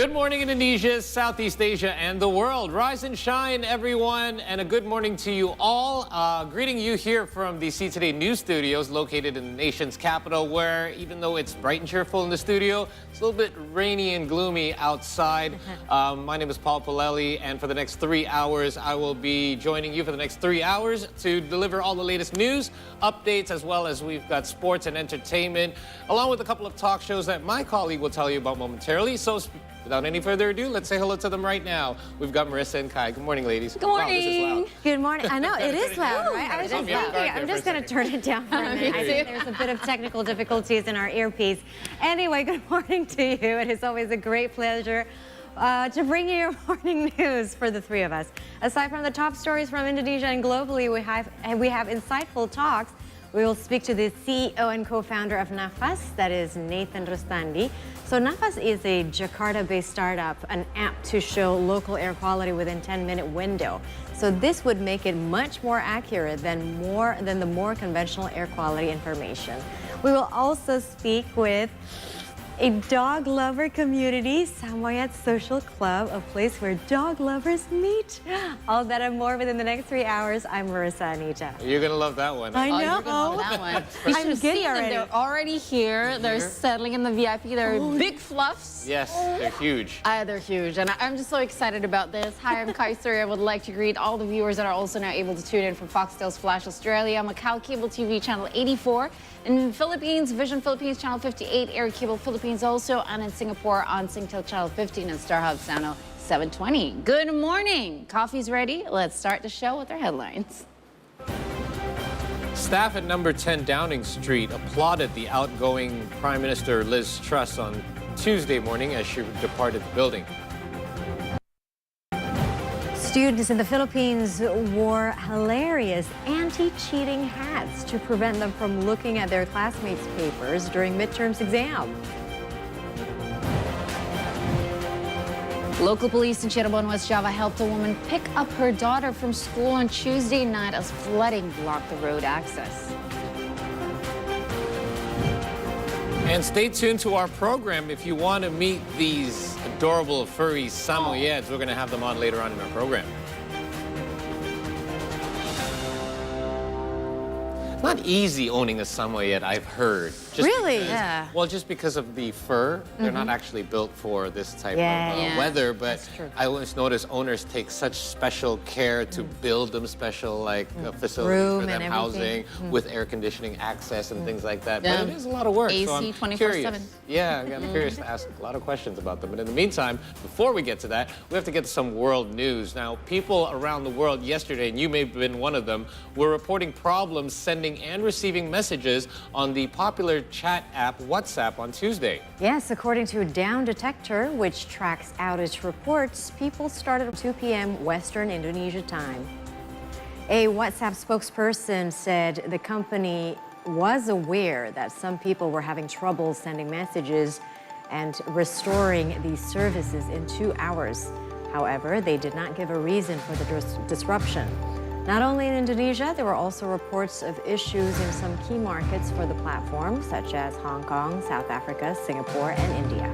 Good morning, Indonesia, Southeast Asia, and the world. Rise and shine, everyone, and a good morning to you all. Greeting you here from the C Today News Studios, located in the nation's capital, where even though it's bright and cheerful in the studio, it's a little bit rainy and gloomy outside. My name is Paul Palelli, and for the next 3 hours, I will be joining you for the next 3 hours to deliver all the latest news, updates, as well as we've got sports and entertainment, along with a couple of talk shows that my colleague will tell you about momentarily. So, without any further ado, let's say hello to them right now. We've got Marissa and Kai. Good morning, ladies. Good morning. Wow, this is loud. Good morning. I know, it is loud, right? I was just thinking, I'm just going to turn it down for a minute. I think there's a bit of technical difficulties in our earpiece. Anyway, good morning to you. It is always a great pleasure to bring you your morning news for the three of us. Aside from the top stories from Indonesia and globally, we have insightful talks. We will speak to the CEO and co-founder of Nafas, that is Nathan Rustandi. So Nafas is a Jakarta-based startup, an app to show local air quality within 10-minute window. So this would make it much more accurate than the more conventional air quality information. We will also speak with a dog lover community, Samoyed Social Club, a place where dog lovers meet. All that and more within the next 3 hours. I'm Marissa Anita. You're going to love that one. I know. You're gonna love that one. I'm giddy already. They're already here. They're settling in the VIP. They're big fluffs. Yes, they're huge. They're huge, and I'm just so excited about this. Hi, I'm Kaiser. I would like to greet all the viewers that are also now able to tune in from Foxtel's Flash Australia, Macau Cable TV Channel 84, in Philippines, Vision Philippines Channel 58, Air Cable Philippines also, and in Singapore on Singtel Channel 15 and StarHub Channel 720. Good morning. Coffee's ready. Let's start the show with our headlines. Staff at number 10 Downing Street applauded the outgoing Prime Minister Liz Truss on Tuesday morning as she departed the building. Students in the Philippines wore hilarious anti-cheating hats to prevent them from looking at their classmates' papers during midterms exam. Local police in Cirebon, West Java helped a woman pick up her daughter from school on Tuesday night as flooding blocked the road access. And stay tuned to our program if you want to meet these adorable furry Samoyeds. We're going to have them on later on in our program. It's not easy owning a Samoyed, I've heard. Really? Yeah. Well, just because of the fur, they're not actually built for this type of weather. But I always notice owners take such special care to build them special, like facilities for them, housing with air conditioning access and things like that. But it is a lot of work. AC so I'm 24/7. curious. Yeah, I'm curious to ask a lot of questions about them. But in the meantime, before we get to that, we have to get to some world news. Now, people around the world yesterday, and you may have been one of them, were reporting problems sending and receiving messages on the popular chat app WhatsApp on Tuesday. Yes, according to Down Detector, which tracks outage reports, people started at 2 p.m. Western Indonesia time. A WhatsApp spokesperson said the company was aware that some people were having trouble sending messages and restoring these services in 2 hours. However, they did not give a reason for the disruption. Not only in Indonesia, there were also reports of issues in some key markets for the platform, such as Hong Kong, South Africa, Singapore, and India.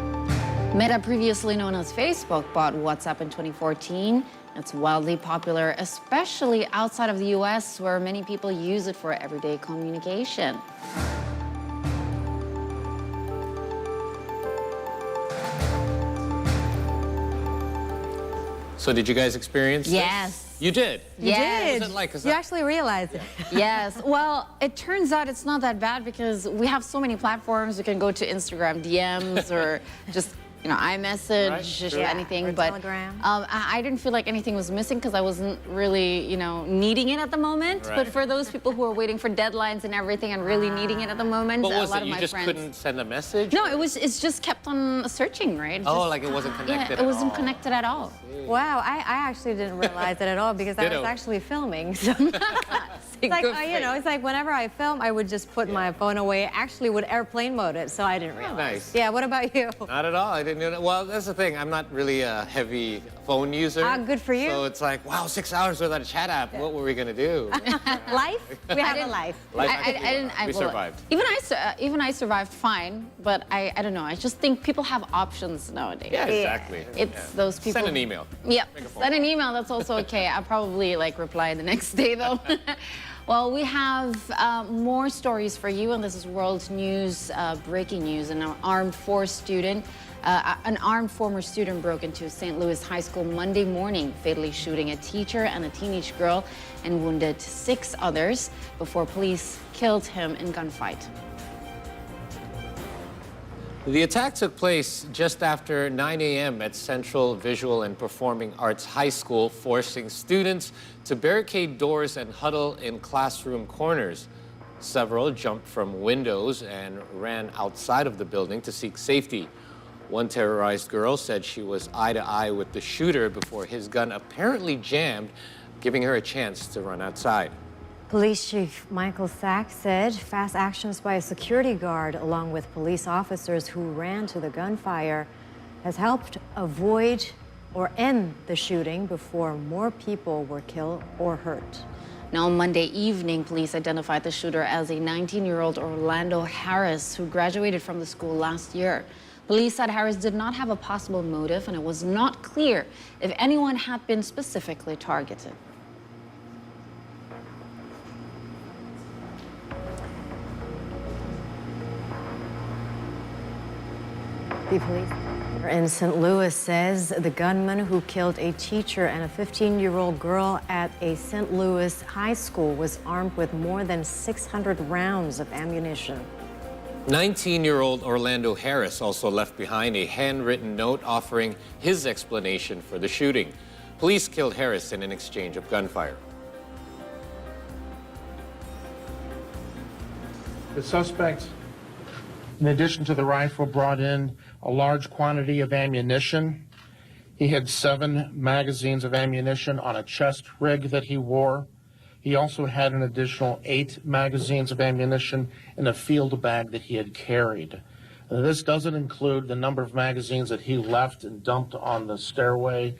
Meta, previously known as Facebook, bought WhatsApp in 2014. It's wildly popular, especially outside of the US, where many people use it for everyday communication. So did you guys experience this? Yes. You did? You did. What was it like? You actually realized it. Yes. Well, it turns out it's not that bad because we have so many platforms. You can go to Instagram DMs or just, iMessage, anything. Or but Telegram. I didn't feel like anything was missing because I wasn't really, needing it at the moment. Right. But for those people who are waiting for deadlines and everything and really needing it at the moment, What a was lot it? of You my just friends. couldn't send a message? No, it's just kept on searching, right? Like it wasn't connected Yeah, it wasn't at all. connected at all. Wow, I actually didn't realize it at all because I was actually filming. So it's like, it's like whenever I film, I would just put my phone away. Actually, would airplane mode it, so I didn't realize. Nice. Yeah, what about you? Not at all. I didn't know. Well, that's the thing. I'm not really a heavy phone user. Good for you. So it's like, wow, 6 hours without a chat app. What were we going to do? Life? We had a life. We survived. Even I survived fine, but I don't know. I just think people have options nowadays. Yeah, exactly. It's those people. Send an email. Yeah, send an email. That's also okay. I'll probably like reply the next day though. Well, we have more stories for you, and this is world news, breaking news. An armed former student broke into St. Louis High School Monday morning, fatally shooting a teacher and a teenage girl and wounded 6 others before police killed him in gunfight. The attack took place just after 9 a.m. at Central Visual and Performing Arts High School, forcing students to barricade doors and huddle in classroom corners. Several jumped from windows and ran outside of the building to seek safety. One terrorized girl said she was eye-to-eye with the shooter before his gun apparently jammed, giving her a chance to run outside. Police Chief Michael Sachs said fast actions by a security guard along with police officers who ran to the gunfire has helped avoid or end the shooting before more people were killed or hurt. Now, on Monday evening, police identified the shooter as a 19-year-old Orlando Harris who graduated from the school last year. Police said Harris did not have a possible motive, and it was not clear if anyone had been specifically targeted. The police in St. Louis says the gunman who killed a teacher and a 15-year-old girl at a St. Louis high school was armed with more than 600 rounds of ammunition. 19-year-old Orlando Harris also left behind a handwritten note offering his explanation for the shooting. Police killed Harris in an exchange of gunfire. The suspect, in addition to the rifle, brought in a large quantity of ammunition. He had 7 magazines of ammunition on a chest rig that he wore. He also had an additional 8 magazines of ammunition in a field bag that he had carried. This doesn't include the number of magazines that he left and dumped on the stairway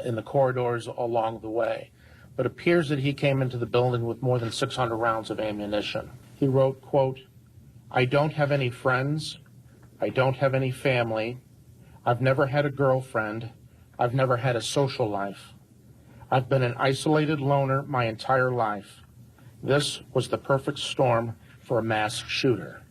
in the corridors along the way. But it appears that he came into the building with more than 600 rounds of ammunition. He wrote, quote, "I don't have any friends. I don't have any family. I've never had a girlfriend. I've never had a social life. I've been an isolated loner my entire life. This was the perfect storm for a mass shooter."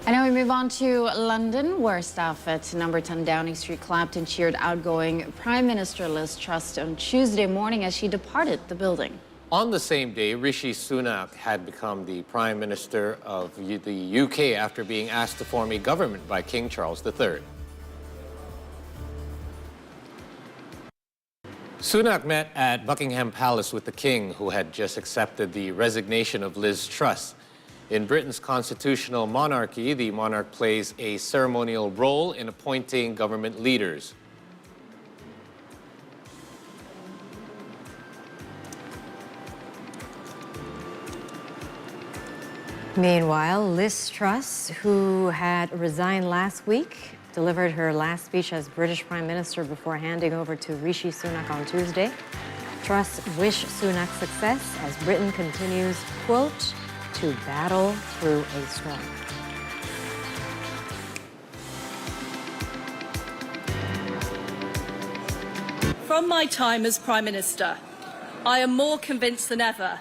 And now we move on to London, where staff at number 10 Downing Street clapped and cheered outgoing Prime Minister Liz Truss on Tuesday morning as she departed the building. On the same day, Rishi Sunak had become the Prime Minister of the UK after being asked to form a government by King Charles III. Sunak met at Buckingham Palace with the King, who had just accepted the resignation of Liz Truss. In Britain's constitutional monarchy, the monarch plays a ceremonial role in appointing government leaders. Meanwhile, Liz Truss, who had resigned last week, delivered her last speech as British Prime Minister before handing over to Rishi Sunak on Tuesday. Truss wished Sunak success as Britain continues, quote, to battle through a storm. From my time as Prime Minister, I am more convinced than ever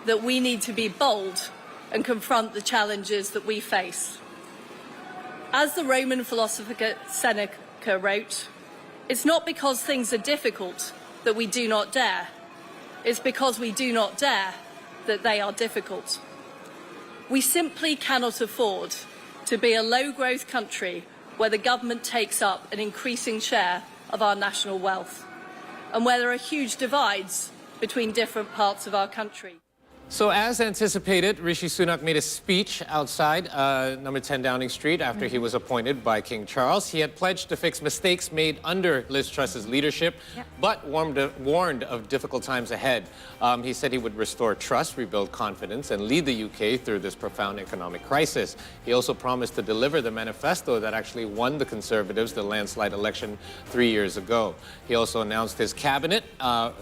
that we need to be bold and confront the challenges that we face. As the Roman philosopher Seneca wrote, it's not because things are difficult that we do not dare. It's because we do not dare that they are difficult. We simply cannot afford to be a low-growth country where the government takes up an increasing share of our national wealth and where there are huge divides between different parts of our country. So as anticipated, Rishi Sunak made a speech outside number 10 Downing Street after he was appointed by King Charles. He had pledged to fix mistakes made under Liz Truss's leadership, but warned of difficult times ahead. He said he would restore trust, rebuild confidence, and lead the UK through this profound economic crisis. He also promised to deliver the manifesto that actually won the Conservatives the landslide election 3 years ago. He also announced his cabinet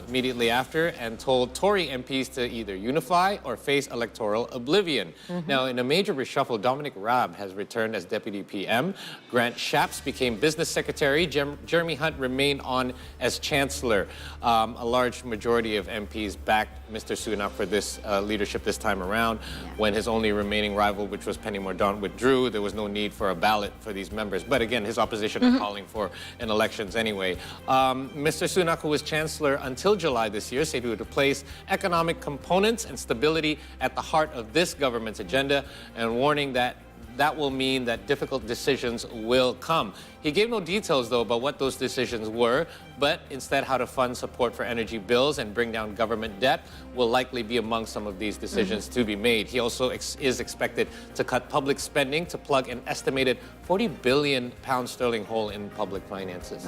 immediately after and told Tory MPs to either unify or face electoral oblivion. Now, in a major reshuffle, Dominic Raab has returned as Deputy PM. Grant Shapps became Business Secretary. Jeremy Hunt remained on as Chancellor. A large majority of MPs backed Mr. Sunak for this leadership this time around. When his only remaining rival, which was Penny Mordaunt, withdrew, there was no need for a ballot for these members. But again, his opposition are calling for an elections anyway. Mr. Sunak, who was Chancellor until July this year, said he would place economic components and stability at the heart of this government's agenda, and warning that that will mean that difficult decisions will come. He gave no details, though, about what those decisions were, but instead how to fund support for energy bills and bring down government debt will likely be among some of these decisions to be made. He also is expected to cut public spending to plug an estimated £40 billion hole in public finances.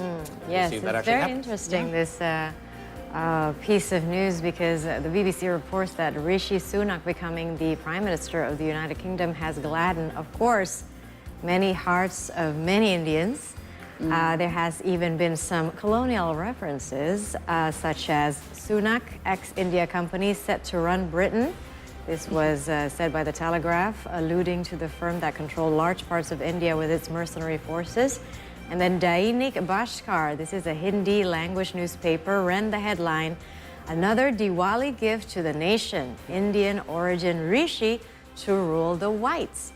Yes, it's very interesting, this piece of news, because the BBC reports that Rishi Sunak becoming the Prime Minister of the United Kingdom has gladdened, of course, many hearts of many Indians. There has even been some colonial references, such as Sunak, ex-India company set to run Britain. This was said by The Telegraph, alluding to the firm that controlled large parts of India with its mercenary forces. And then Dainik Bhaskar, this is a Hindi language newspaper, ran the headline, "Another Diwali gift to the nation, Indian origin Rishi to rule the whites."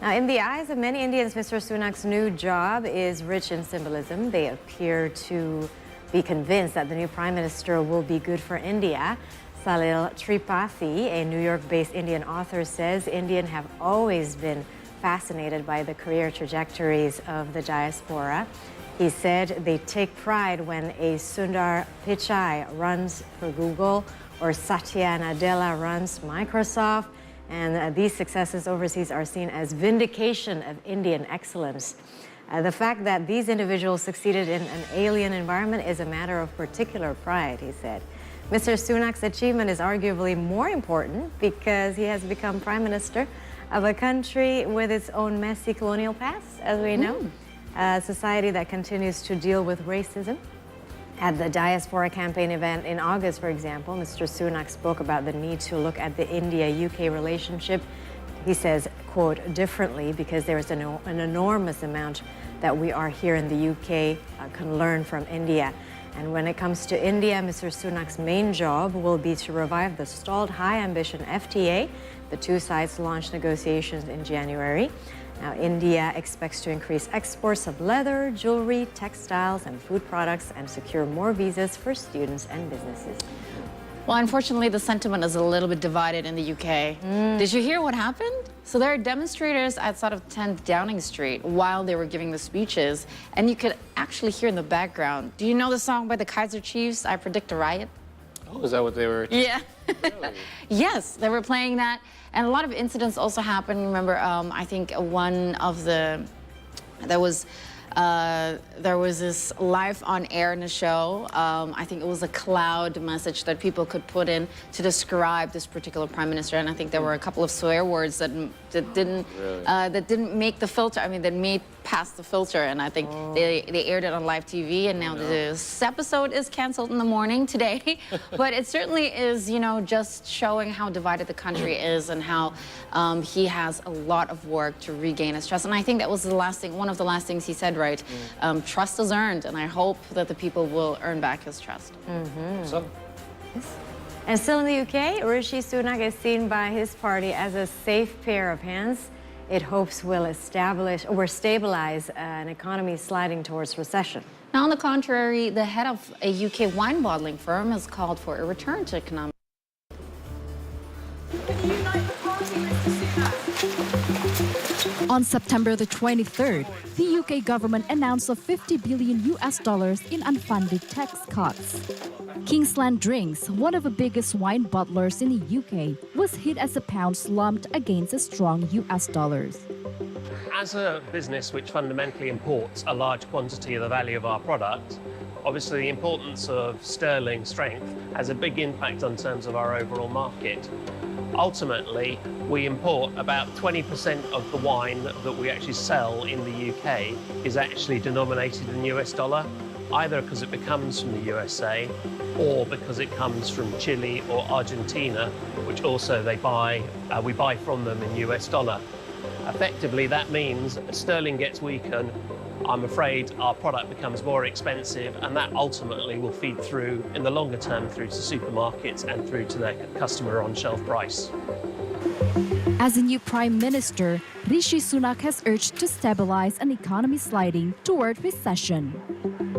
Now, in the eyes of many Indians, Mr. Sunak's new job is rich in symbolism. They appear to be convinced that the new Prime Minister will be good for India. Salil Tripathi, a New York-based Indian author, says Indians have always been fascinated by the career trajectories of the diaspora. He said they take pride when a Sundar Pichai runs for Google or Satya Nadella runs Microsoft, and these successes overseas are seen as vindication of Indian excellence. The fact that these individuals succeeded in an alien environment is a matter of particular pride, he said. Mr. Sunak's achievement is arguably more important because he has become Prime Minister of a country with its own messy colonial past, as we know, a society that continues to deal with racism. At the Diaspora Campaign event in August, for example, Mr. Sunak spoke about the need to look at the India-UK relationship, he says, quote, differently, because there is an enormous amount that we are here in the UK can learn from India. And when it comes to India, Mr. Sunak's main job will be to revive the stalled high-ambition FTA. The two sides launched negotiations in January. Now, India expects to increase exports of leather, jewelry, textiles, and food products and secure more visas for students and businesses. Well, unfortunately, the sentiment is a little bit divided in the UK. Did you hear what happened? So there are demonstrators outside of 10th Downing Street while they were giving the speeches, and you could actually hear in the background. Do you know the song by the Kaiser Chiefs, I Predict a Riot? Oh, is that what they were? Yeah. Really? Yes, they were playing that. And a lot of incidents also happened. Remember, I think one of the, there was this live on air in a show. I think it was a cloud message that people could put in to describe this particular prime minister, and I think there were a couple of swear words that didn't make the filter. I mean, that made past the filter, and I think they aired it on live TV, and now this episode is canceled in the morning today. But it certainly is, you know, just showing how divided the country is and how he has a lot of work to regain his trust. And I think that was the last thing, one of the last things he said, right? Trust is earned, and I hope that the people will earn back his trust. So. And still in the UK, Rishi Sunak is seen by his party as a safe pair of hands. It hopes will establish or stabilize an economy sliding towards recession. Now, on the contrary, the head of a UK wine bottling firm has called for a return to economic. On September the 23rd, the UK government announced a $50 billion in unfunded tax cuts. Kingsland Drinks, one of the biggest wine bottlers in the UK, was hit as the pound slumped against a strong US dollars. As a business which fundamentally imports a large quantity of the value of our product, obviously the importance of sterling strength has a big impact on terms of our overall market. Ultimately, we import about 20% of the wine that we actually sell in the UK is actually denominated in US dollar, either because it comes from the USA or because it comes from Chile or Argentina, which also we buy from them in US dollar. Effectively, that means as sterling gets weakened, I'm afraid our product becomes more expensive, and that ultimately will feed through in the longer term through to supermarkets and through to their customer on-shelf price. As a new Prime Minister, Rishi Sunak has urged to stabilize an economy sliding toward recession.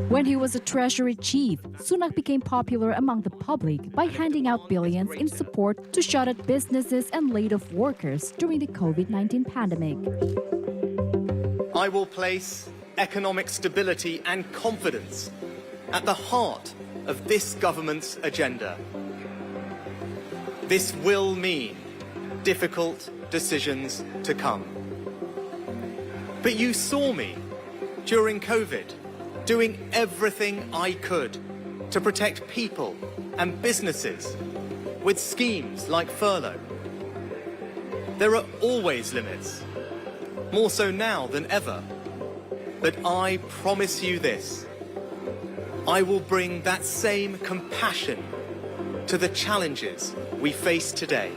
When he was a Treasury chief, Sunak became popular among the public by handing out billions in support to shut at businesses and laid off workers during the COVID-19 pandemic. I will place economic stability and confidence at the heart of this government's agenda. This will mean difficult decisions to come. But you saw me during COVID doing everything I could to protect people and businesses with schemes like furlough. There are always limits, more so now than ever. But I promise you this, I will bring that same compassion to the challenges we face today.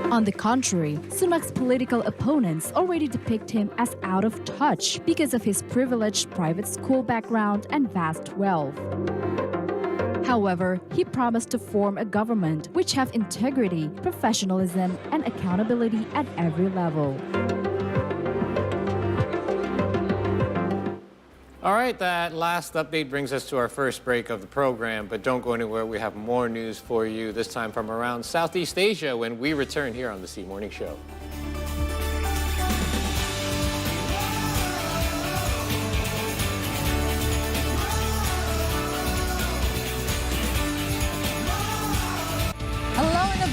On the contrary, Sunak's political opponents already depict him as out of touch because of his privileged private school background and vast wealth. However, he promised to form a government which have integrity, professionalism, and accountability at every level. All right, that last update brings us to our first break of the program, but don't go anywhere. We have more news for you, this time from around Southeast Asia, when we return here on the C Morning Show.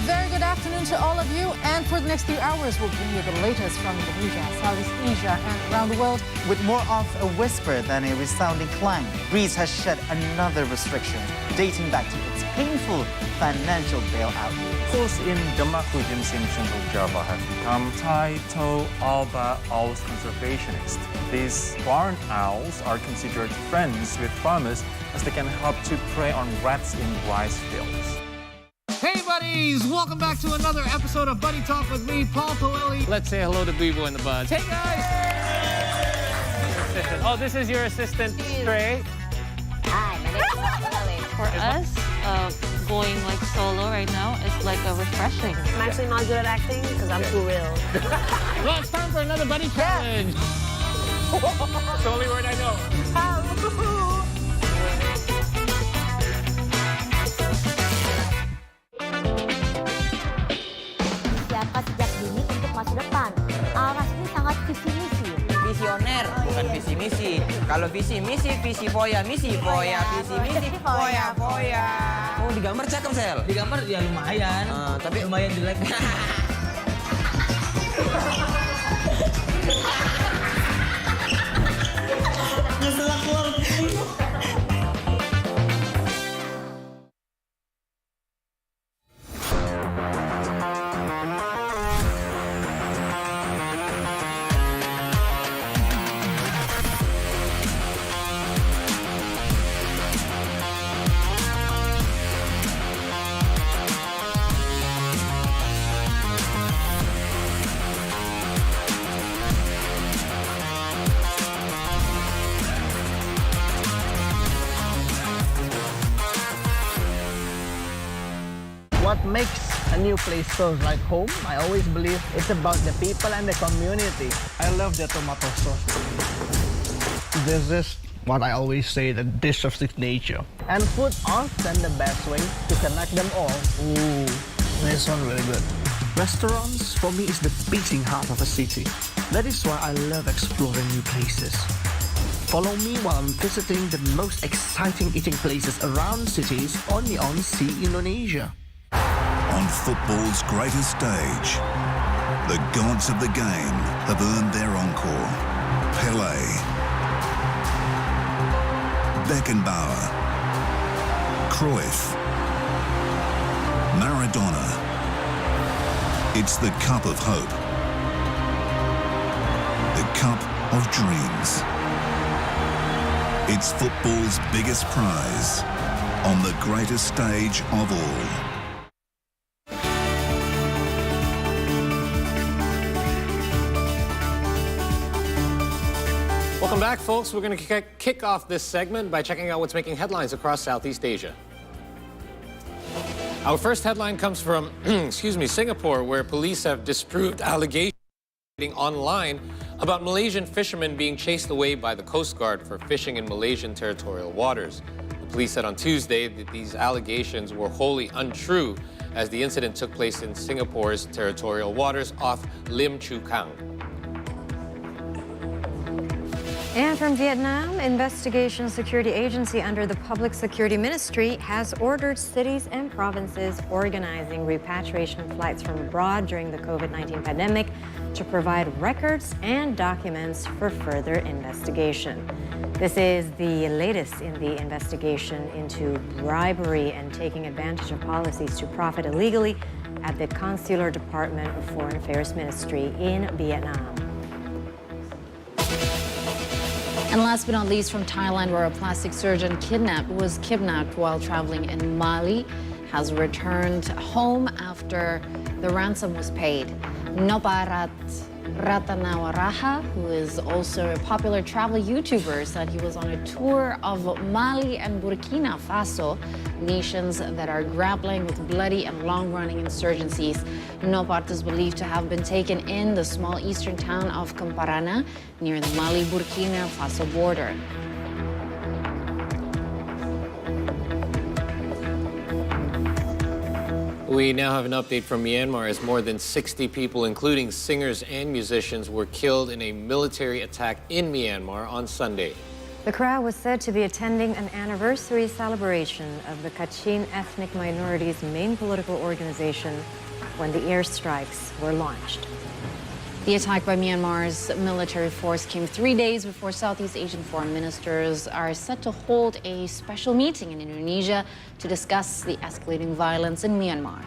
Very good afternoon to all of you, and for the next 3 hours we'll bring you the latest from Indonesia, Southeast Asia and around the world. With more of a whisper than a resounding clang, Greece has shed another restriction dating back to its painful financial bailout. Schools in Demak regions in central Java have become Thai-toe alba owls conservationists. These barn owls are considered friends with farmers as they can help to prey on rats in rice fields. Hey buddies, welcome back to another episode of Buddy Talk with me, Paul Poelli. Let's say hello to Bibo and the Buds. Hey guys! Oh, this is your assistant, Trey. Hi, my name is Poelli. For us, going like solo right now is like a refreshing. I'm actually not good at acting because I'm too real. Well, it's time for another Buddy Challenge. It's the only word I know. Sejak dini untuk masa depan. Aras ini sangat visi-misi. Visioner, bukan visi-misi. Kalau visi-misi, visi foya, misi foya, visi-misi, foya, foya. Oh, digambar cakep, Sel. Digambar ya lumayan. Tapi lumayan jelek. Ngeselak keluar. What makes a new place feel like home? I always believe it's about the people and the community. I love the tomato sauce. This is what I always say, the dish of signature. And food often the best way to connect them all. Ooh, this one really good. Restaurants, for me, is the beating heart of a city. That is why I love exploring new places. Follow me while I'm visiting the most exciting eating places around cities only on Sea Indonesia. On football's greatest stage, the gods of the game have earned their encore. Pelé, Beckenbauer, Cruyff, Maradona. It's the cup of hope. The cup of dreams. It's football's biggest prize on the greatest stage of all. Welcome back, folks. We're going to kick off this segment by checking out what's making headlines across Southeast Asia. Our first headline comes from, Singapore, where police have disproved allegations online about Malaysian fishermen being chased away by the Coast Guard for fishing in Malaysian territorial waters. The police said on Tuesday that these allegations were wholly untrue, as the incident took place in Singapore's territorial waters off Lim Chu Kang. And from Vietnam, Investigation Security Agency under the Public Security Ministry has ordered cities and provinces organizing repatriation flights from abroad during the COVID-19 pandemic to provide records and documents for further investigation. This is the latest in the investigation into bribery and taking advantage of policies to profit illegally at the Consular Department of Foreign Affairs Ministry in Vietnam. And last but not least, from Thailand, where a plastic surgeon was kidnapped while traveling in Mali, has returned home after the ransom was paid. Noparat Ratanawaraha, who is also a popular travel YouTuber, said he was on a tour of Mali and Burkina Faso, nations that are grappling with bloody and long-running insurgencies. Nopat is believed to have been taken in the small eastern town of Kamparana near the Mali-Burkina Faso border. We now have an update from Myanmar as more than 60 people, including singers and musicians, were killed in a military attack in Myanmar on Sunday. The crowd was said to be attending an anniversary celebration of the Kachin ethnic minority's main political organization when the airstrikes were launched. The attack by Myanmar's military force came 3 days before Southeast Asian foreign ministers are set to hold a special meeting in Indonesia to discuss the escalating violence in Myanmar.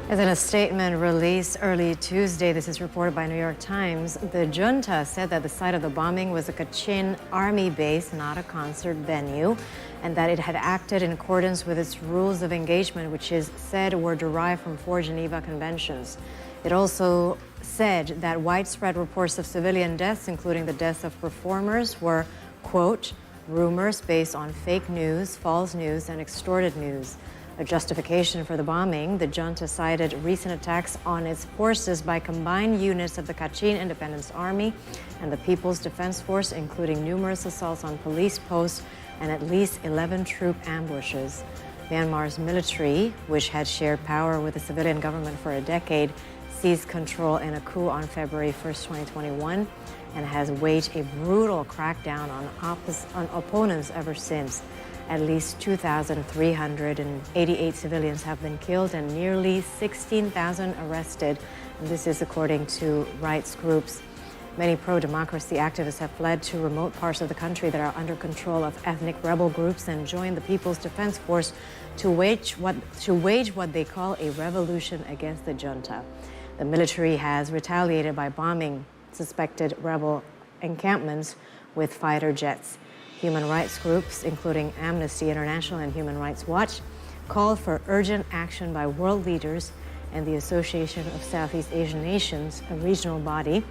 As in a statement released early Tuesday, this is reported by New York Times, the junta said that the site of the bombing was a Kachin army base, not a concert venue, and that it had acted in accordance with its rules of engagement, which is said were derived from 4 Geneva Conventions. It also said that widespread reports of civilian deaths, including the deaths of performers, were, quote, rumors based on fake news, false news, and extorted news. A justification for the bombing, the junta cited recent attacks on its forces by combined units of the Kachin Independence Army and the People's Defense Force, including numerous assaults on police posts and at least 11 troop ambushes. Myanmar's military, which had shared power with the civilian government for a decade, seized control in a coup on February 1st, 2021, and has waged a brutal crackdown on opponents ever since. At least 2,388 civilians have been killed and nearly 16,000 arrested. And this is according to rights groups. Many pro-democracy activists have fled to remote parts of the country that are under control of ethnic rebel groups and joined the People's Defense Force to wage what they call a revolution against the junta. The military has retaliated by bombing suspected rebel encampments with fighter jets. Human rights groups, including Amnesty International and Human Rights Watch, called for urgent action by world leaders and the Association of Southeast Asian Nations, a regional body.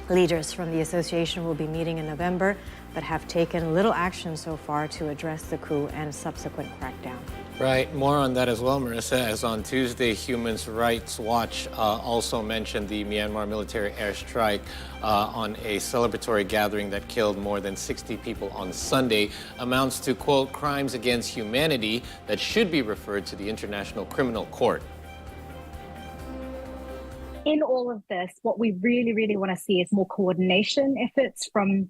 Leaders from the association will be meeting in November, but have taken little action so far to address the coup and subsequent crackdown. Right, more on that as well, Marissa, as on Tuesday, Human Rights Watch also mentioned the Myanmar military airstrike on a celebratory gathering that killed more than 60 people on Sunday amounts to, quote, crimes against humanity that should be referred to the International Criminal Court. In all of this, what we really, really want to see is more coordination efforts from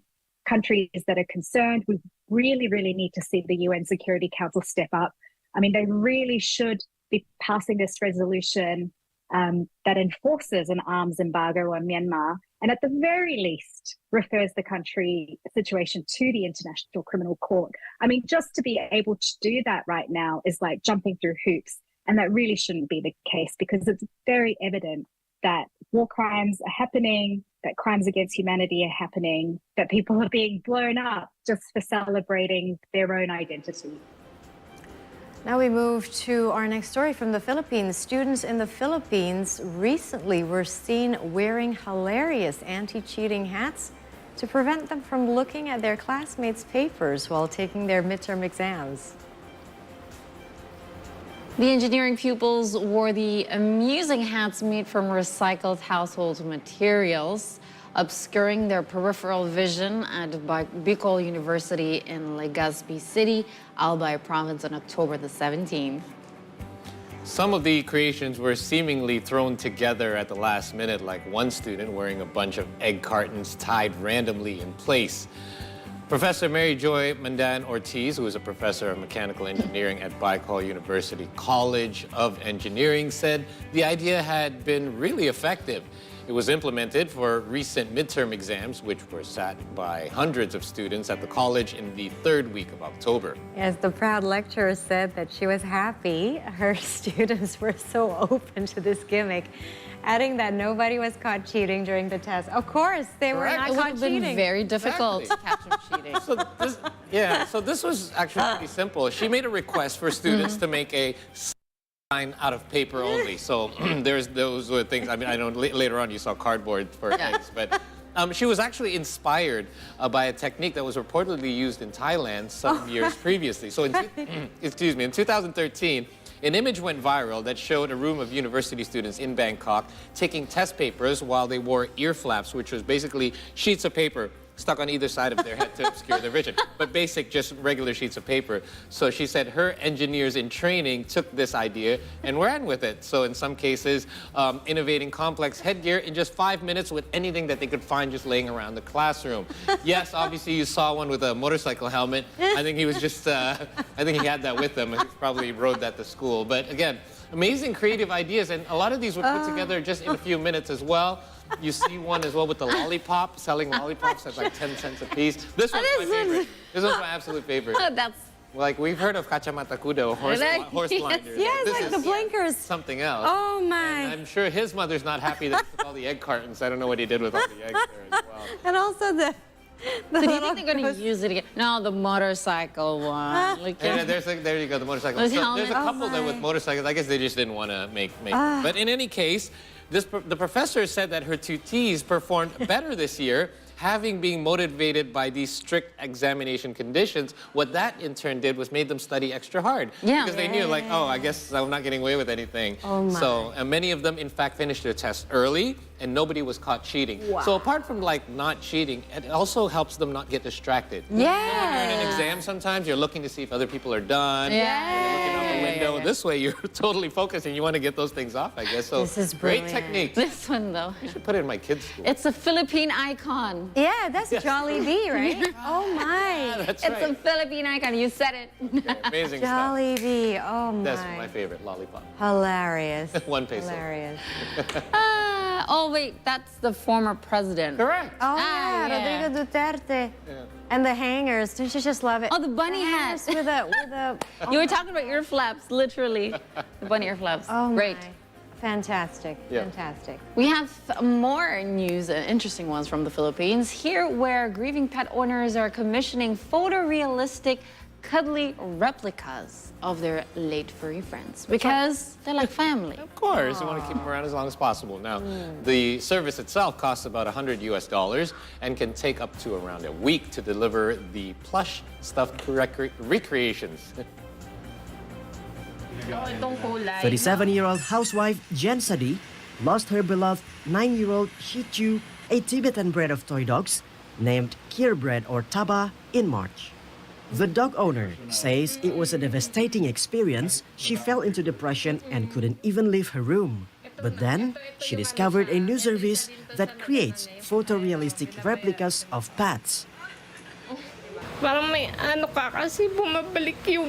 countries that are concerned. We really, really need to see the UN Security Council step up. I mean, they really should be passing this resolution that enforces an arms embargo on Myanmar, and at the very least refers the country situation to the International Criminal Court. I mean, just to be able to do that right now is like jumping through hoops, and that really shouldn't be the case because it's very evident that war crimes are happening, that crimes against humanity are happening, that people are being blown up just for celebrating their own identity. Now we move to our next story from the Philippines. Students in the Philippines recently were seen wearing hilarious anti-cheating hats to prevent them from looking at their classmates' papers while taking their midterm exams. The engineering pupils wore the amusing hats made from recycled household materials, obscuring their peripheral vision at Bicol University in Legazpi City, Albay Province on October the 17th. Some of the creations were seemingly thrown together at the last minute, like one student wearing a bunch of egg cartons tied randomly in place. Professor Mary Joy Mandan Ortiz, who is a professor of mechanical engineering at Bicol University College of Engineering, said the idea had been really effective. It was implemented for recent midterm exams, which were sat by hundreds of students at the college in the third week of October. Yes, the proud lecturer said that she was happy her students were so open to this gimmick, adding that nobody was caught cheating during the test. Of course, they were not caught cheating. It would have been very difficult to catch them cheating. So this was actually pretty simple. She made a request for students to make a sign out of paper only. So those were things. I mean, I know later on you saw cardboard for eggs, but she was actually inspired by a technique that was reportedly used in Thailand some years previously. So in 2013. An image went viral that showed a room of university students in Bangkok taking test papers while they wore ear flaps, which was basically sheets of paper stuck on either side of their head to obscure their vision, but just regular sheets of paper. So she said her engineers in training took this idea and ran with it. So in some cases, innovating complex headgear in just 5 minutes with anything that they could find just laying around the classroom. Yes, obviously you saw one with a motorcycle helmet. I think he was just, I think he had that with him. He probably rode that to school. But again, amazing creative ideas, and a lot of these were put together just in a few minutes as well. You see one as well with the lollipop, selling lollipops at like 10 cents a piece. This one's my favorite. This one's my absolute favorite. That's like we've heard of kacamata kudo, horse blinders. Yes, this like is the blinkers. Something else. Oh my! And I'm sure his mother's not happy that he took all the egg cartons. I don't know what he did with all the eggs there as well. And also the do you think they're going to use it again? No, the motorcycle one. Like, there you go, the motorcycle. So there's a couple there with motorcycles. I guess they just didn't want to make them. But in any case, the professor said that her tutees performed better this year, having been motivated by these strict examination conditions. What that in turn did was made them study extra hard. Yeah. Because they knew, like, oh, I guess I'm not getting away with anything. Oh my. So many of them, in fact, finished their tests early, and nobody was caught cheating. Wow. So apart from like not cheating, it also helps them not get distracted. Yeah. When you're in an exam sometimes, you're looking to see if other people are done. Yeah. You're looking out the window. This way, you're totally focused, and you want to get those things off, I guess. So this is great brilliant. technique. This one, though. You should put it in my kids' school. It's a Philippine icon. Yeah, that's Jolly Bee, right? Oh my! That's It's a Philippine icon. You said it. Yeah, amazing Jolly Bee. Oh my! That's my favorite lollipop. Hilarious. 1 peso. Hilarious. Oh wait, that's the former president. Correct. Oh yeah, Rodrigo Duterte. Yeah. And the hangers, don't you just love it? Oh, the bunny hat with a. You were talking about ear flaps, literally. The bunny ear flaps. Oh great. My. Fantastic, yeah. Fantastic. We have more news, interesting ones from the Philippines. Here, where grieving pet owners are commissioning photorealistic, cuddly replicas of their late furry friends because they're like family. Of course, you want to keep them around as long as possible. Now, the service itself costs about $100 US and can take up to around a week to deliver the plush stuffed recreations. 37-year-old housewife Jen Sadi lost her beloved 9-year-old Shih Tzu, a Tibetan breed of toy dogs, named Purebred or Taba, in March. The dog owner says it was a devastating experience. She fell into depression and couldn't even leave her room. But then, she discovered a new service that creates photorealistic replicas of pets. Parang may ano ka kasi bumabalik yung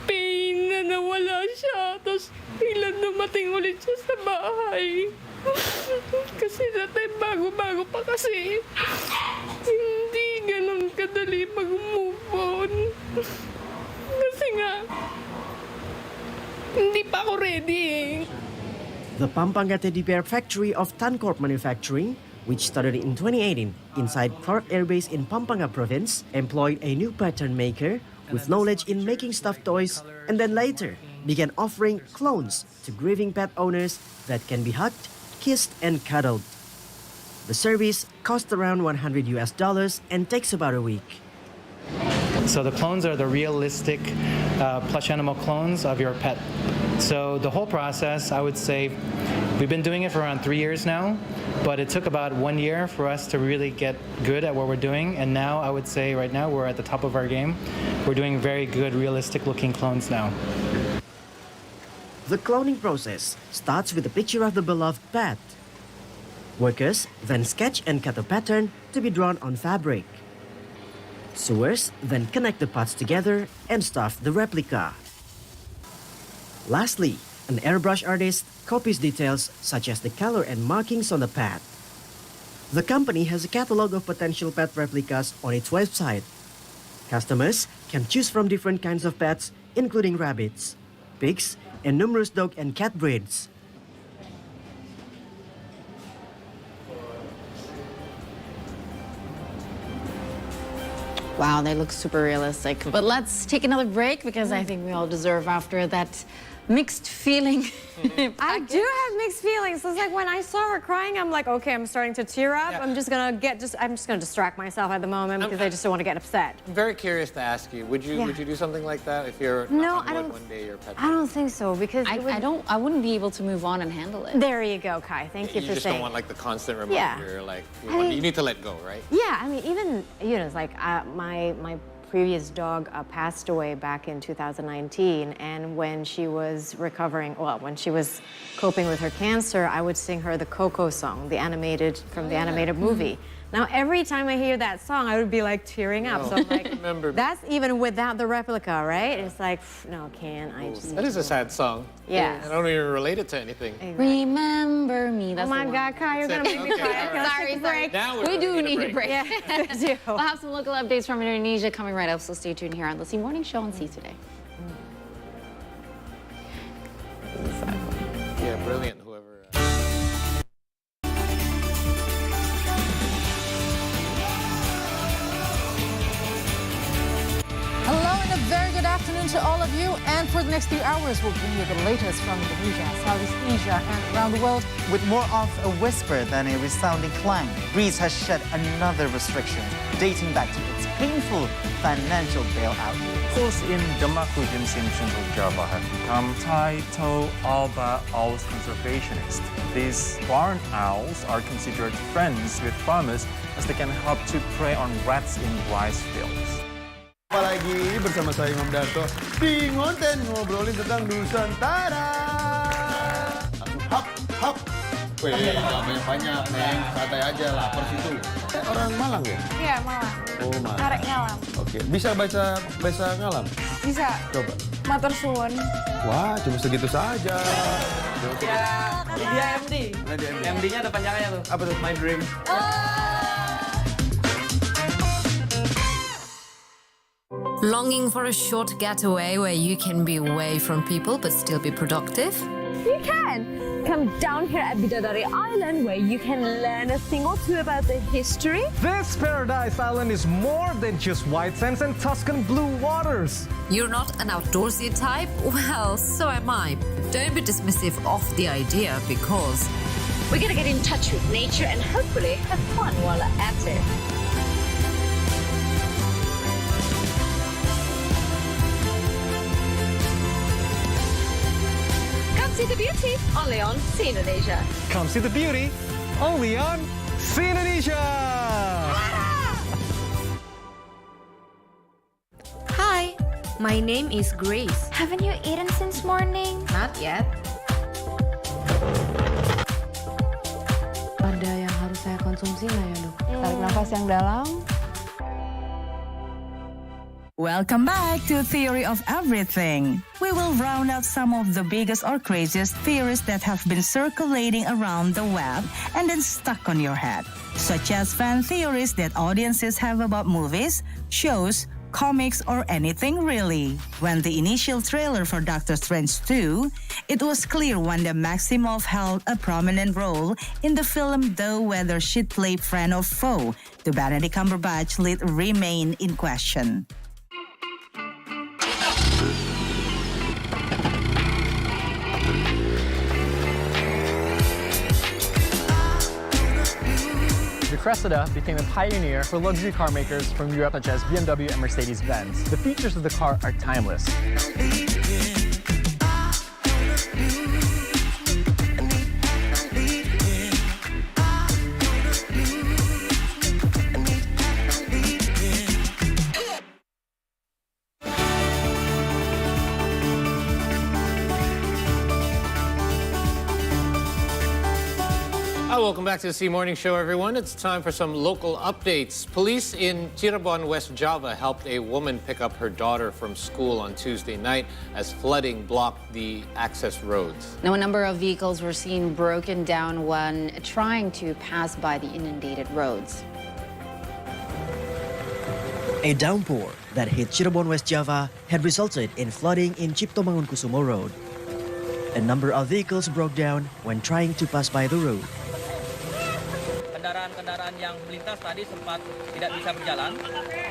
pain na nawala siya. Tapos biglang dumating ulit siya sa bahay. Kasi dati bago-bago pa kasi hindi ganun kadali mag-move on. Kasi nga hindi pa ako ready eh. The Pampanga Teddy Bear factory of Tancorp Manufacturing, which started in 2018 inside Clark Air Base in Pampanga Province, employed a new pattern maker with knowledge in making stuffed toys, and then later began offering clones to grieving pet owners that can be hugged, kissed, and cuddled. The service costs around $100 and takes about a week. So the clones are the realistic plush animal clones of your pet. So the whole process, I would say, we've been doing it for around 3 years now, but it took about 1 year for us to really get good at what we're doing. And now I would say right now we're at the top of our game. We're doing very good, realistic looking clones now. The cloning process starts with a picture of the beloved pet. Workers then sketch and cut a pattern to be drawn on fabric. Sewers then connect the parts together and stuff the replica. Lastly, an airbrush artist copies details such as the color and markings on the pet. The company has a catalog of potential pet replicas on its website. Customers can choose from different kinds of pets, including rabbits, pigs, and numerous dog and cat breeds. Wow, they look super realistic. But let's take another break because I think we all deserve after that mixed feeling. I do have mixed feelings. It's like when I saw her crying, I'm like, okay, I'm starting to tear up. Yeah. I'm just gonna distract myself at the moment because I just don't want to get upset. I'm very curious to ask you, would you do something like that if you're one day your pet? I don't think so because I wouldn't be able to move on and handle it. There you go, Kai. Thank you for saying. You just don't want like the constant reminder, like you need to let go, right? Yeah, I mean, even it's like my previous dog passed away back in 2019, and when she was recovering, when she was coping with her cancer, I would sing her the Coco song, the animated movie. Now, every time I hear that song, I would be like tearing up. So I'm like, that's even without the replica, right? It's like, no, That is a sad song. Yeah. I don't even relate it to anything. Exactly. Remember me. That's oh my God, Kai, you're gonna make me cry. Sorry. Now we do need a break. Yeah, we'll have some local updates from Indonesia coming right up, so stay tuned here on the C Morning Show on C Today. Yeah, brilliant. Hello and a very good afternoon to all of you. And for the next 3 hours, we'll bring you the latest from Indonesia, Southeast Asia, and around the world. With more of a whisper than a resounding clang, Greece has shed another restriction dating back to its painful financial bailout. Schools in Demak-Ujimsim, Central Java have become Taito Alba Owls conservationists. These barn owls are considered friends with farmers as they can help to prey on rats in rice fields. Apalagi bersama saya Imam Darto di Ngonten ngobrolin tentang Nusantara. Hap. Wih, nggak banyak-banyak, Neng. Santai aja, lapar situ. Orang Malang ya? Iya, Malang. Oh, Malang. Arek ngalam. Oke, bisa baca ngalam? Bisa. Coba. Matur suwun. Wah, cuma segitu saja. Ya, dia MD. MD-nya ada panjangannya tuh. Apa tuh? My Dream. Longing for a short getaway where you can be away from people but still be productive? You can. Come down here at Bidadari Island where you can learn a thing or two about the history. This paradise island is more than just white sands and Tuscan blue waters. You're not an outdoorsy type? Well, so am I. Don't be dismissive of the idea because we're gonna get in touch with nature and hopefully have fun while at it. see the beauty only on C Indonesia. Come see the beauty only on C Indonesia. Hi, my name is Grace. Haven't you eaten since morning? Not yet. Ada yang harus saya konsumsi nggak ya, Dok? Tarik nafas yang dalam. Welcome back to Theory of Everything. We will round out some of the biggest or craziest theories that have been circulating around the web and then stuck on your head, such as fan theories that audiences have about movies, shows, comics, or anything really. When the initial trailer for Doctor Strange 2, it was clear Wanda Maximoff held a prominent role in the film, though whether she'd play friend or foe to Benedict Cumberbatch lead remain in question. The Cressida became a pioneer for luxury car makers from Europe such as BMW and Mercedes-Benz. The features of the car are timeless. Welcome back to the C Morning Show, everyone. It's time for some local updates. Police in Cirebon, West Java helped a woman pick up her daughter from school on Tuesday night as flooding blocked the access roads. Now, a number of vehicles were seen broken down when trying to pass by the inundated roads. A downpour that hit Cirebon, West Java had resulted in flooding in Ciptomangunkusumo Road. A number of vehicles broke down when trying to pass by the road. Kendaraan-kendaraan yang melintas tadi sempat tidak bisa berjalan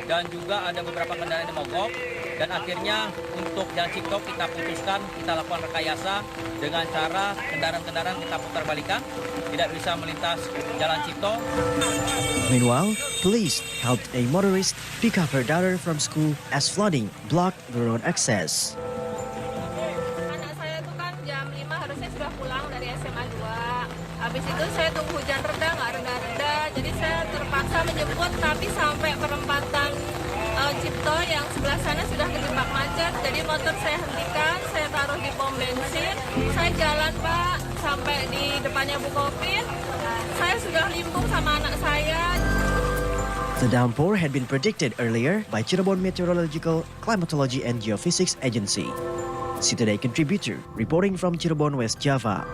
dan juga ada beberapa kendaraan yang mogok dan akhirnya untuk jalan Cipto kita putuskan kita lakukan rekayasa dengan cara kendaraan-kendaraan kita putar balikan tidak bisa melintas jalan Cipto. Meanwhile, police helped a motorist pick up her daughter from school as flooding blocked the road access. Anak saya tuh kan jam 5 harusnya sudah pulang dari SMA 2. Habis itu saya tunggu hujan reda, nggak reda-reda. Jadi saya terpaksa menjemput, tapi sampai perempatan Cipto yang sebelah sana sudah terjebak macet. Jadi motor saya hentikan, saya taruh di pom bensin. Saya jalan, Pak, sampai di depannya Bukopin. Saya sudah limbung sama anak saya. The downpour had been predicted earlier by Cirebon Meteorological, Climatology and Geophysics Agency. See Today contributor reporting from Cirebon, West Java.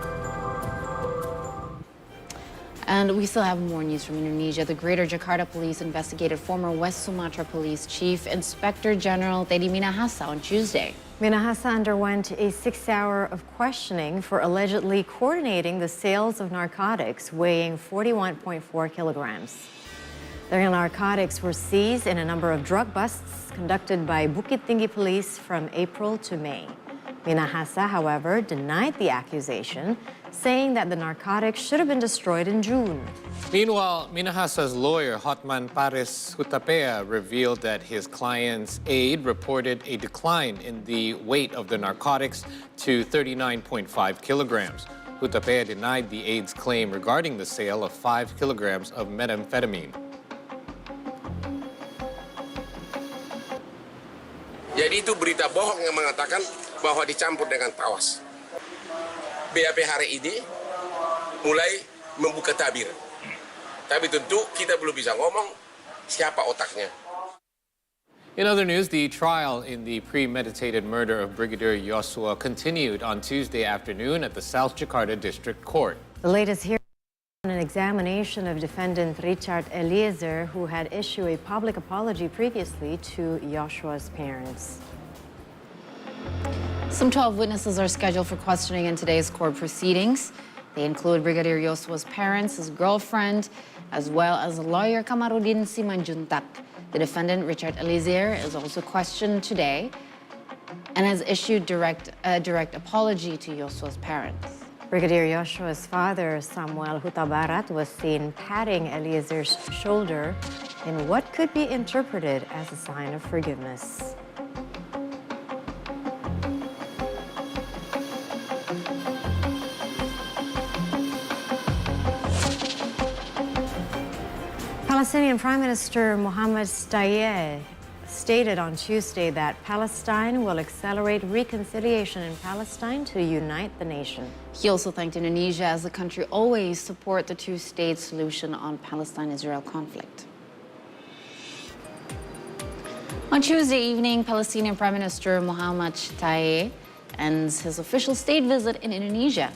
And we still have more news from Indonesia. The Greater Jakarta Police investigated former West Sumatra Police Chief Inspector General Teddy Minahasa on Tuesday. Minahasa underwent a 6-hour of questioning for allegedly coordinating the sales of narcotics weighing 41.4 kilograms. The narcotics were seized in a number of drug busts conducted by Bukit Tinggi Police from April to May. Minahasa, however, denied the accusation, saying that the narcotics should have been destroyed in June. Meanwhile, Minahasa's lawyer, Hotman Paris Hutapea, revealed that his client's aide reported a decline in the weight of the narcotics to 39.5 kilograms. Hutapea denied the aide's claim regarding the sale of 5 kilograms of methamphetamine. Jadi itu berita bohong yang mengatakan bahwa dicampur dengan tawas. BAP hari ini mulai membuka tabir. Tapi tentu kita belum bisa ngomong siapa otaknya. In other news, the trial in the premeditated murder of Brigadier Yosua continued on Tuesday afternoon at the South Jakarta District Court. The latest hearing an examination of defendant Richard Eliezer, who had issued a public apology previously to Joshua's parents. Some 12 witnesses are scheduled for questioning in today's court proceedings. They include Brigadier Yosua's parents, his girlfriend, as well as lawyer Kamarudin Simanjuntak. The defendant, Richard Eliezer, is also questioned today and has issued a direct apology to Yosua's parents. Brigadier Joshua's father, Samuel Hutabarat, was seen patting Eliezer's shoulder in what could be interpreted as a sign of forgiveness. Palestinian Prime Minister Mohammed Stayeh stated on Tuesday that Palestine will accelerate reconciliation in Palestine to unite the nation. He also thanked Indonesia as the country always support the two-state solution on Palestine-Israel conflict. On Tuesday evening, Palestinian Prime Minister Mohammed Stayeh ends his official state visit in Indonesia.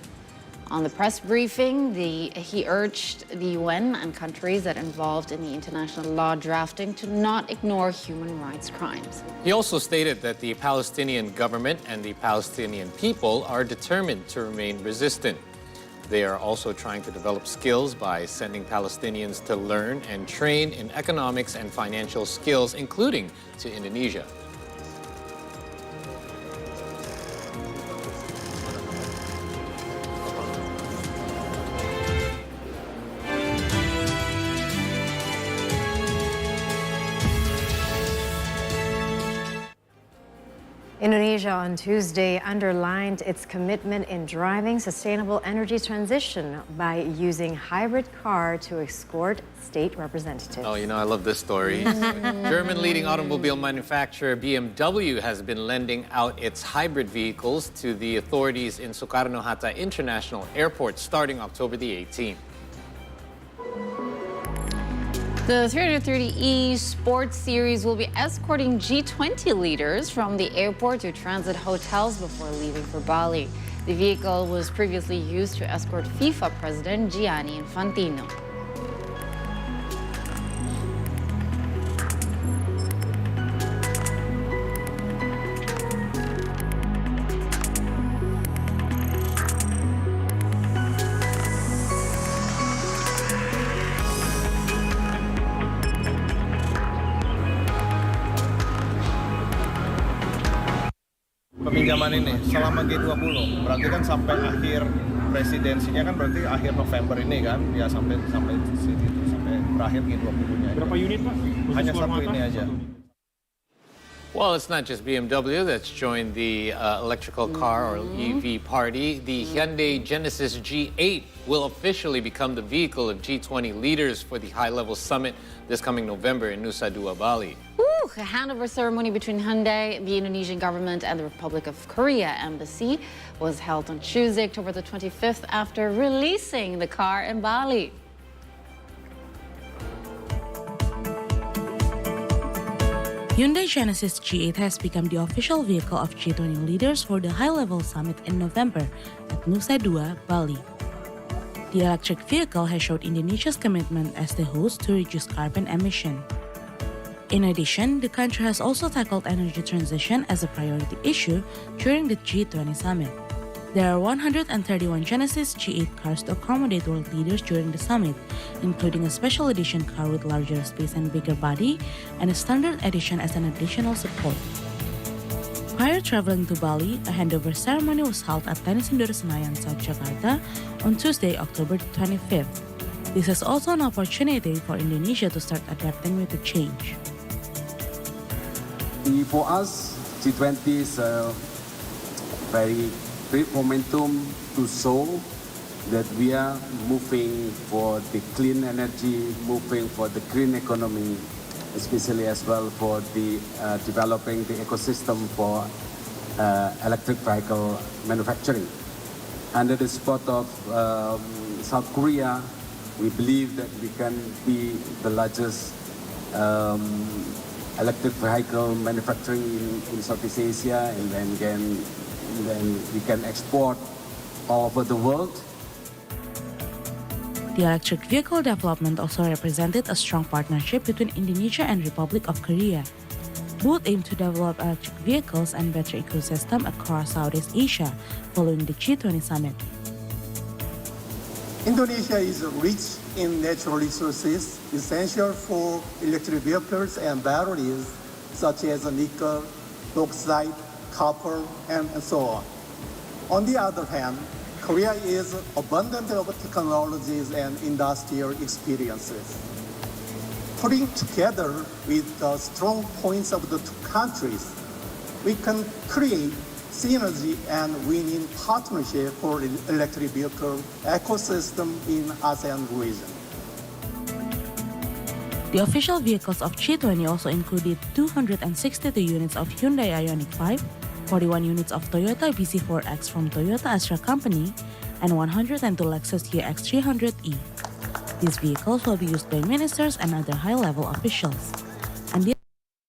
On the press briefing, he urged the UN and countries that involved in the international law drafting to not ignore human rights crimes. He also stated that the Palestinian government and the Palestinian people are determined to remain resistant. They are also trying to develop skills by sending Palestinians to learn and train in economics and financial skills, including to Indonesia. Indonesia on Tuesday underlined its commitment in driving sustainable energy transition by using hybrid car to escort state representatives. Oh, you know, I love this story. German leading automobile manufacturer BMW has been lending out its hybrid vehicles to the authorities in Soekarno-Hatta International Airport starting October the 18th. The 330E Sports Series will be escorting G20 leaders from the airport to transit hotels before leaving for Bali. The vehicle was previously used to escort FIFA President Gianni Infantino. Peminjaman ini selama G20 berarti kan sampai akhir presidensinya kan berarti akhir November ini kan ya sampai segitu sampai berakhir G20-nya. Berapa unit Pak? Hanya satu ini aja. Well, it's not just BMW that's joined the electrical car or EV party. The Hyundai Genesis G8 will officially become the vehicle of G20 leaders for the high-level summit this coming November in Nusa Dua, Bali. A handover ceremony between Hyundai, the Indonesian government, and the Republic of Korea embassy was held on Tuesday, October the 25th, after releasing the car in Bali. Hyundai Genesis G8 has become the official vehicle of G20 leaders for the high-level summit in November at Nusa Dua, Bali. The electric vehicle has showed Indonesia's commitment as the host to reduce carbon emission. In addition, the country has also tackled energy transition as a priority issue during the G20 summit. There are 131 Genesis G8 cars to accommodate world leaders during the summit, including a special edition car with larger space and bigger body, and a standard edition as an additional support. Prior traveling to Bali, a handover ceremony was held at Tenis Indoor Senayan, South Jakarta on Tuesday, October 25th. This is also an opportunity for Indonesia to start adapting with the change. For us, G20 is a very great momentum to show that we are moving for the clean energy, moving for the green economy, especially as well for the developing the ecosystem for electric vehicle manufacturing. Under the support of South Korea, we believe that we can be the largest electric vehicle manufacturing in Southeast Asia, and then we can export all over the world. The electric vehicle development also represented a strong partnership between Indonesia and Republic of Korea. Both aim to develop electric vehicles and battery ecosystem across Southeast Asia following the G20 summit. Indonesia is rich in natural resources essential for electric vehicles and batteries, such as nickel, bauxite, copper, and so on. On the other hand, Korea is abundant of technologies and industrial experiences. Putting together with the strong points of the two countries, we can create synergy and winning partnership for electric vehicle ecosystem in ASEAN region. The official vehicles of G20 also included 262 units of Hyundai Ioniq 5, 41 units of Toyota BZ4X from Toyota Astra Company, and 102 Lexus UX 300E. These vehicles will be used by ministers and other high-level officials. And the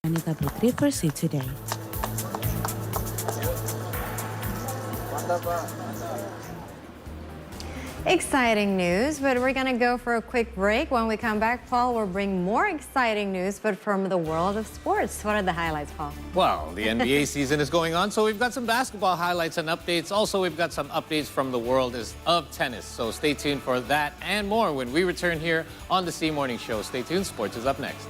Anita Putri for See Today. Exciting news, but we're going to go for a quick break. When we come back, Paul will bring more exciting news, but from the world of sports. What are the highlights, Paul? Well, the NBA season is going on, so we've got some basketball highlights and updates. Also, we've got some updates from the world of tennis. So stay tuned for that and more when we return here on the C Morning Show. Stay tuned. Sports is up next.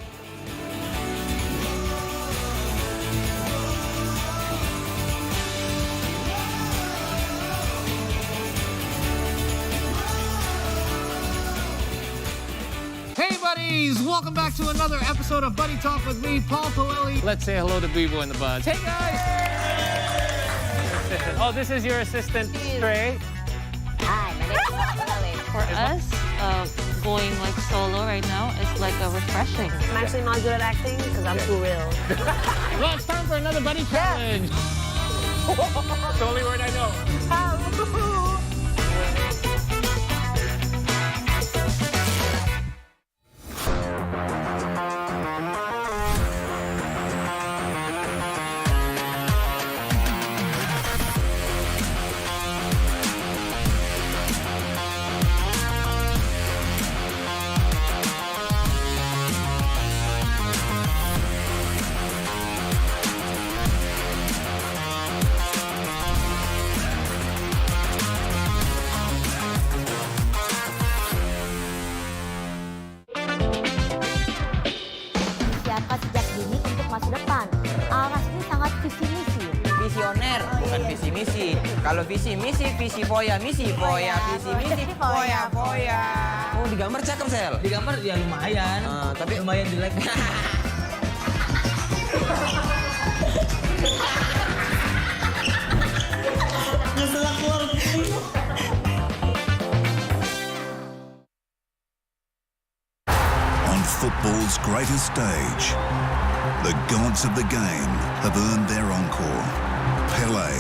Hey buddies, welcome back to another episode of Buddy Talk with me, Paul Poelli. Let's say hello to Bibo and the Buds. Hey guys! Oh, this is your assistant, Trey. Hi, my name is Poelli. For us, going like solo right now is like a refreshing. I'm actually not good at acting because I'm too real. Well, it's time for another Buddy Challenge. That's the only word I know. Sejak dini untuk masa depan. Aras ini sangat visi misi. Visioner, bukan visi misi. Kalau visi misi, visi foya, misi foya, visi misi, foya, foya. Oh, digambar cakep, Sel. Digambar ya lumayan. Tapi lumayan jelek. On football's greatest stage, the gods of the game have earned their encore. Pelé,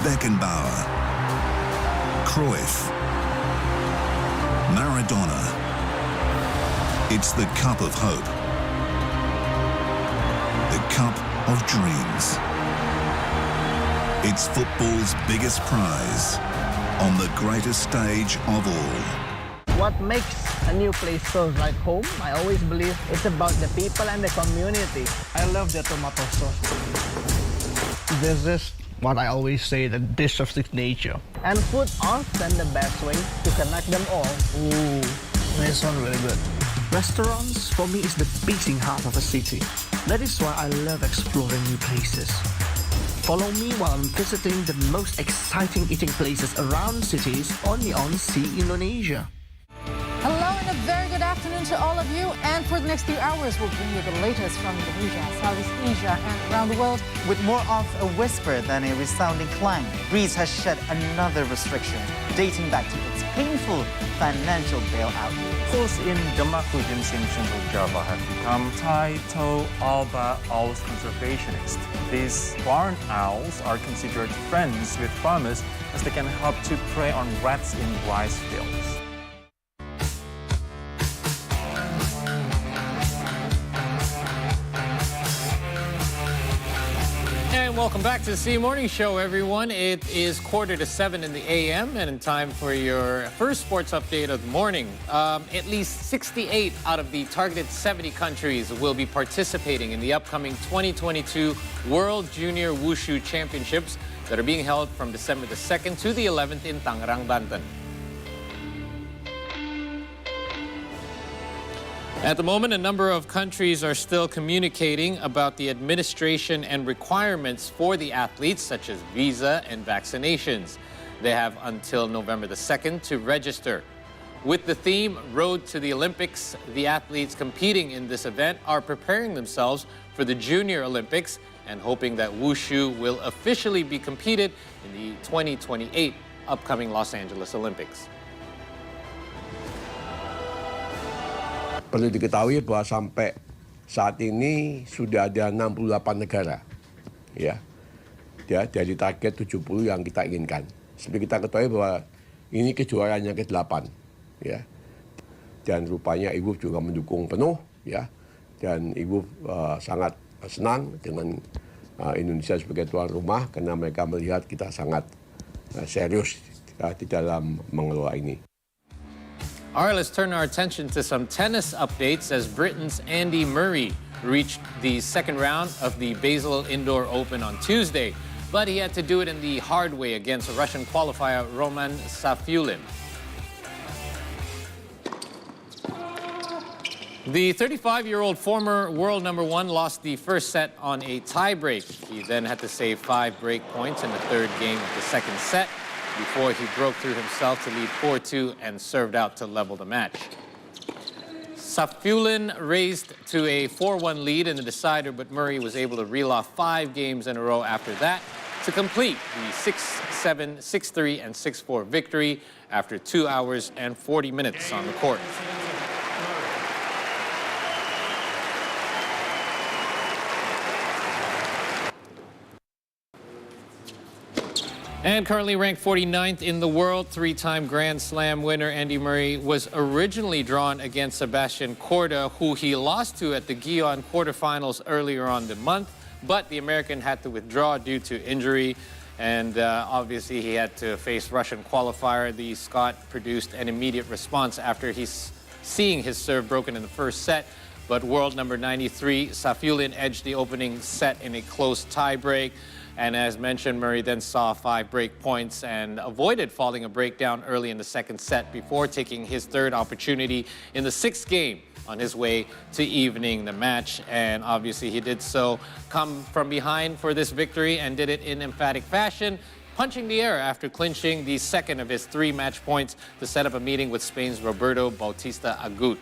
Beckenbauer, Cruyff, Maradona. It's the cup of hope. The cup of dreams. It's football's biggest prize on the greatest stage of all. What makes a new place feel like home, I always believe it's about the people and the community. I love the tomato sauce. This is what I always say, the dish of signature. And food often the best way to connect them all. Ooh, this one really good. Restaurants, for me, is the beating heart of a city. That is why I love exploring new places. Follow me while I'm visiting the most exciting eating places around cities only on See Indonesia. Hello and a very good afternoon to all of you. And for the next 2 hours, we'll bring you the latest from Indonesia, Southeast Asia, and around the world. With more of a whisper than a resounding clang, Greece has shed another restriction dating back to its painful financial bailout. Schools in Demak-Ujung Central Java have become Taito Alba Owls conservationists. These barn owls are considered friends with farmers as they can help to prey on rats in rice fields. And welcome back to the C Morning Show, everyone. It is 6:45 in the a.m. and in time for your first sports update of the morning. At least 68 out of the targeted 70 countries will be participating in the upcoming 2022 World Junior Wushu Championships that are being held from December the 2nd to the 11th in Tangerang, Banten. At the moment, a number of countries are still communicating about the administration and requirements for the athletes, such as visa and vaccinations. They have until November the 2nd to register. With the theme Road to the Olympics, the athletes competing in this event are preparing themselves for the Junior Olympics and hoping that Wushu will officially be competed in the 2028 upcoming Los Angeles Olympics. Perlu diketahui bahwa sampai saat ini sudah ada 68 negara ya dari target 70 yang kita inginkan. Seperti kita ketahui bahwa ini kejuaraan yang ke-8 ya. Dan rupanya Ibu juga mendukung penuh ya. Dan Ibu sangat senang dengan Indonesia sebagai tuan rumah karena mereka melihat kita sangat serius di dalam mengelola ini. All right, let's turn our attention to some tennis updates as Britain's Andy Murray reached the second round of the Basel Indoor Open on Tuesday, but he had to do it in the hard way against Russian qualifier Roman Safulin. The 35-year-old former world #1 lost the first set on a tiebreak. He then had to save 5 break points in the third game of the second set before he broke through himself to lead 4-2 and served out to level the match. Safulin raised to a 4-1 lead in the decider, but Murray was able to reel off 5 games in a row after that to complete the 6-7, 6-3, and 6-4 victory after 2 hours and 40 minutes on the court. And currently ranked 49th in the world, 3-time Grand Slam winner Andy Murray was originally drawn against Sebastian Korda, who he lost to at the Guion quarterfinals earlier on the month. But the American had to withdraw due to injury. And obviously he had to face Russian qualifier. The Scot produced an immediate response after seeing his serve broken in the first set. But world number 93, Safulin edged the opening set in a close tiebreak. And as mentioned, Murray then saw 5 break points and avoided falling a breakdown early in the second set before taking his third opportunity in the 6th game on his way to evening the match. And obviously he did so come from behind for this victory and did it in emphatic fashion, punching the air after clinching the second of his 3 match points to set up a meeting with Spain's Roberto Bautista Agut.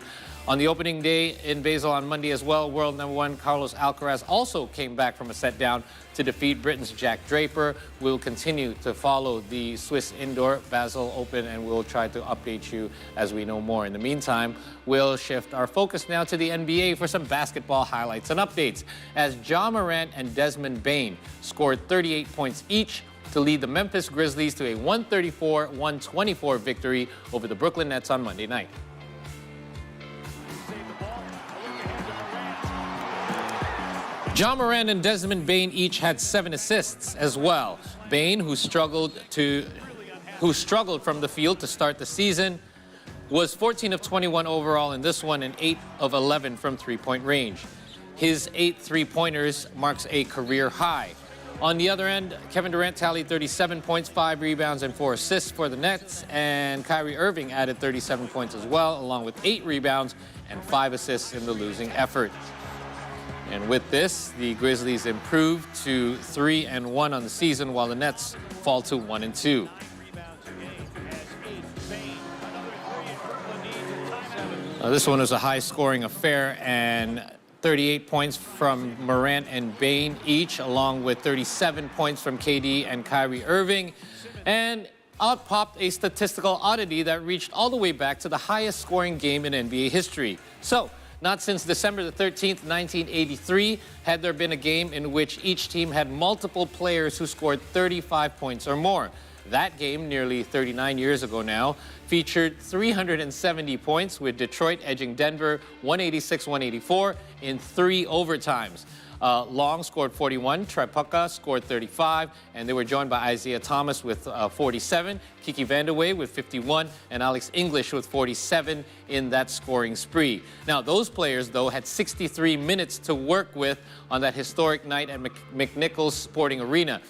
On the opening day in Basel on Monday as well, world #1 Carlos Alcaraz also came back from a set down to defeat Britain's Jack Draper. We'll continue to follow the Swiss Indoor Basel Open and we'll try to update you as we know more. In the meantime, we'll shift our focus now to the NBA for some basketball highlights and updates as Ja Morant and Desmond Bane scored 38 points each to lead the Memphis Grizzlies to a 134-124 victory over the Brooklyn Nets on Monday night. Ja Morant and Desmond Bane each had 7 assists as well. Bane, who struggled from the field to start the season, was 14 of 21 overall in this one and 8 of 11 from three-point range. His 8 three-pointers marks a career high. On the other end, Kevin Durant tallied 37 points, 5 rebounds, and 4 assists for the Nets, and Kyrie Irving added 37 points as well, along with 8 rebounds and 5 assists in the losing effort. And with this, the Grizzlies improved to 3-1 on the season, while the Nets fall to 1-2. This one was a high-scoring affair, and 38 points from Morant and Bane each, along with 37 points from KD and Kyrie Irving. And out popped a statistical oddity that reached all the way back to the highest-scoring game in NBA history. So, not since December the 13th, 1983, had there been a game in which each team had multiple players who scored 35 points or more. That game, nearly 39 years ago now, featured 370 points, with Detroit edging Denver 186-184 in 3 overtimes. Long scored 41, Tripucka scored 35, and they were joined by Isaiah Thomas with 47, Kiki Vandeweghe with 51, and Alex English with 47 in that scoring spree. Now, those players, though, had 63 minutes to work with on that historic night at McNichols Sporting Arena.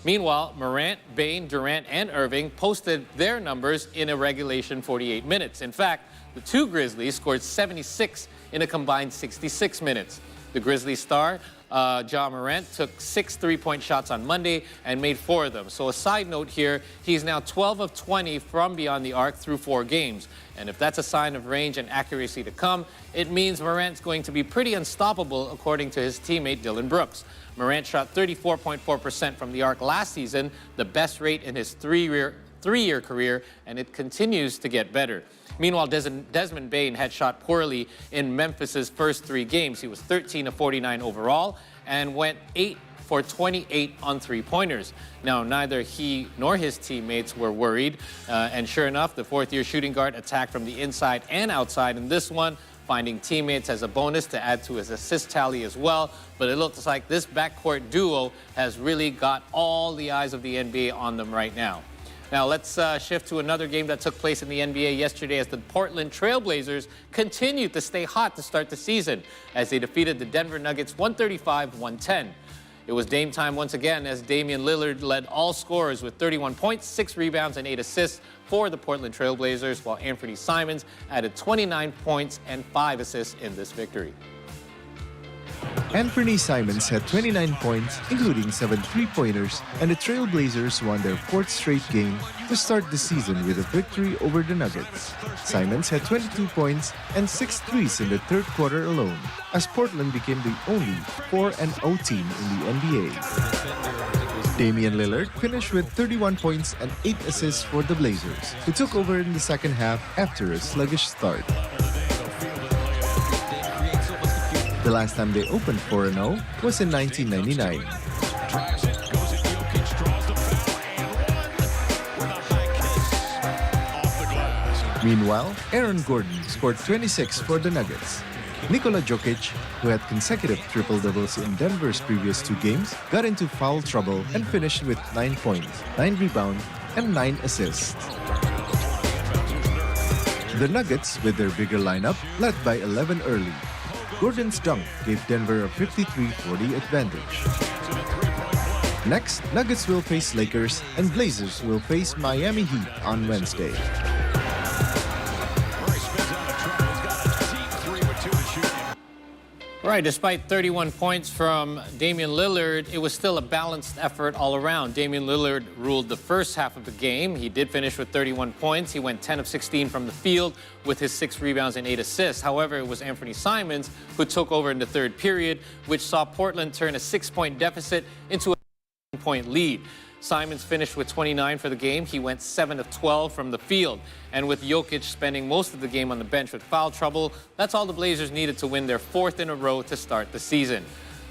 Meanwhile, Morant, Bane, Durant, and Irving posted their numbers in a regulation 48 minutes. In fact, the 2 Grizzlies scored 76 in a combined 66 minutes. The Grizzlies star, Ja Morant, took 6 three-point shots on Monday and made 4 of them. So a side note here, he's now 12 of 20 from beyond the arc through 4 games. And if that's a sign of range and accuracy to come, it means Morant's going to be pretty unstoppable, according to his teammate Dillon Brooks. Morant shot 34.4% from the arc last season, the best rate in his three-year career, and it continues to get better. Meanwhile, Desmond Bane had shot poorly in Memphis's first 3 games. He was 13 of 49 overall and went 8 for 28 on 3-pointers. Now, neither he nor his teammates were worried. And sure enough, the 4th-year shooting guard attacked from the inside and outside in this one, finding teammates as a bonus to add to his assist tally as well. But it looks like this backcourt duo has really got all the eyes of the NBA on them right now. Now, let's shift to another game that took place in the NBA yesterday as the Portland Trail Blazers continued to stay hot to start the season as they defeated the Denver Nuggets 135-110. It was Dame time once again as Damian Lillard led all scorers with 31 points, 6 rebounds, and 8 assists for the Portland Trail Blazers, while Anthony Simons added 29 points and 5 assists in this victory. Anthony Simons had 29 points, including 7 3-pointers, and the Trail Blazers won their 4th straight game to start the season with a victory over the Nuggets. Simons had 22 points and 6 threes in the 3rd quarter alone, as Portland became the only 4-0 team in the NBA. Damian Lillard finished with 31 points and 8 assists for the Blazers, who took over in the second half after a sluggish start. The last time they opened 4-0 was in 1999. Meanwhile, Aaron Gordon scored 26 for the Nuggets. Nikola Jokic, who had consecutive triple-doubles in Denver's previous 2 games, got into foul trouble and finished with 9 points, 9 rebounds, and 9 assists. The Nuggets, with their bigger lineup, led by 11 early. Gordon's dunk gave Denver a 53-40 advantage. Next, Nuggets will face Lakers and Blazers will face Miami Heat on Wednesday. Right, despite 31 points from Damian Lillard, it was still a balanced effort all around. Damian Lillard ruled the first half of the game. He did finish with 31 points. He went 10 of 16 from the field with his 6 rebounds and 8 assists. However, it was Anthony Simons who took over in the 3rd period, which saw Portland turn a 6-point deficit into a 9-point lead. Simons finished with 29 for the game. He went 7 of 12 from the field. And with Jokic spending most of the game on the bench with foul trouble, that's all the Blazers needed to win their 4th in a row to start the season.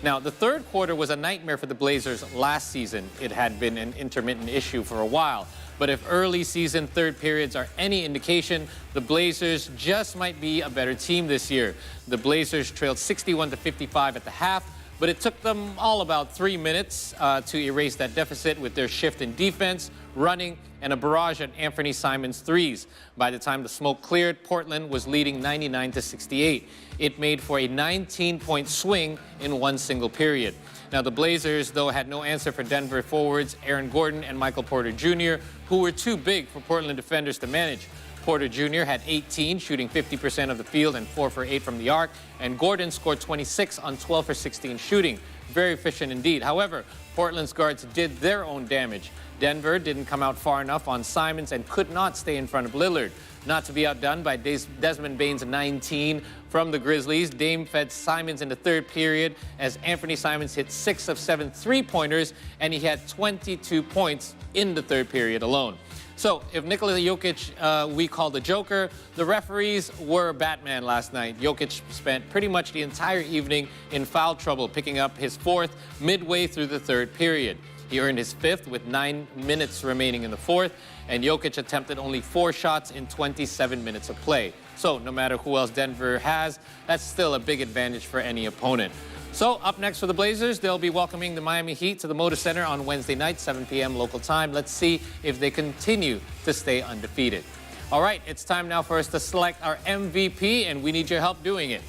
Now, the 3rd quarter was a nightmare for the Blazers last season. It had been an intermittent issue for a while. But if early season 3rd periods are any indication, the Blazers just might be a better team this year. The Blazers trailed 61-55 at the half, but it took them all about 3 minutes to erase that deficit with their shift in defense, running, and a barrage of Anthony Simons threes. By the time the smoke cleared, Portland was leading 99-68. It made for a 19-point swing in one single period. Now, the Blazers, though, had no answer for Denver forwards Aaron Gordon and Michael Porter Jr., who were too big for Portland defenders to manage. Porter Jr. had 18, shooting 50% of the field and 4 for 8 from the arc, and Gordon scored 26 on 12 for 16 shooting. Very efficient indeed. However, Portland's guards did their own damage. Denver didn't come out far enough on Simons and could not stay in front of Lillard. Not to be outdone by Desmond Bane's 19 from the Grizzlies, Dame fed Simons in the 3rd period as Anthony Simons hit 6 of 7 3-pointers, and he had 22 points in the 3rd period alone. So, if Nikola Jokic we call the Joker, the referees were Batman last night. Jokic spent pretty much the entire evening in foul trouble, picking up his 4th midway through the 3rd period. He earned his 5th with 9 minutes remaining in the 4th, and Jokic attempted only 4 shots in 27 minutes of play. So, no matter who else Denver has, that's still a big advantage for any opponent. So, up next for the Blazers, they'll be welcoming the Miami Heat to the Moda Center on Wednesday night, 7 p.m. local time. Let's see if they continue to stay undefeated. All right, it's time now for us to select our MVP, and we need your help doing it.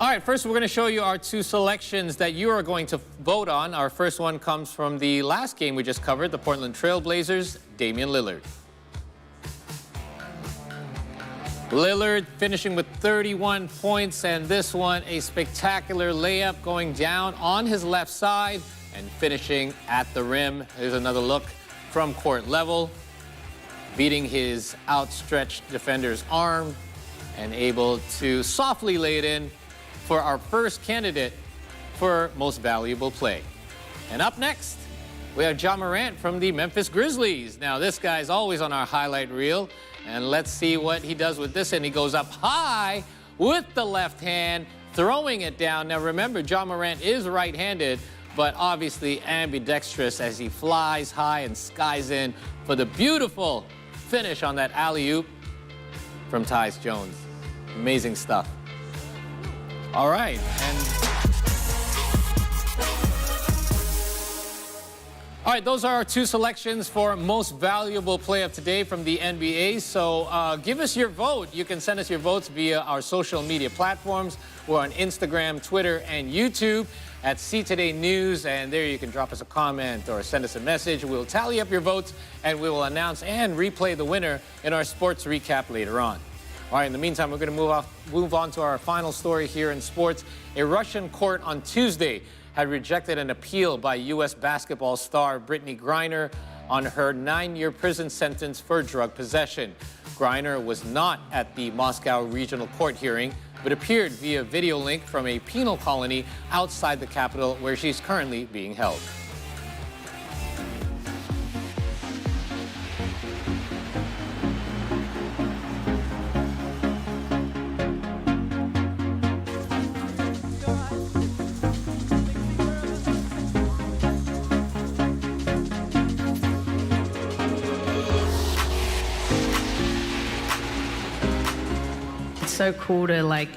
All right, first we're going to show you our 2 selections that you are going to vote on. Our first one comes from the last game we just covered, the Portland Trail Blazers, Damian Lillard. Lillard finishing with 31 points, and this one a spectacular layup going down on his left side and finishing at the rim. Here's another look from court level, beating his outstretched defender's arm and able to softly lay it in for our first candidate for most valuable play. And up next, we have Ja Morant from the Memphis Grizzlies. Now, this guy's always on our highlight reel. And let's see what he does with this. And he goes up high with the left hand, throwing it down. Now, remember, Ja Morant is right-handed, but obviously ambidextrous as he flies high and skies in for the beautiful finish on that alley-oop from Tyus Jones. Amazing stuff. All right. All right, those are our two selections for most valuable play of today from the NBA. So give us your vote. You can send us your votes via our social media platforms. We're on Instagram, Twitter, and YouTube at See Today News. And there you can drop us a comment or send us a message. We'll tally up your votes, and we will announce and replay the winner in our sports recap later on. All right, in the meantime, we're going to move on to our final story here in sports. A Russian court on Tuesday had rejected an appeal by U.S. basketball star Brittany Griner on her 9-year prison sentence for drug possession. Griner was not at the Moscow Regional Court hearing, but appeared via video link from a penal colony outside the capital where she's currently being held. So cool to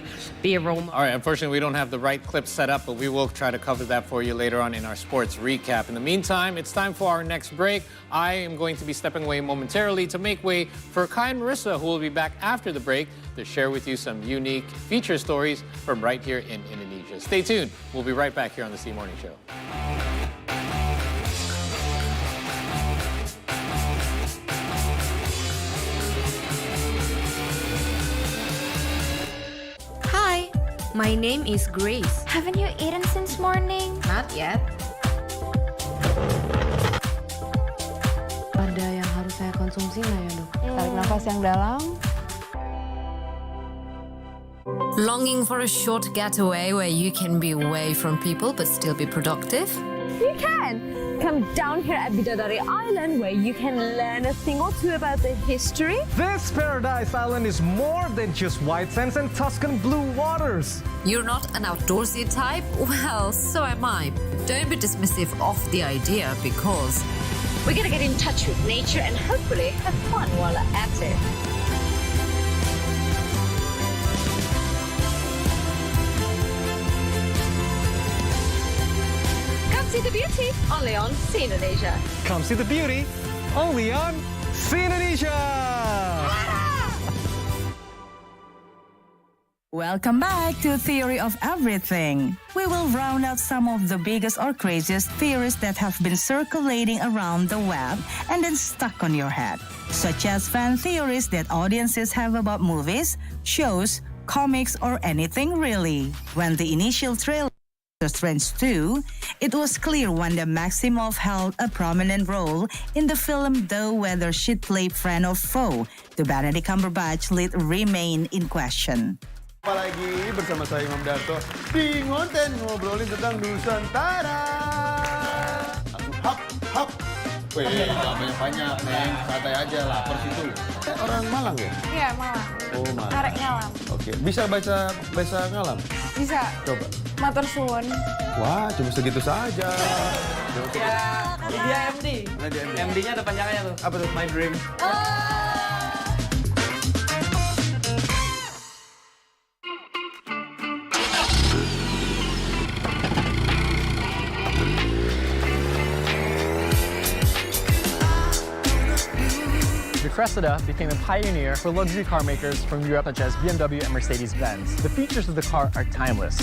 be a role model. All right, unfortunately, we don't have the right clip set up, but we will try to cover that for you later on in our sports recap. In the meantime, it's time for our next break. I am going to be stepping away momentarily to make way for Kai and Marissa, who will be back after the break to share with you some unique feature stories from right here in Indonesia. Stay tuned. We'll be right back here on the C Morning Show. My name is Grace. Haven't you eaten since morning? Not yet. Ada yang harus saya konsumsi nggak ya, Dok? Tarik nafas yang dalam. Longing for a short getaway where you can be away from people but still be productive? You can! Come down here at Bidadari Island where you can learn a thing or two about the history. This paradise island is more than just white sands and Tuscan blue waters. You're not an outdoorsy type? Well, so am I. Don't be dismissive of the idea because we're gonna get in touch with nature and hopefully have fun while at it. See the beauty, only on See Indonesia. Come see the beauty, only on See Indonesia. Welcome back to Theory of Everything. We will round out some of the biggest or craziest theories that have been circulating around the web and then stuck on your head, such as fan theories that audiences have about movies, shows, comics, or anything really. When the initial trailer Strange 2, it was clear Wanda Maximoff held a prominent role in the film, though whether she'd play friend or foe to Benedict Cumberbatch lead remain in question. Apalagi bersama saya Imam Darto di Ngonten ngobrolin tentang Nusantara. Hap, hap. Wih, jangan banyak-banyak, Neng. Santai aja, lapar situ. Orang Malang ya? Iya, Malang. Oh, Malang. Arek ngalam. Oke, bisa baca ngalam? Bisa. Coba. Matur suwun. Wah, cuma segitu saja. Ya, dia MD. MD-nya ada panjangnya tuh. Apa tuh? My Dream. The Cressida became a pioneer for luxury car makers from Europe such as BMW and Mercedes-Benz. The features of the car are timeless.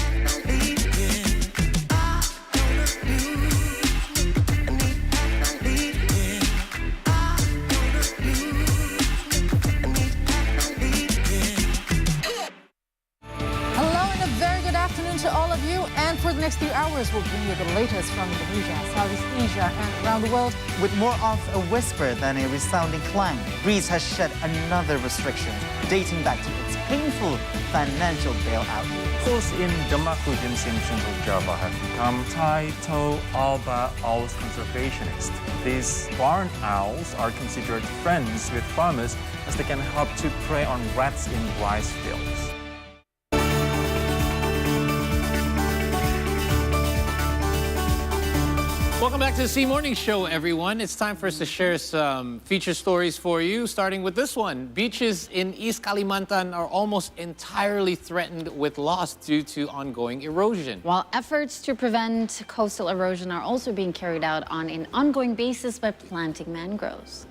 Hello and a very good afternoon to all of you. And for the the next few hours, we'll bring you the latest from Indonesia, Southeast Asia, and around the world. With more of a whisper than a resounding clang, Greece has shed another restriction dating back to its painful financial bailout. Schools in Demak region in Central Java have become Taito Alba owls conservationists. These barn owls are considered friends with farmers as they can help to prey on rats in rice fields. Welcome back to the C Morning Show, everyone. It's time for us to share some feature stories for you, starting with this one. Beaches in East Kalimantan are almost entirely threatened with loss due to ongoing erosion. While efforts to prevent coastal erosion are also being carried out on an ongoing basis by planting mangroves.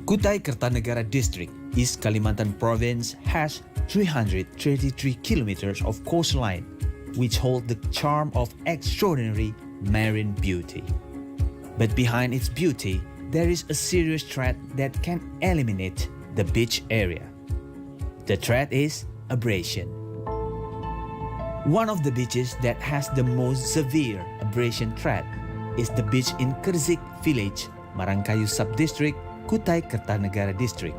Kutai Kertanegara District, East Kalimantan Province, has 333 kilometers of coastline, which hold the charm of extraordinary marine beauty. But behind its beauty, there is a serious threat that can eliminate the beach area. The threat is abrasion. One of the beaches that has the most severe abrasion threat is the beach in Kerzik Village, Marangkayu Sub-District, Kutai Kertanegara District.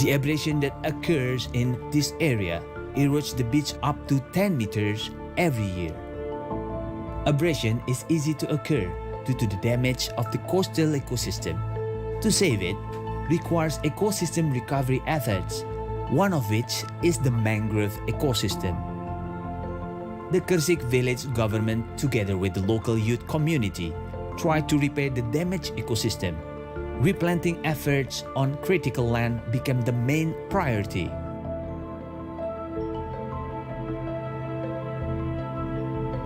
The abrasion that occurs in this area erodes the beach up to 10 meters every year. Abrasion is easy to occur due to the damage of the coastal ecosystem. To save it requires ecosystem recovery efforts, one of which is the mangrove ecosystem. The Kerzik village government, together with the local youth community, tried to repair the damaged ecosystem. Replanting efforts on critical land became the main priority.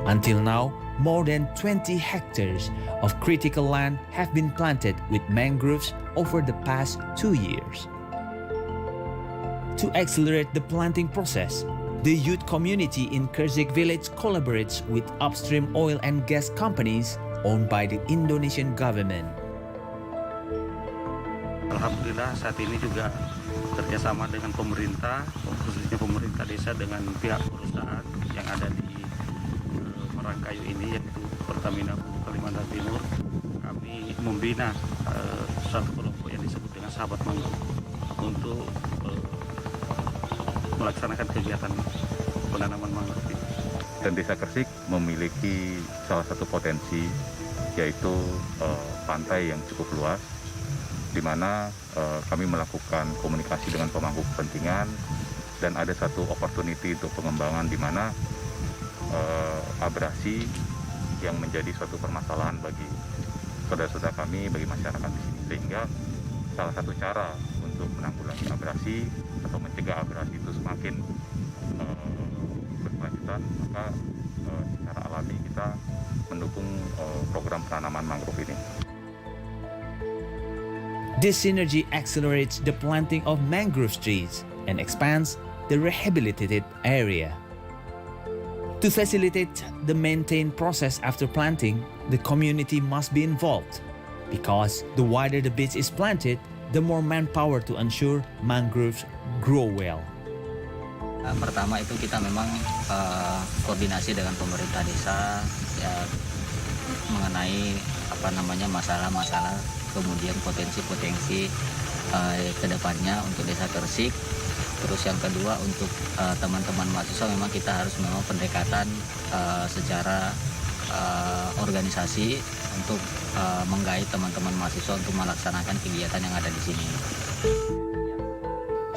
Until now, more than 20 hectares of critical land have been planted with mangroves over the past 2 years. To accelerate the planting process, the youth community in Kerzik village collaborates with upstream oil and gas companies owned by the Indonesian government. Alhamdulillah saat ini juga kerjasama dengan pemerintah, khususnya pemerintah desa dengan pihak perusahaan yang ada di Marangkayu ini, yaitu Pertamina Kalimantan Timur. Kami membina suatu kelompok yang disebut dengan Sahabat Mangrove untuk melaksanakan kegiatan penanaman mangrove ini. Dan Desa Kerzik memiliki salah satu potensi, yaitu pantai yang cukup luas, di mana kami melakukan komunikasi dengan pemangku kepentingan dan ada satu opportunity untuk pengembangan di mana abrasi yang menjadi suatu permasalahan bagi saudara-saudara kami, bagi masyarakat di sini. Sehingga salah satu cara untuk menanggulangi abrasi atau mencegah abrasi itu semakin berkelanjutan, maka secara alami kita mendukung program penanaman mangrove ini. This synergy accelerates the planting of mangrove trees and expands the rehabilitated area. To facilitate the maintained process after planting, the community must be involved because the wider the beach is planted, the more manpower to ensure mangroves grow well. Pertama itu kita memang koordinasi dengan pemerintah desa ya, mengenai masalah-masalah kemudian potensi-potensi ke depannya untuk Desa Kerzik. Terus yang kedua untuk teman-teman mahasiswa memang kita harus memang pendekatan secara organisasi untuk menggait teman-teman mahasiswa untuk melaksanakan kegiatan yang ada di sini.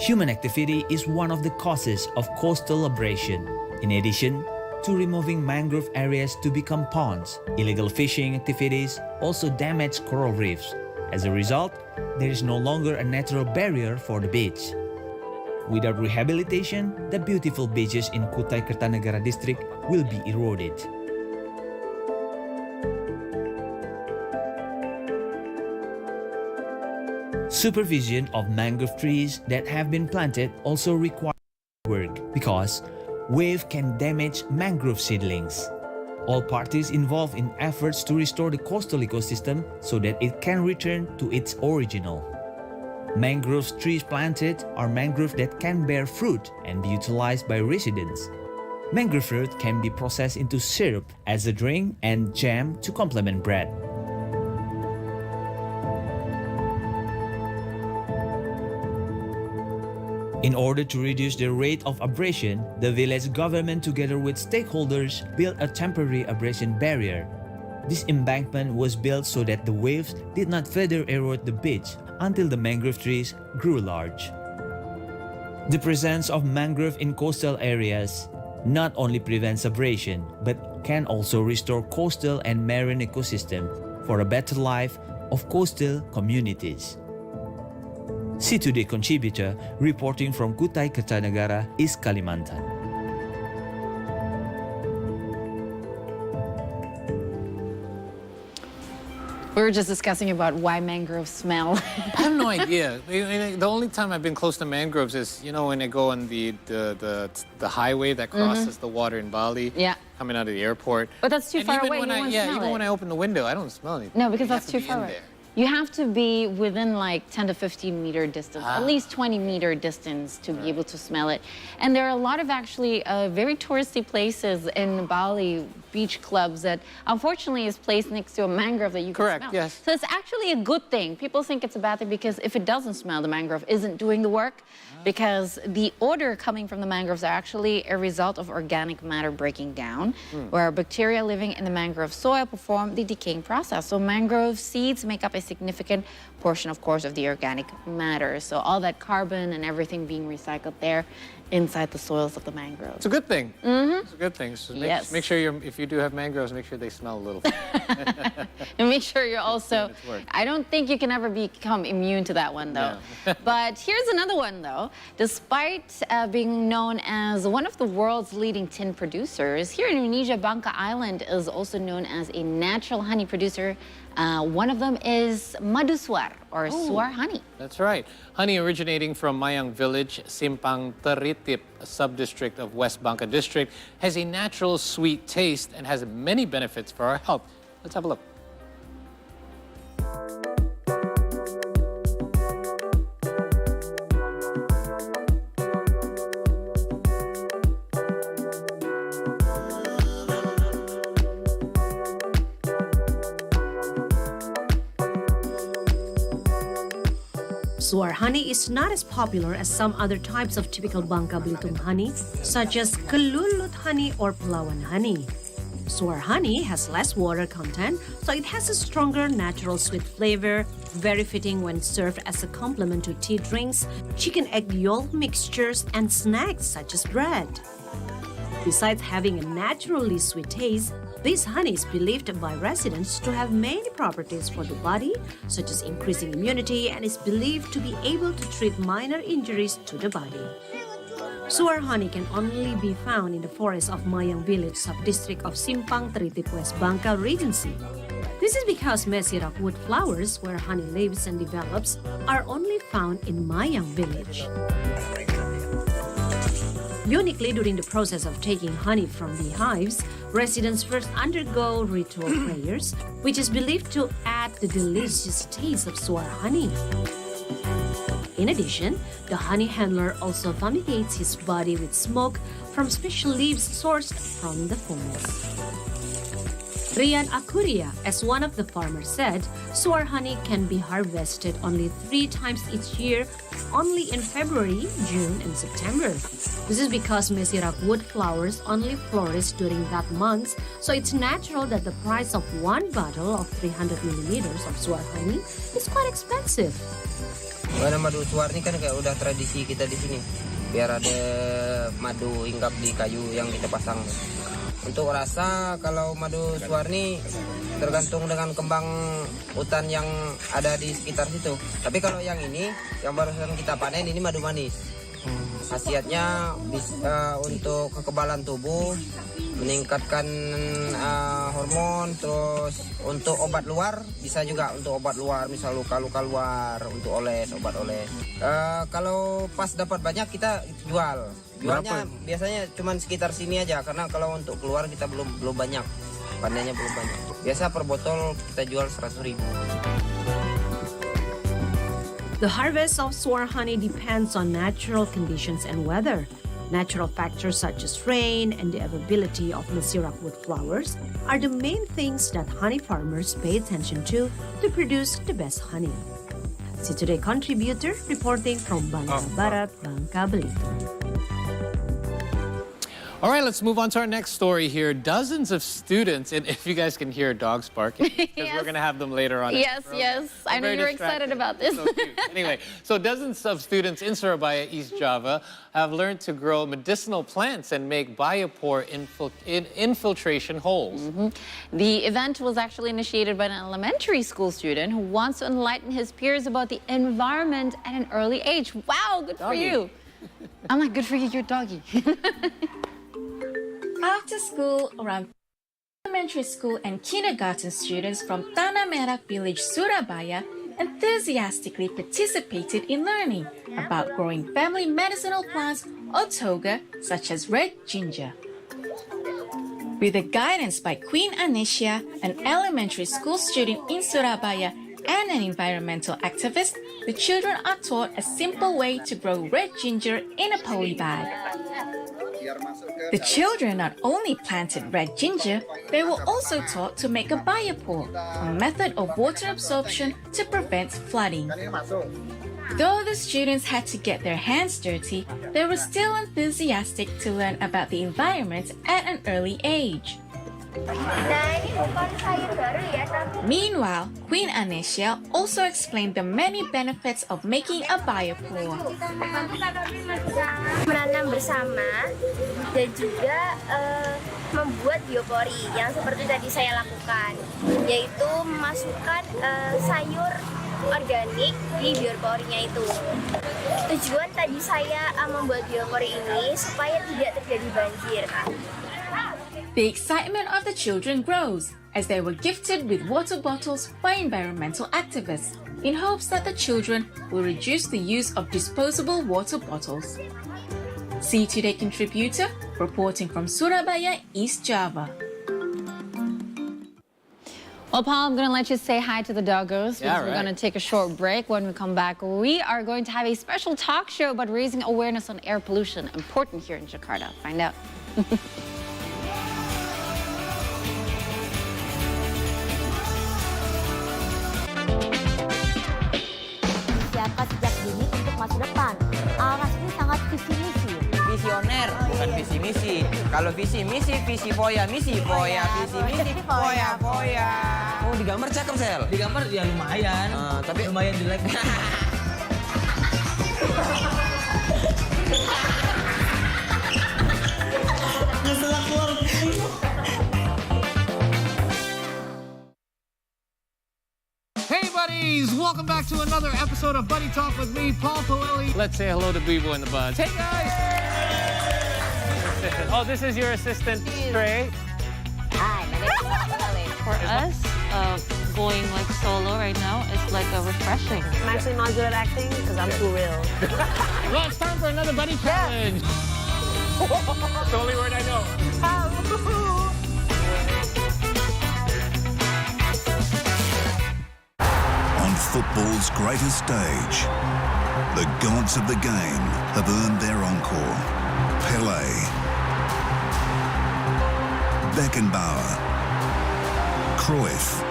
Human activity is one of the causes of coastal abrasion. In addition to removing mangrove areas to become ponds, illegal fishing activities also damage coral reefs. As a result, there is no longer a natural barrier for the beach. Without rehabilitation, the beautiful beaches in Kutai Kertanegara district will be eroded. Supervision of mangrove trees that have been planted also requires work because wave can damage mangrove seedlings. All parties involved in efforts to restore the coastal ecosystem so that it can return to its original. Mangrove trees planted are mangrove that can bear fruit and be utilized by residents. Mangrove fruit can be processed into syrup as a drink and jam to complement bread. In order to reduce the rate of abrasion, the village government together with stakeholders built a temporary abrasion barrier. This embankment was built so that the waves did not further erode the beach until the mangrove trees grew large. The presence of mangrove in coastal areas not only prevents abrasion, but can also restore coastal and marine ecosystem for a better life of coastal communities. C2D contributor reporting from Kutai Kertanegara, East Kalimantan. We were just discussing about why mangroves smell. I have no idea. The only time I've been close to mangroves is, you know, when I go on the highway that crosses the water in Bali. Yeah. Coming out of the airport. But that's too far away. Even when I open the window, I don't smell anything. No, because that's too far away. You have to be within like 10 to 15 meter distance, at least 20 meter distance to be able to smell it. And there are a lot of actually very touristy places in Bali, beach clubs that unfortunately is placed next to a mangrove that you can smell. Yes. So it's actually a good thing. People think it's a bad thing because if it doesn't smell, the mangrove isn't doing the work. Because the odor coming from the mangroves are actually a result of organic matter breaking down, where bacteria living in the mangrove soil perform the decaying process. So mangrove seeds make up a significant portion, of course, of the organic matter. So all that carbon and everything being recycled there inside the soils of the mangroves. It's a good thing. It's a good thing. So make sure if you do have mangroves, make sure they smell a little. And make sure you're also, I don't think you can ever become immune to that one though. No. But here's another one though. Despite being known as one of the world's leading tin producers, here in Indonesia, Bangka Island is also known as a natural honey producer. One of them is madu suar, or suar honey. That's right. Honey originating from Mayang village, Simpang Teritip, a sub-district of West Bangka district, has a natural sweet taste and has many benefits for our health. Let's have a look. Suar honey is not as popular as some other types of typical Bangka Belitung honey, such as kelulut honey or Pelawan honey. Suar honey has less water content, so it has a stronger natural sweet flavor, very fitting when served as a complement to tea drinks, chicken egg yolk mixtures, and snacks such as bread. Besides having a naturally sweet taste, this honey is believed by residents to have many properties for the body, such as increasing immunity, and is believed to be able to treat minor injuries to the body. Suar honey can only be found in the forest of Mayang village sub-district of Simpang Teritip West Bangka Regency. This is because mesirak wood flowers, where honey lives and develops, are only found in Mayang village. Uniquely, during the process of taking honey from beehives, residents first undergo ritual prayers, which is believed to add the delicious taste of suar honey. In addition, the honey handler also fumigates his body with smoke from special leaves sourced from the forest. Rian Akuria, as one of the farmers said, suar honey can be harvested only 3 times each year, only in February, June, and September. This is because mesirak wood flowers only flourish during that month, so it's natural that the price of one bottle of 300 milliliters of suar honey is quite expensive. Karena madu suar ini kan kayak udah tradisi kita di sini, biar ada madu hinggap di kayu yang kita pasang. Untuk rasa, kalau madu suar ini tergantung dengan kembang hutan yang ada di sekitar situ. Tapi kalau yang ini, yang barusan kita panen, ini madu manis. Khasiatnya bisa untuk kekebalan tubuh, meningkatkan hormon, terus untuk obat luar, bisa juga untuk obat luar, misal luka-luka luar, untuk oles, obat oles. Kalau pas dapat banyak kita jual. Jualnya biasanya cuma sekitar sini aja, karena kalau untuk keluar kita belum banyak. Pandainya belum banyak. Biasa per botol kita jual 100.000. The harvest of sour honey depends on natural conditions and weather. Natural factors such as rain and the availability of mesirak wood flowers are the main things that honey farmers pay attention to produce the best honey. See Today contributor reporting from Bangka Barat, Bangka Belitung. All right, let's move on to our next story here. Dozens of students, and if you guys can hear dogs barking, because we're going to have them later on. Yes, yes. I know you're excited about this. So cute. Anyway, so dozens of students in Surabaya, East Java, have learned to grow medicinal plants and make biopore infiltration holes. The event was actually initiated by an elementary school student who wants to enlighten his peers about the environment at an early age. Wow, good for you. I'm like, good for you, you're doggy. After school, around elementary school and kindergarten students from Tanah Merah village, Surabaya, enthusiastically participated in learning about growing family medicinal plants or toga, such as red ginger. With the guidance by Queen Anesia, an elementary school student in Surabaya and an environmental activist, the children are taught a simple way to grow red ginger in a poly bag. The children not only planted red ginger, they were also taught to make a biopore, a method of water absorption to prevent flooding. Though the students had to get their hands dirty, they were still enthusiastic to learn about the environment at an early age. Meanwhile, Queen Anesia also explained the many benefits of making a biopore. Menanam bersama dan juga membuat biopori yang seperti tadi saya lakukan, yaitu memasukkan sayur organik di bioporinya itu. Tujuan tadi saya membuat biopori ini supaya tidak terjadi banjir. The excitement of the children grows as they were gifted with water bottles by environmental activists in hopes that the children will reduce the use of disposable water bottles. See Today contributor reporting from Surabaya, East Java. Well, Paul, I'm going to let you say hi to the doggos because we're right. going to take a short break. When we come back, we are going to have a special talk show about raising awareness on air pollution, important here in Jakarta. Find out. Siapkan sejak dini untuk masa depan. Aras ini sangat visi misi. Visioner, bukan visi misi. Kalau visi misi, visi foya, misi foya, visi misi, foya, foya. Oh, digambar cakep, Sel. Digambar ya lumayan. Tapi lumayan jelek. Hey buddies, welcome back to another episode of Buddy Talk with me, Paul Palelli. Let's say hello to Bibo and the Buds. Hey guys! Oh, this is your assistant, Trey. Hi, my name is Palelli. For us, going like solo right now is like a refreshing. I'm actually not good at acting because I'm too real. Well, it's time for another Buddy Challenge. It's the only word I know. On football's greatest stage, the gods of the game have earned their encore. Pelé, Beckenbauer, Cruyff,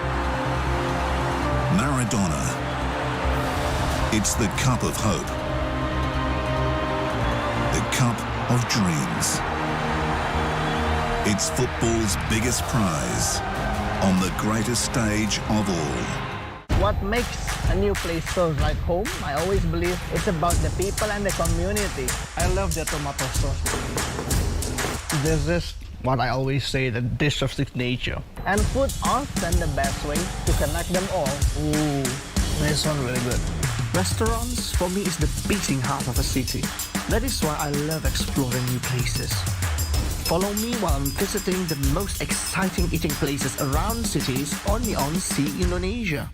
Maradona. It's the cup of hope. The cup of dreams. It's football's biggest prize on the greatest stage of all. What makes a new place feel like home? I always believe it's about the people and the community. I love the tomato sauce. This is what I always say, the dish of signature. And food often the best way to connect them all. Ooh, this one really good. Restaurants, for me, is the beating heart of a city. That is why I love exploring new places. Follow me while I'm visiting the most exciting eating places around cities only on See Indonesia.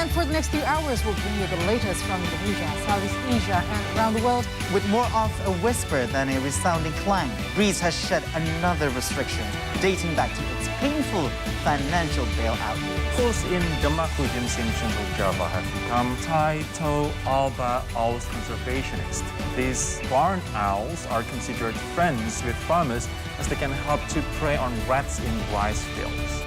And for the next few hours, we'll bring you the latest from Indonesia, Southeast Asia, and around the world. With more of a whisper than a resounding clang, Greece has shed another restriction, dating back to its painful financial bailout years. Schools in Demak regions in central Java have become Taito alba owls conservationists. These barn owls are considered friends with farmers as they can help to prey on rats in rice fields.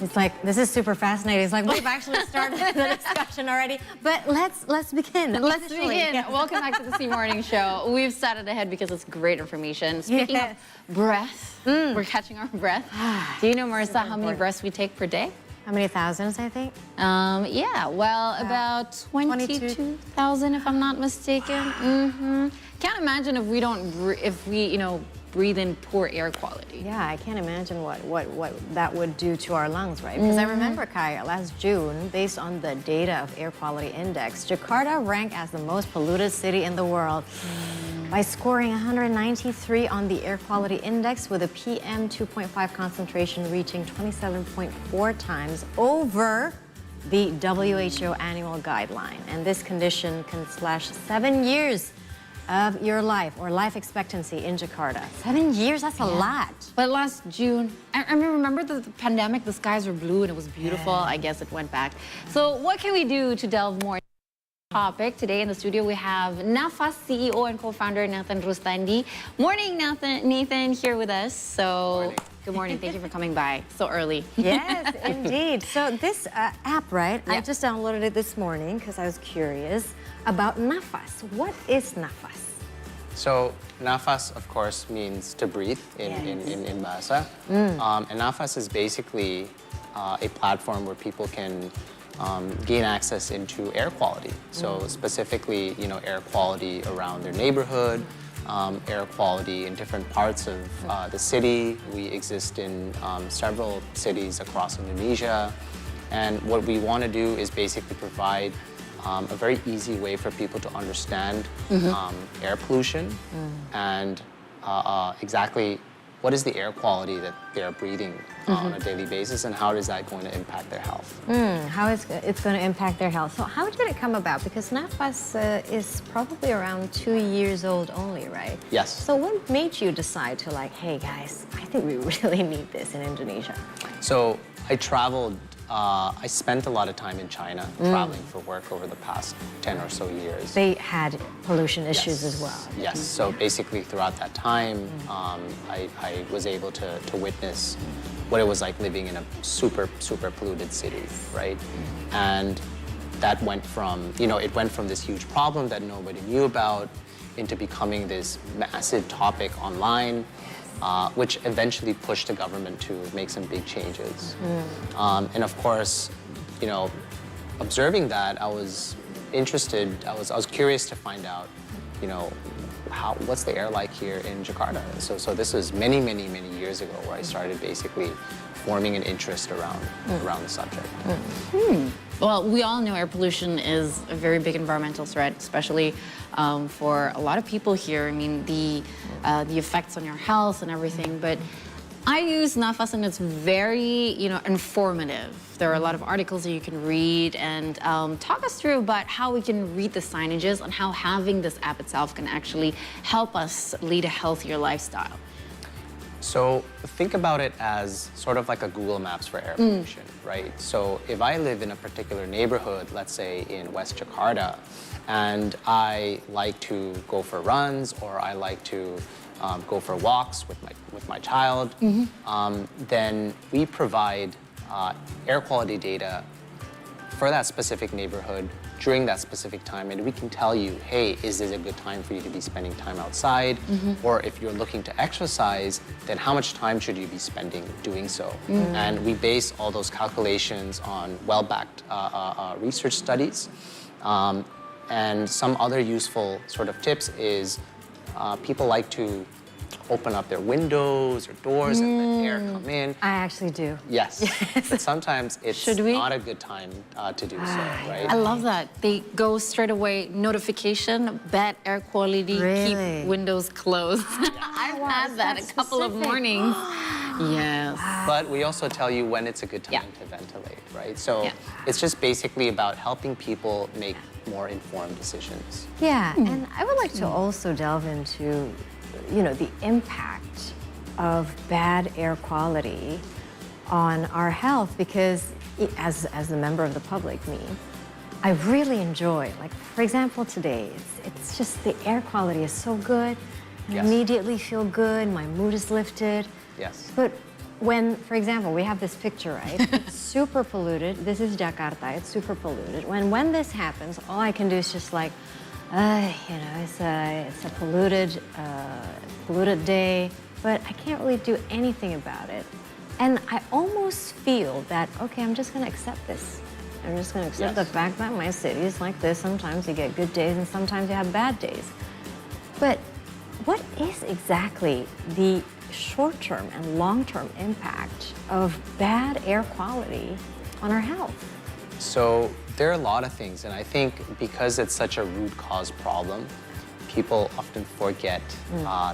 It's like, this is super fascinating. It's like, we've actually started the discussion already, but let's begin. Let's begin. Welcome back to the C Morning Show. We've started ahead because it's great information. Speaking of breath, we're catching our breath. Do you know, Marissa, how many breaths we take per day? How many thousands, I think? Yeah, well, about 22,000, if I'm not mistaken. Can't imagine if we breathe in poor air quality. Yeah, I can't imagine what that would do to our lungs, right? Because I remember, Kai, last June, based on the data of Air Quality Index, Jakarta ranked as the most polluted city in the world by scoring 193 on the Air Quality Index, with a PM 2.5 concentration reaching 27.4 times over the WHO annual guideline. And this condition can slash 7 years of your life or life expectancy in Jakarta. 7 years, that's a lot. But last June, I remember the pandemic, the skies were blue and it was beautiful. I guess it went back. So what can we do to delve more into the topic? Today in the studio, we have Nafas CEO and co-founder Nathan Rustandi. Morning, Nathan here with us. So good morning. Thank you for coming by so early. Yes, indeed. So this app, right? Yeah. I just downloaded it this morning because I was curious about Nafas. What is Nafas? So Nafas, of course, means to breathe in Bahasa. And Nafas is basically a platform where people can gain access into air quality. So specifically, air quality around their neighborhood, air quality in different parts of the city. We exist in several cities across Indonesia. And what we want to do is basically provide a very easy way for people to understand air pollution and exactly what is the air quality that they're breathing on a daily basis, and how is that going to impact their health? How it's going to impact their health. So how did it come about? Because Nafas is probably around 2 years old only, right? Yes. So what made you decide to hey guys, I think we really need this in Indonesia? So I traveled. I spent a lot of time in China traveling for work over the past 10 or so years. They had pollution issues as well. Yes, so basically throughout that time, I was able to witness what it was like living in a super polluted city, right? And that went from, it went from this huge problem that nobody knew about into becoming this massive topic online. Which eventually pushed the government to make some big changes. And of course, observing that, I was interested, I was curious to find out, what's the air like here in Jakarta? So this was many years ago where I started basically forming an interest around the subject. Well, we all know air pollution is a very big environmental threat, especially for a lot of people here. I mean, the effects on your health and everything. But I use Nafas and it's very, informative. There are a lot of articles that you can read, and talk us through about how we can read the signages and how having this app itself can actually help us lead a healthier lifestyle. So think about it as sort of like a Google Maps for air pollution, right? So if I live in a particular neighborhood, let's say in West Jakarta, and I like to go for runs, or I like to go for walks with my child, then we provide air quality data for that specific neighborhood during that specific time, and we can tell you, hey, is this a good time for you to be spending time outside? Or if you're looking to exercise, then how much time should you be spending doing so? And we base all those calculations on well-backed research studies. And some other useful sort of tips is people like to open up their windows or doors and let air come in. I actually do. Yes. But sometimes it's not a good time to do so, right? I love that. They go straight away, notification, bad air quality, keep windows closed. I've had that a couple of mornings. Yes. But we also tell you when it's a good time to ventilate, right? So it's just basically about helping people make more informed decisions. Yeah, and I would like to also delve into, you know, the impact of bad air quality on our health, because as a member of the public, me, I really enjoy, like, for example, today, it's just the air quality is so good. I immediately feel good, my mood is lifted. Yes. But when, for example, we have this picture, right? It's super polluted. This is Jakarta. It's super polluted. When this happens, all I can do is just like, you know, it's a polluted day, but I can't really do anything about it. And I almost feel that, okay, I'm just going to accept this. I'm just going to accept the fact that my city is like this. Sometimes you get good days and sometimes you have bad days. But what is exactly the short-term and long-term impact of bad air quality on our health? So there are a lot of things, and I think because it's such a root cause problem, people often forget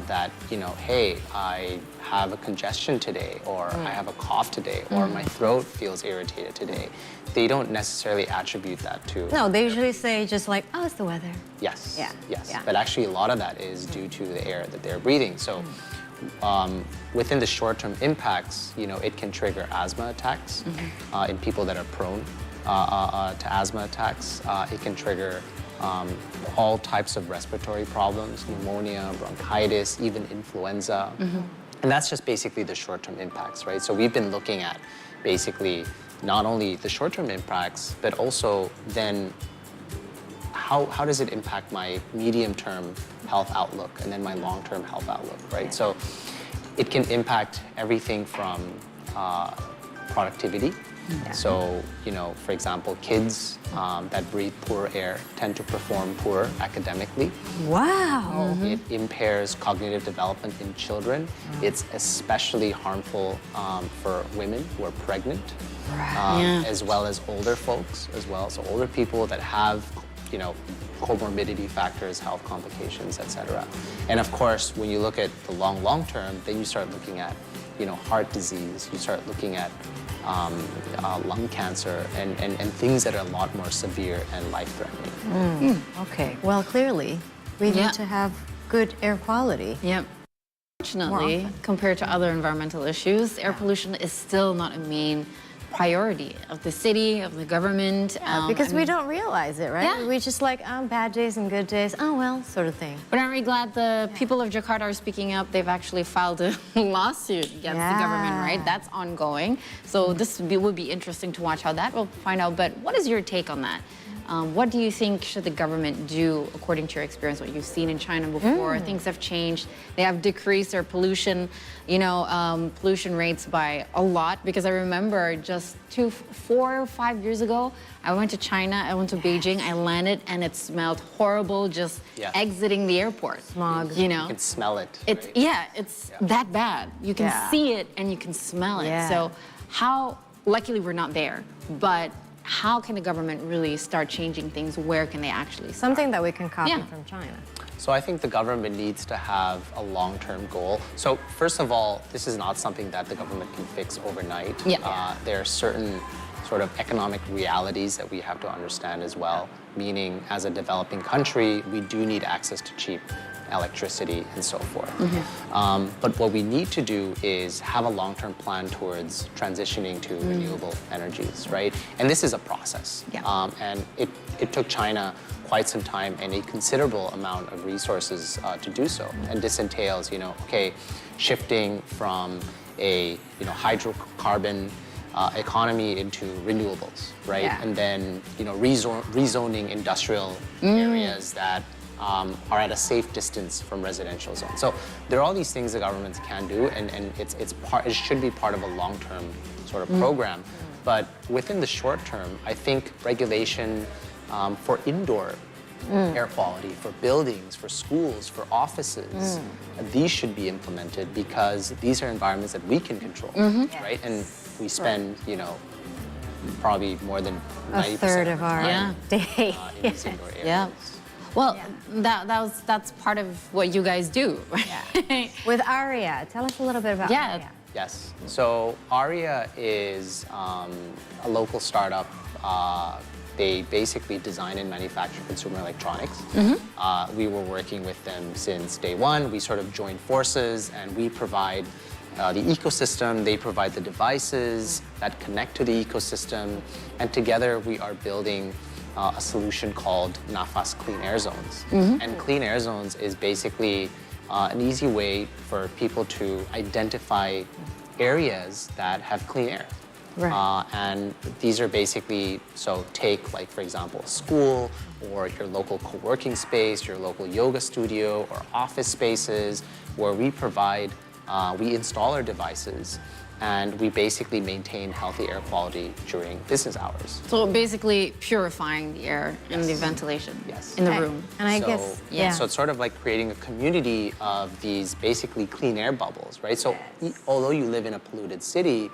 that, you know, hey, I have a congestion today, or I have a cough today, or my throat feels irritated today. They don't necessarily attribute that to... No, they usually say just like, oh, it's the weather. Yes, but actually a lot of that is due to the air that they're breathing. So within the short-term impacts, you know, it can trigger asthma attacks in people that are prone to asthma attacks. It can trigger all types of respiratory problems, pneumonia, bronchitis, even influenza. And that's just basically the short-term impacts, right? So we've been looking at basically not only the short-term impacts, but also then how does it impact my medium-term health outlook and then my long-term health outlook, right? So it can impact everything from productivity. So, you know, for example, kids that breathe poor air tend to perform poor academically. Wow. It impairs cognitive development in children. It's especially harmful for women who are pregnant, as well as older folks as well. So older people that have, you know, comorbidity factors, health complications, etc. And of course, when you look at the long term, then you start looking at, you know, heart disease. You start looking at lung cancer and things that are a lot more severe and life-threatening. Okay, well, clearly, we need to have good air quality. Yep. Fortunately, compared to other environmental issues, air pollution is still not a main priority of the city, of the government. Because we don't realize it, right? Yeah. We just like, bad days and good days, oh well, sort of thing. But aren't we glad the people of Jakarta are speaking up? They've actually filed a lawsuit against the government, right? That's ongoing. So this would be interesting to watch how that will find out. But what is your take on that? What do you think should the government do, according to your experience, what you've seen in China before? Things have changed. They have decreased their pollution, you know, pollution rates by a lot. Because I remember just 4 or 5 years ago, I went to China, I went to Beijing, I landed, and it smelled horrible just exiting the airport. Smog. You know? You can smell it. It's, it's that bad. You can see it and you can smell it. So how, luckily we're not there, but how can the government really start changing things? Where can they actually start? Something that we can copy from China. So I think the government needs to have a long-term goal. So first of all, this is not something that the government can fix overnight. There are certain sort of economic realities that we have to understand as well, meaning as a developing country, we do need access to cheap electricity and so forth. But what we need to do is have a long-term plan towards transitioning to renewable energies, right? And this is a process. And it took China quite some time and a considerable amount of resources to do so. And this entails, you know, okay, shifting from a, you know, hydrocarbon economy into renewables, right? And then, you know, rezoning industrial areas that are at a safe distance from residential zones. So there are all these things the governments can do, and it should be part of a long-term sort of program. But within the short term, I think regulation for indoor air quality for buildings, for schools, for offices. These should be implemented because these are environments that we can control, right? And we spend, you know, probably more than 90% a third of our day. In these indoor areas. Yeah. Well, that's part of what you guys do, right? With Aria, tell us a little bit about Aria. Yes. So Aria is a local startup. They basically design and manufacture consumer electronics. We were working with them since day one. We sort of joined forces and we provide the ecosystem, they provide the devices that connect to the ecosystem, and together we are building a solution called Nafas Clean Air Zones. And Clean Air Zones is basically an easy way for people to identify areas that have clean air. Right. And these are basically, so take like, for example, a school or your local co-working space, your local yoga studio or office spaces where we provide, we install our devices and we basically maintain healthy air quality during business hours. So basically purifying the air and the ventilation in the room. And I guess, So it's sort of like creating a community of these basically clean air bubbles, right? So although you live in a polluted city,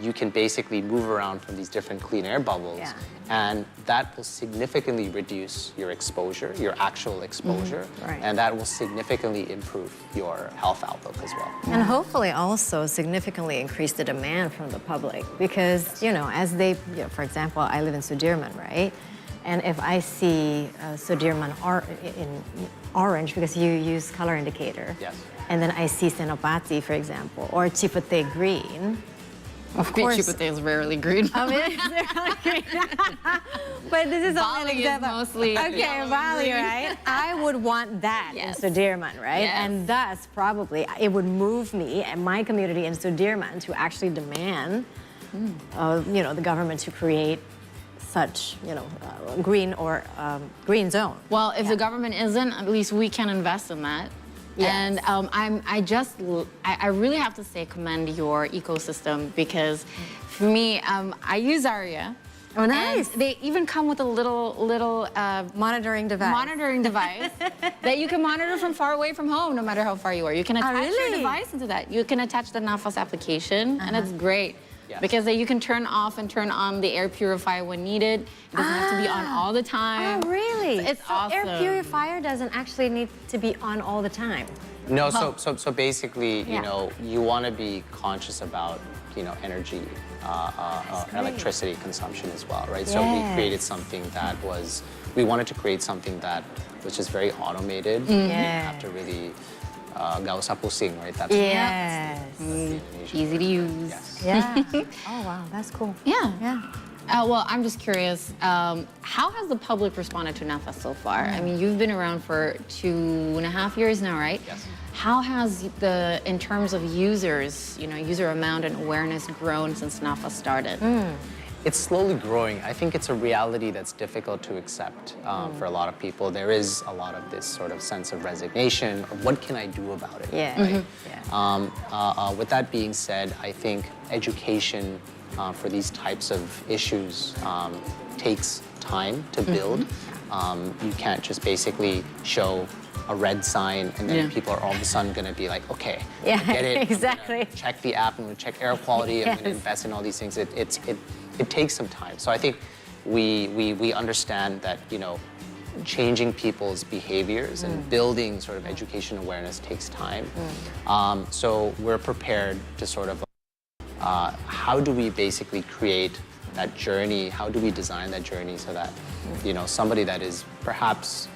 you can basically move around from these different clean air bubbles, and that will significantly reduce your exposure, your actual exposure, and that will significantly improve your health outlook as well. And hopefully also significantly increase the demand from the public because, you know, as they, for example, I live in Sudirman, right? And if I see Sudirman in orange because you use color indicator, and then I see Senopati, for example, or Chipete green, of course, Chipete is rarely green. I mean, it's rarely green. But this is only an example. Mostly Bali, right? I would want that in Sudirman, right? And thus, probably, it would move me and my community in Sudirman to actually demand, you know, the government to create such, you know, green or green zone. Well, if the government isn't, at least we can invest in that. And I really have to say commend your ecosystem because for me, I use Aria. Oh, nice. And they even come with a little monitoring device. That you can monitor from far away from home, no matter how far you are. You can attach your device into that. You can attach the Nafas application, and it's great. Because you can turn off and turn on the air purifier when needed. It doesn't have to be on all the time. Oh, really? So it's awesome. Air purifier doesn't actually need to be on all the time. No, so basically, you know, you want to be conscious about, you know, energy, electricity consumption as well, right? So we created something that was, we wanted to create something that was just very automated. You have to really gak usah pusing, right? That's easy to use. Oh, wow, that's cool. Well, I'm just curious, how has the public responded to Nafas so far? I mean, you've been around for 2.5 years now, right? Yes. How has in terms of users, you know, user amount and awareness grown since Nafas started? It's slowly growing. I think it's a reality that's difficult to accept for a lot of people. There is a lot of this sort of sense of resignation, or what can I do about it? Right? With that being said, I think education for these types of issues takes time to build. You can't just basically show a red sign and then people are all of a sudden going to be like, okay, I get it. Exactly. Check the app, I'm going to check air quality, I'm going to invest in all these things. It takes some time. So I think we understand that, you know, changing people's behaviors and building sort of education awareness takes time. So we're prepared to sort of, how do we basically create that journey? How do we design that journey so that, you know, somebody that is perhaps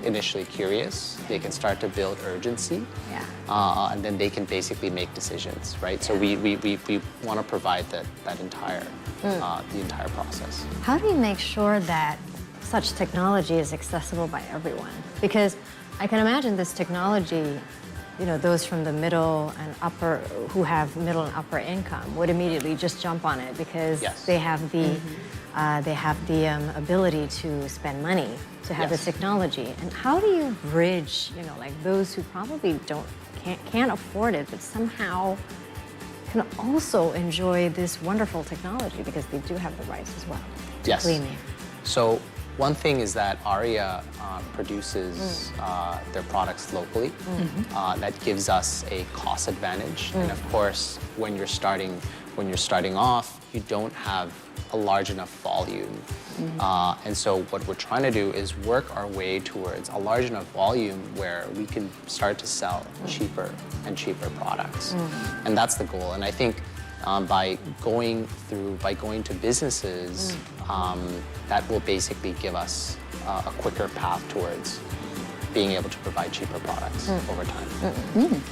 initially curious, they can start to build urgency, and then they can basically make decisions, right? So we want to provide that entire the entire process. How do you make sure that such technology is accessible by everyone? Because I can imagine this technology, you know, those from the middle and upper, who have middle and upper income, would immediately just jump on it because they have the ability to spend money to have this technology. And how do you bridge, you know, like those who probably can't afford it, but somehow can also enjoy this wonderful technology because they do have the rights as well to clean air? So one thing is that Aria produces their products locally. That gives us a cost advantage. And of course, when you're starting off, you don't have a large enough volume. And so what we're trying to do is work our way towards a large enough volume where we can start to sell cheaper and cheaper products. And that's the goal. And I think by going to businesses, that will basically give us a quicker path towards being able to provide cheaper products over time.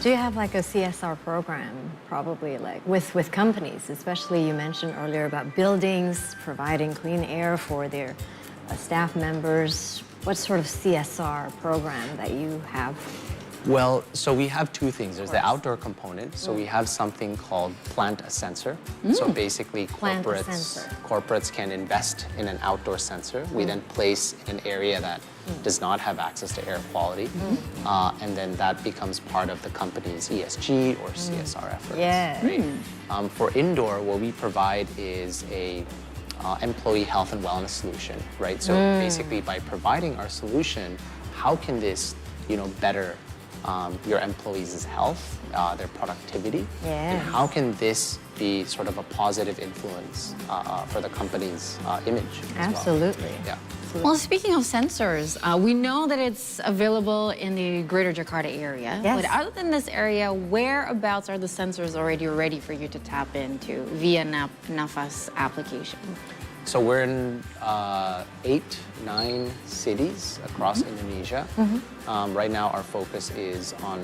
Do you have like a CSR program, probably like with companies, especially you mentioned earlier about buildings, providing clean air for their staff members. What sort of CSR program that you have? Well, so we have two things. There's the outdoor component. So we have something called Plant a Sensor. So basically corporates can invest in an outdoor sensor. We then place in an area that does not have access to air quality. And then that becomes part of the company's ESG or CSR efforts. Right? For indoor, what we provide is a employee health and wellness solution, right? So basically by providing our solution, how can this, better your employees' health, their productivity, and how can this be sort of a positive influence for the company's image as Absolutely. Well. Yeah. Well, speaking of sensors, we know that it's available in the greater Jakarta area. Yes. But other than this area, whereabouts are the sensors already ready for you to tap into via Nafas application? So we're in 8, 9 cities across Indonesia. Right now, our focus is on,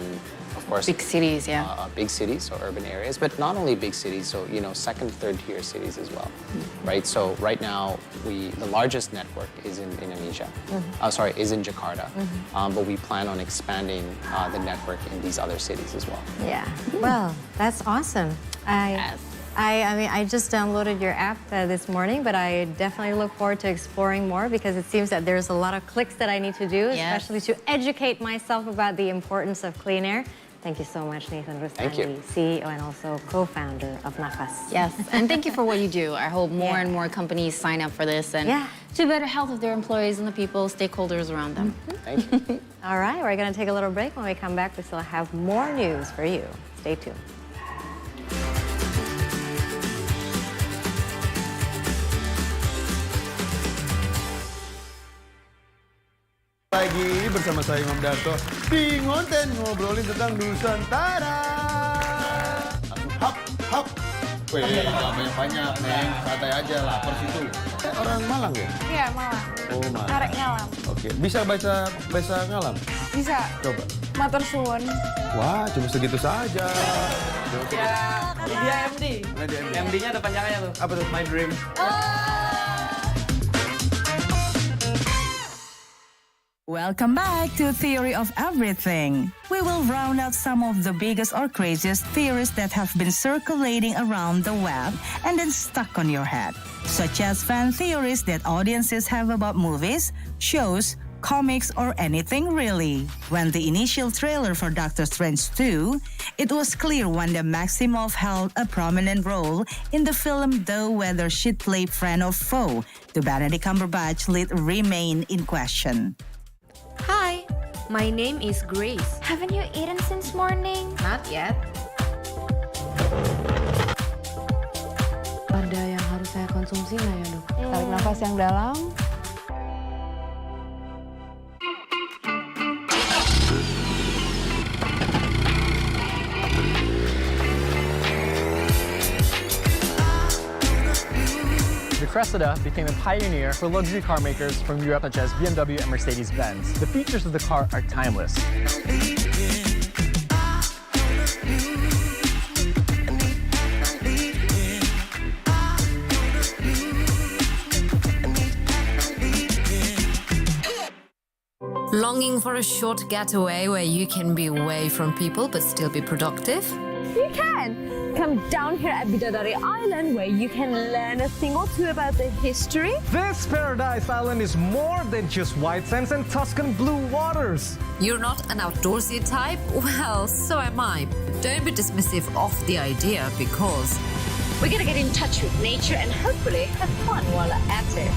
of course, big cities, big cities, so urban areas, but not only big cities, so second, third tier cities as well, right? So right now, the largest network is in Indonesia. Is in Jakarta, but we plan on expanding the network in these other cities as well. Yeah. Well, that's awesome. I mean, I just downloaded your app this morning, but I definitely look forward to exploring more because it seems that there's a lot of clicks that I need to do, especially to educate myself about the importance of clean air. Thank you so much, Nathan Rustandi, CEO and also co-founder of Nafas. Yes, and thank you for what you do. I hope more and more companies sign up for this and to better health of their employees and the people, stakeholders around them. Thank you. All right, we're going to take a little break. When we come back, we still have more news for you. Stay tuned. Lagi bersama saya Imam Darto di Ngonten ngobrolin tentang Nusantara. Hap, hap. Weh, jangan banyak-banyak, Neng. Santai aja, lapar situ. Orang Malang ya? Iya, Malang. Oh, Malang. Arek ngalam. Oke, bisa baca bahasa ngalam? Bisa. Coba. Matur suwun. Wah, cuma segitu saja. Ya, dia MD. MD-nya ada panjangnya tuh. Apa tuh? My Dream. Welcome back to Theory of Everything. We will round out some of the biggest or craziest theories that have been circulating around the web and then stuck on your head, such as fan theories that audiences have about movies, shows, comics, or anything really. When the initial trailer for Doctor Strange 2, it was clear Wanda Maximoff held a prominent role in the film, though whether she'd play friend or foe to Benedict Cumberbatch lead remain in question. Hi, my name is Grace. Haven't you eaten since morning? Not yet. Ada yang harus saya konsumsi nggak ya, Dok? Tarik nafas yang dalam. Cressida became a pioneer for luxury car makers from Europe such as BMW and Mercedes-Benz. The features of the car are timeless. Longing for a short getaway where you can be away from people but still be productive? You can! Come down here at Bidadari Island where you can learn a thing or two about the history. This paradise island is more than just white sands and Tuscan blue waters. You're not an outdoorsy type? Well, so am I. Don't be dismissive of the idea because we're gonna get in touch with nature and hopefully have fun while at it.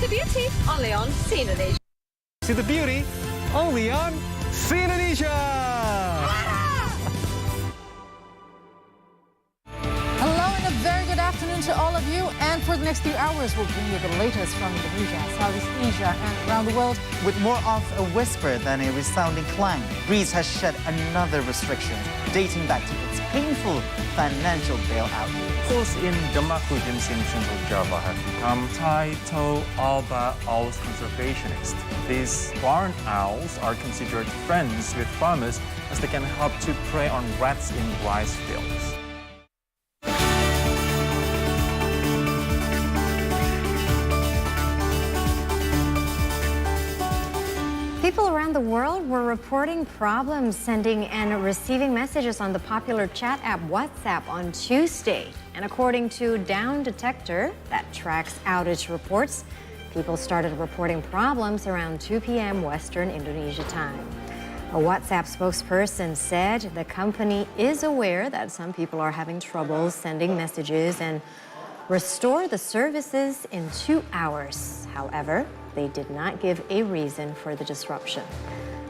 the beauty, only on See Indonesia. See the beauty only on See Indonesia. Hello and a very good afternoon to all of you. And for the next few hours, we'll bring you the latest from Indonesia, Southeast Asia, and around the world. With more of a whisper than a resounding clang, Greece has shed another restriction dating back to its painful financial bailout. Schools in Demak-Ujimsim, Central Java have become Taito Alba Owls conservationists. These barn owls are considered friends with farmers as they can help to prey on rats in rice fields. People around the world were reporting problems sending and receiving messages on the popular chat app WhatsApp on Tuesday. And according to Down Detector, that tracks outage reports, people started reporting problems around 2 p.m. Western Indonesia time. A WhatsApp spokesperson said the company is aware that some people are having trouble sending messages and restore the services in 2 hours. However, they did not give a reason for the disruption.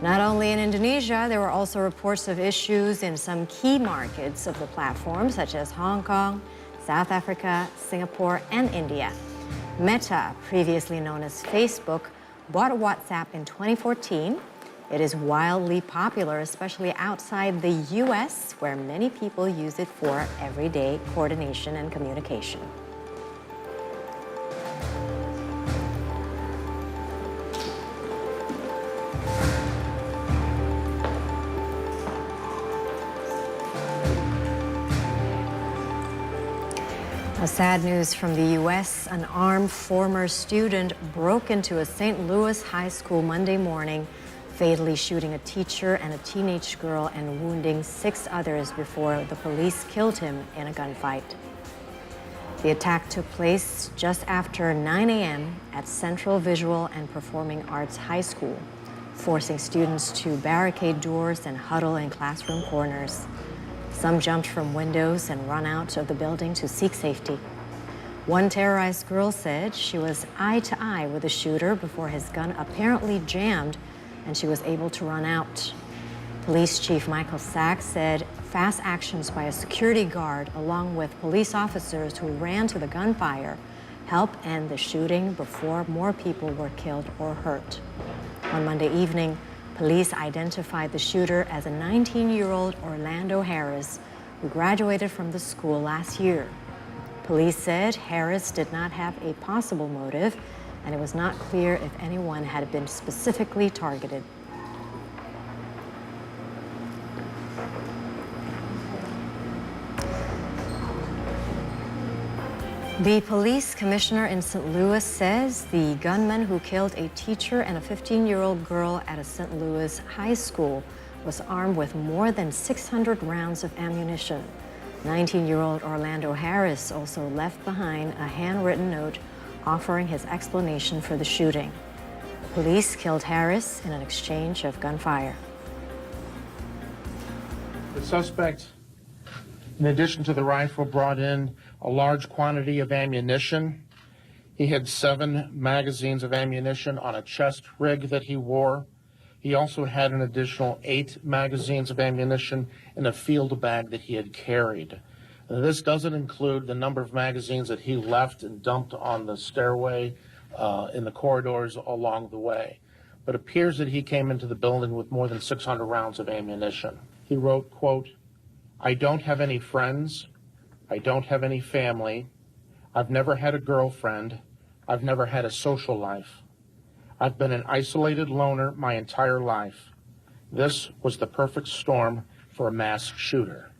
Not only in Indonesia, there were also reports of issues in some key markets of the platform, such as Hong Kong, South Africa, Singapore, and India. Meta, previously known as Facebook, bought WhatsApp in 2014. It is wildly popular, especially outside the US, where many people use it for everyday coordination and communication. Sad news from the U.S. An armed former student broke into a St. Louis high school Monday morning, fatally shooting a teacher and a teenage girl and wounding 6 others before the police killed him in a gunfight. The attack took place just after 9 a.m. at Central Visual and Performing Arts High School, forcing students to barricade doors and huddle in classroom corners. Some jumped from windows and ran out of the building to seek safety. One terrorized girl said she was eye-to-eye with the shooter before his gun apparently jammed and she was able to run out. Police Chief Michael Sachs said fast actions by a security guard along with police officers who ran to the gunfire helped end the shooting before more people were killed or hurt. On Monday evening, police identified the shooter as a 19-year-old Orlando Harris, who graduated from the school last year. Police said Harris did not have a possible motive, and it was not clear if anyone had been specifically targeted. The police commissioner in St. Louis says the gunman who killed a teacher and a 15-year-old girl at a St. Louis high school was armed with more than 600 rounds of ammunition. 19-year-old Orlando Harris also left behind a handwritten note offering his explanation for the shooting. Police killed Harris in an exchange of gunfire. The suspect, in addition to the rifle, brought in a large quantity of ammunition. He had 7 magazines of ammunition on a chest rig that he wore. He also had an additional 8 magazines of ammunition in a field bag that he had carried. This doesn't include the number of magazines that he left and dumped on the stairway in the corridors along the way. But it appears that he came into the building with more than 600 rounds of ammunition. He wrote, quote, "I don't have any friends. I don't have any family. I've never had a girlfriend. I've never had a social life. I've been an isolated loner my entire life. This was the perfect storm for a mass shooter."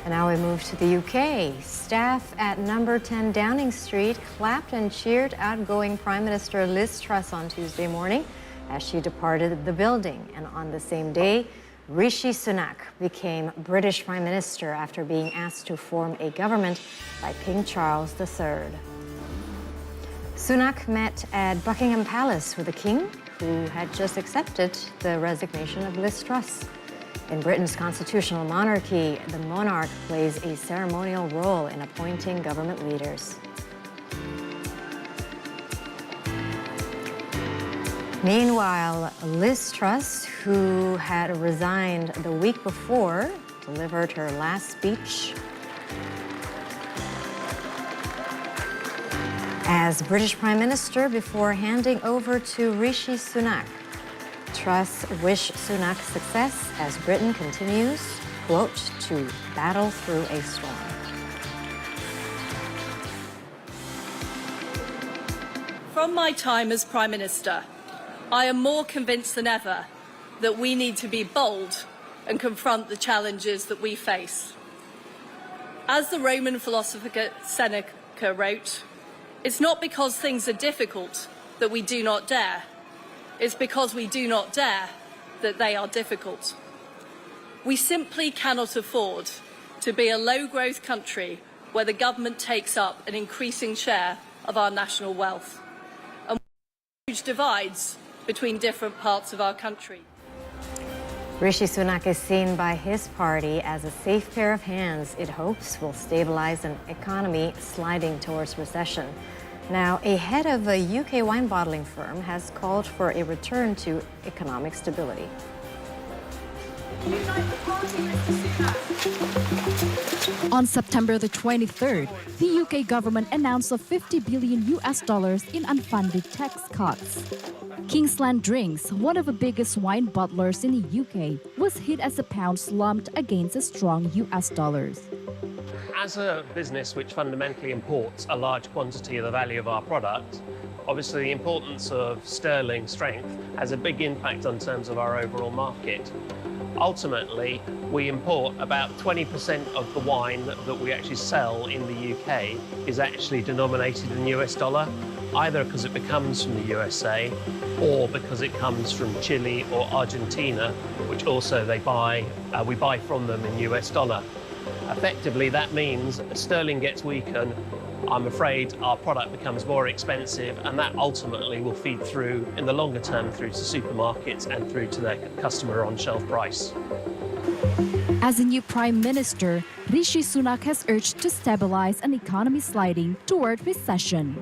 And now we move to the UK. Staff at number 10 Downing Street clapped and cheered outgoing Prime Minister Liz Truss on Tuesday morning as she departed the building. And on the same day, Rishi Sunak became British Prime Minister after being asked to form a government by King Charles III. Sunak met at Buckingham Palace with the King, who had just accepted the resignation of Liz Truss. In Britain's constitutional monarchy, the monarch plays a ceremonial role in appointing government leaders. Meanwhile, Liz Truss, who had resigned the week before, delivered her last speech as British Prime Minister before handing over to Rishi Sunak. Truss wished Sunak success as Britain continues, quote, to battle through a storm. From my time as Prime Minister, I am more convinced than ever that we need to be bold and confront the challenges that we face. As the Roman philosopher Seneca wrote, it's not because things are difficult that we do not dare. It's because we do not dare that they are difficult. We simply cannot afford to be a low-growth country where the government takes up an increasing share of our national wealth and huge divides between different parts of our country. Rishi Sunak is seen by his party as a safe pair of hands it hopes will stabilize an economy sliding towards recession. Now, a head of a UK wine bottling firm has called for a return to economic stability. On September the 23rd, the UK government announced a $50 billion in unfunded tax cuts. Kingsland Drinks, one of the biggest wine bottlers in the UK, was hit as the pound slumped against a strong US dollars. As a business which fundamentally imports a large quantity of the value of our product, obviously the importance of sterling strength has a big impact on terms of our overall market. Ultimately, we import about 20% of the wine that we actually sell in the UK is actually denominated in US dollar, either because it comes from the USA or because it comes from Chile or Argentina, which also we buy from them in US dollar. Effectively, that means as sterling gets weaker, I'm afraid our product becomes more expensive, and that ultimately will feed through in the longer term through to supermarkets and through to their customer on-shelf price. As a new Prime Minister, Rishi Sunak has urged to stabilize an economy sliding toward recession.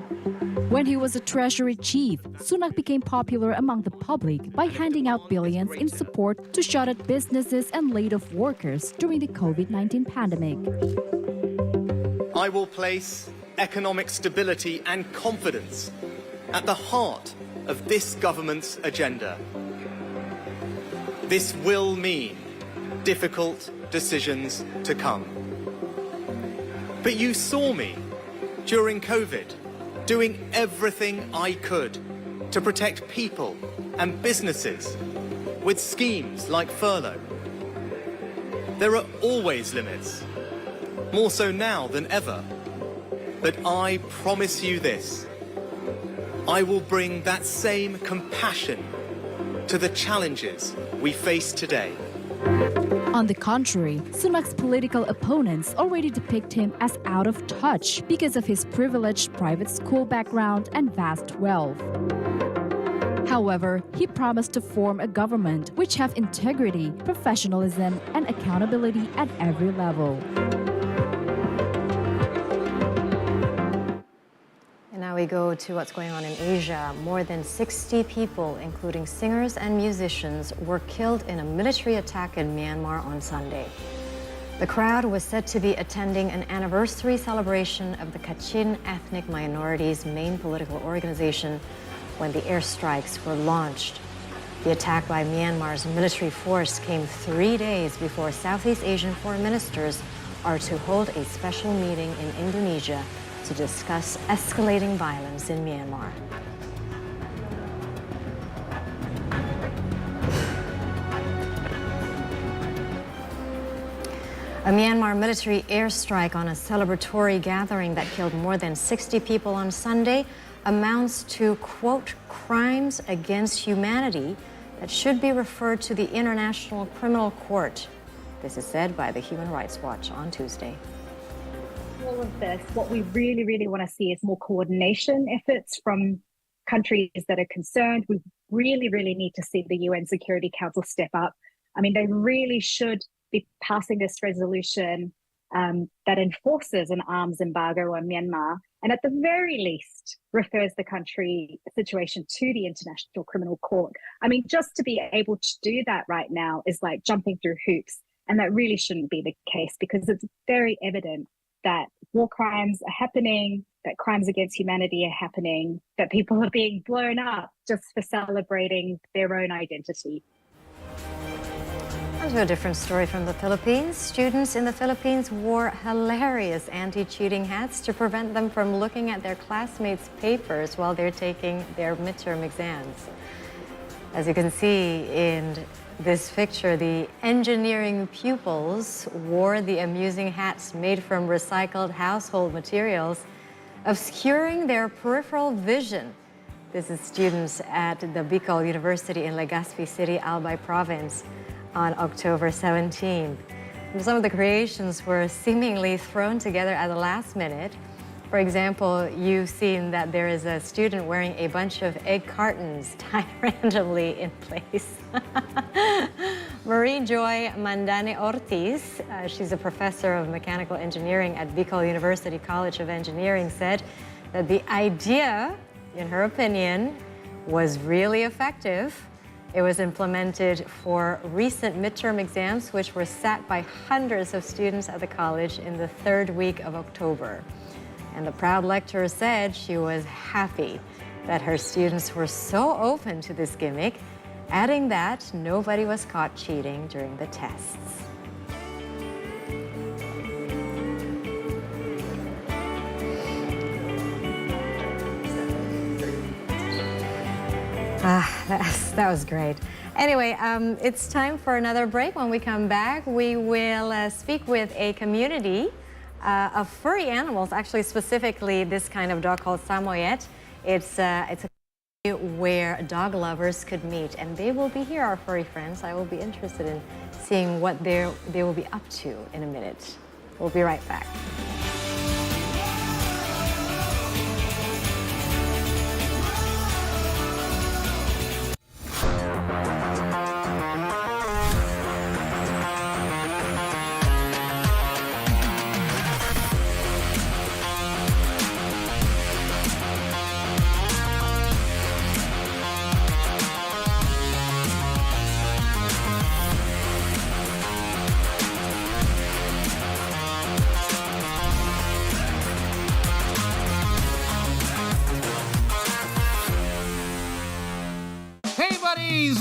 When he was a Treasury chief, Sunak became popular among the public by handing out billions in support to shut at businesses and laid off workers during the COVID-19 pandemic. I will place economic stability and confidence at the heart of this government's agenda. This will mean difficult decisions to come. But you saw me during COVID doing everything I could to protect people and businesses with schemes like furlough. There are always limits, more so now than ever. But I promise you this, I will bring that same compassion to the challenges we face today. On the contrary, Sunak's political opponents already depict him as out of touch because of his privileged private school background and vast wealth. However, he promised to form a government which have integrity, professionalism, and accountability at every level. Now we go to what's going on in Asia. More than 60 people, including singers and musicians, were killed in a military attack in Myanmar on Sunday. The crowd was said to be attending an anniversary celebration of the Kachin ethnic minority's main political organization when the airstrikes were launched. The attack by Myanmar's military force came 3 days before Southeast Asian foreign ministers are to hold a special meeting in Indonesia to discuss escalating violence in Myanmar. A Myanmar military airstrike on a celebratory gathering that killed more than 60 people on Sunday amounts to, quote, crimes against humanity that should be referred to the International Criminal Court. This is said by the Human Rights Watch on Tuesday. All of this, what we really, really want to see is more coordination efforts from countries that are concerned. We really, really need to see the UN Security Council step up. I mean, they really should be passing this resolution that enforces an arms embargo on Myanmar and at the very least refers the country situation to the International Criminal Court. I mean, just to be able to do that right now is like jumping through hoops. And that really shouldn't be the case, because it's very evident that war crimes are happening, that crimes against humanity are happening, that people are being blown up just for celebrating their own identity. On to a different story from the Philippines. Students in the Philippines wore hilarious anti-cheating hats to prevent them from looking at their classmates' papers while they're taking their midterm exams. As you can see in this picture, the engineering pupils wore the amusing hats made from recycled household materials, obscuring their peripheral vision. This is students at the Bicol University in Legazpi City, Albay Province, on October 17th. Some of the creations were seemingly thrown together at the last minute. For example, you've seen that there is a student wearing a bunch of egg cartons tied randomly in place. Marie Joy Mandane Ortiz, she's a professor of mechanical engineering at Bicol University College of Engineering, said that the idea, in her opinion, was really effective. It was implemented for recent midterm exams, which were sat by hundreds of students at the college in the third week of October. And the proud lecturer said she was happy that her students were so open to this gimmick, adding that nobody was caught cheating during the tests. That was great. Anyway, it's time for another break. When we come back, we will speak with a community of furry animals, actually specifically this kind of dog called Samoyed. It's a community where dog lovers could meet, and they will be here, our furry friends. I will be interested in seeing what they will be up to in a minute. We'll be right back.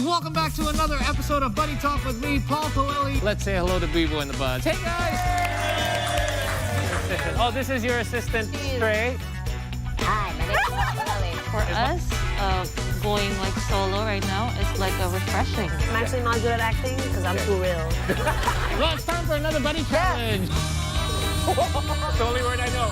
Welcome back to another episode of Buddy Talk with me, Paul Palelli. Let's say hello to Bebo in the buds. Hey guys! Oh, this is your assistant, Trey. Hi, my name is Palelli. For us, going like solo right now is like a refreshing. I'm actually not good at acting because I'm too real. Well, it's time for another Buddy Challenge. It's the only word I know.